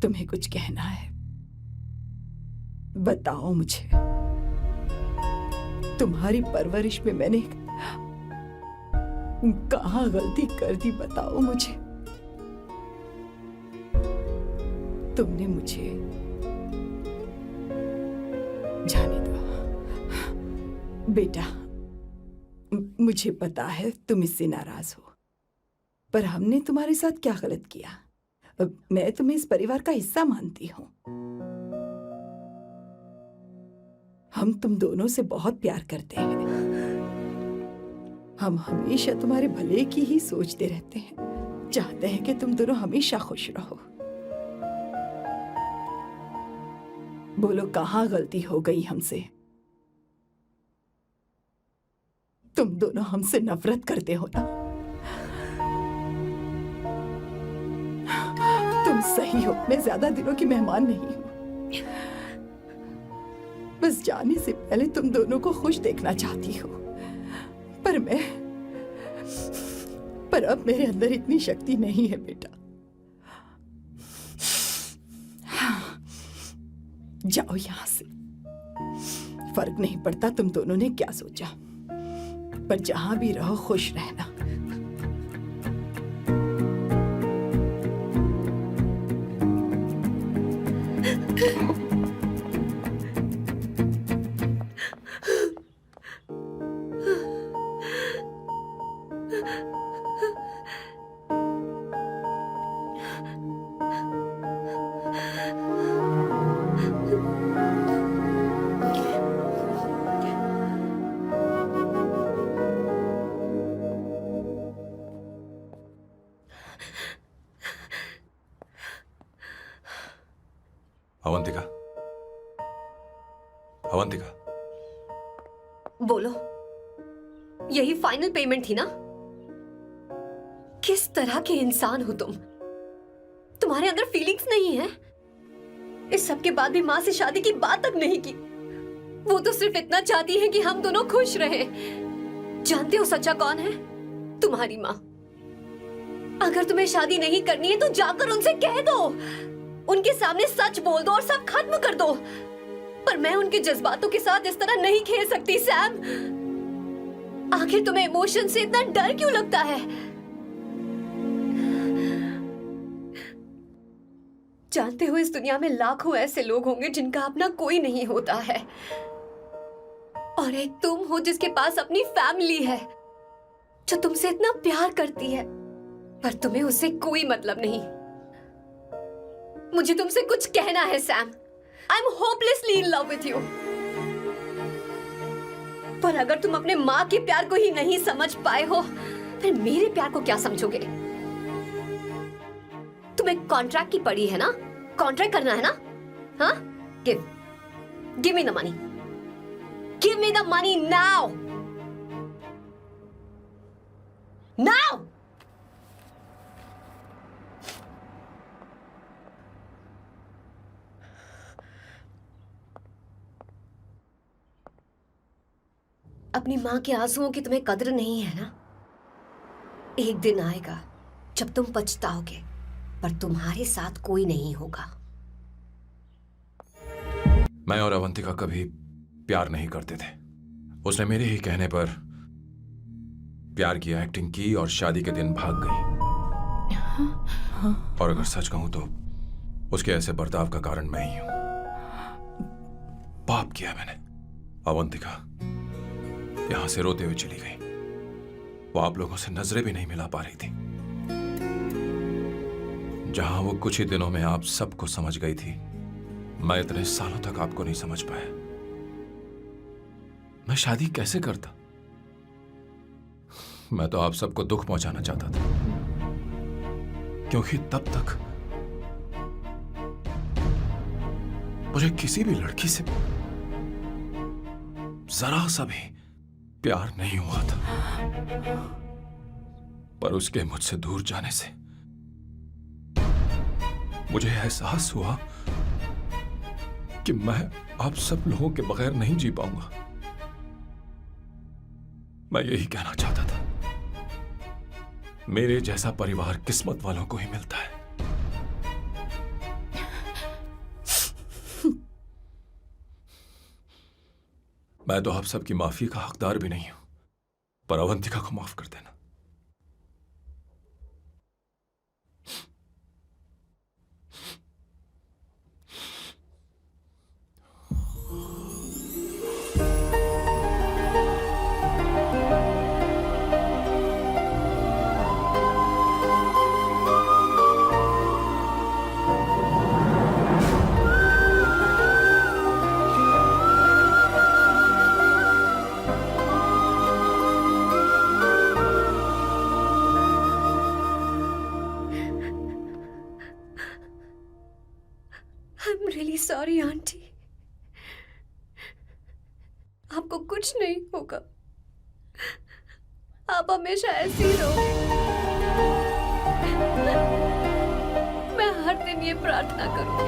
तुम्हें कुछ कहना है? बताओ मुझे। तुम्हारी परवरिश में मैंने कहाँ गलती कर दी, बताओ मुझे। तुमने मुझे जाने दो बेटा। मुझे पता है तुम इससे नाराज हो, पर हमने तुम्हारे साथ क्या गलत किया? मैं तुम्हें इस परिवार का हिस्सा मानती हूँ। हम तुम दोनों से बहुत प्यार करते हैं। हम हमेशा तुम्हारे भले की ही सोचते रहते हैं, चाहते हैं कि तुम दोनों हमेशा खुश रहो। बोलो, कहाँ गलती हो गई हमसे? तुम दोनों हमसे नफरत करते हो ना? तुम सही हो, मैं ज्यादा दिनों की मेहमान नहीं हूं। बस जाने से पहले तुम दोनों को खुश देखना चाहती हो, पर अब मेरे अंदर इतनी शक्ति नहीं है बेटा। जाओ यहां से। फर्क नहीं पड़ता तुम दोनों ने क्या सोचा, पर जहां भी रहो खुश रहना। अवंतिका, अवंतिका, बोलो, यही फाइनल पेमेंट थी ना? किस तरह के इंसान हो तुम? तुम्हारे अंदर फीलिंग्स नहीं है? इस सब के बाद भी माँ से शादी की बात तक नहीं की। वो तो सिर्फ इतना चाहती है कि हम दोनों खुश रहें। जानते हो सच्चा कौन है? तुम्हारी माँ। अगर तुम्हें शादी नहीं करनी है तो जाकर उनसे कह दो, उनके सामने सच बोल दो और सब खत्म कर दो। पर मैं उनके जज्बातों के साथ इस तरह नहीं खेल सकती सैम। आखिर तुम्हें इमोशन से इतना डर क्यों लगता है? जानते हो इस दुनिया में लाखों ऐसे लोग होंगे जिनका अपना कोई नहीं होता है, और एक तुम हो जिसके पास अपनी फैमिली है जो तुमसे इतना प्यार करती है, पर तुम्हें उससे कोई मतलब नहीं। मुझे तुमसे कुछ कहना है Sam. I am hopelessly in love with you. पर अगर तुम अपने माँ के प्यार को ही नहीं समझ पाए हो, फिर मेरे प्यार को क्या समझोगे? तुम्हें कॉन्ट्रैक्ट की पड़ी है ना, कॉन्ट्रैक्ट करना है ना? हाँ, give me the money, give me the money now, now. अपनी माँ के आंसुओं की तुम्हें कदर नहीं है ना? एक दिन आएगा जब तुम पछताओगे, पर तुम्हारे साथ कोई नहीं होगा। मैं और अवंतिका कभी प्यार नहीं करते थे। उसने मेरे ही कहने पर प्यार की एक्टिंग की और शादी के दिन भाग गई। और अगर सच कहूं तो उसके ऐसे बर्ताव का कारण मैं ही हूं। पाप किया मैंने। अवंतिका यहां से रोते हुए चली गई। वो आप लोगों से नजरें भी नहीं मिला पा रही थी। जहां वो कुछ ही दिनों में आप सबको समझ गई थी, मैं इतने सालों तक आपको नहीं समझ पाया। मैं शादी कैसे करता? मैं तो आप सबको दुख पहुंचाना चाहता था, क्योंकि तब तक मुझे किसी भी लड़की से जरा सा भी प्यार नहीं हुआ था। पर उसके मुझसे दूर जाने से मुझे एहसास हुआ कि मैं आप सब लोगों के बगैर नहीं जी पाऊंगा। मैं यही कहना चाहता था, मेरे जैसा परिवार किस्मत वालों को ही मिलता है। मैं तो आप सबकी माफी का हकदार भी नहीं हूं, पर अवंतिका को माफ कर देना। I'm really sorry, aunty. आपको कुछ नहीं होगा। आप हमेशा ऐसी ही रहोगे। मैं हर दिन ये प्रार्थना करूंगी।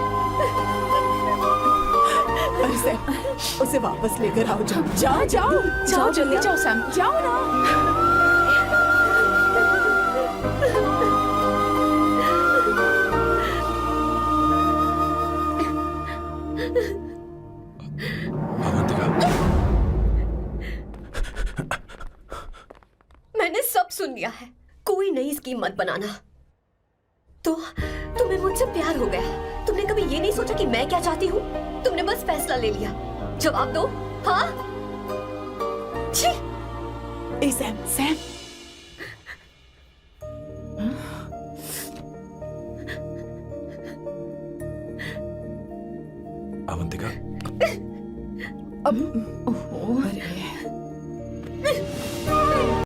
अरे सैम, उसे वापस लेकर आओ। जाओ जाओ जाओ जाओ जल्दी जाओ सैम, जाओ ना। मैंने सब सुन लिया है। कोई नई स्कीम मत बनाना। तो तुम्हें मुझसे प्यार हो गया। तुमने कभी ये नहीं सोचा कि मैं क्या चाहती हूँ? तुमने बस फैसला ले लिया। जवाब दो। हाँ? छी! ए सैम, सैम। अवंतिका, अब अरे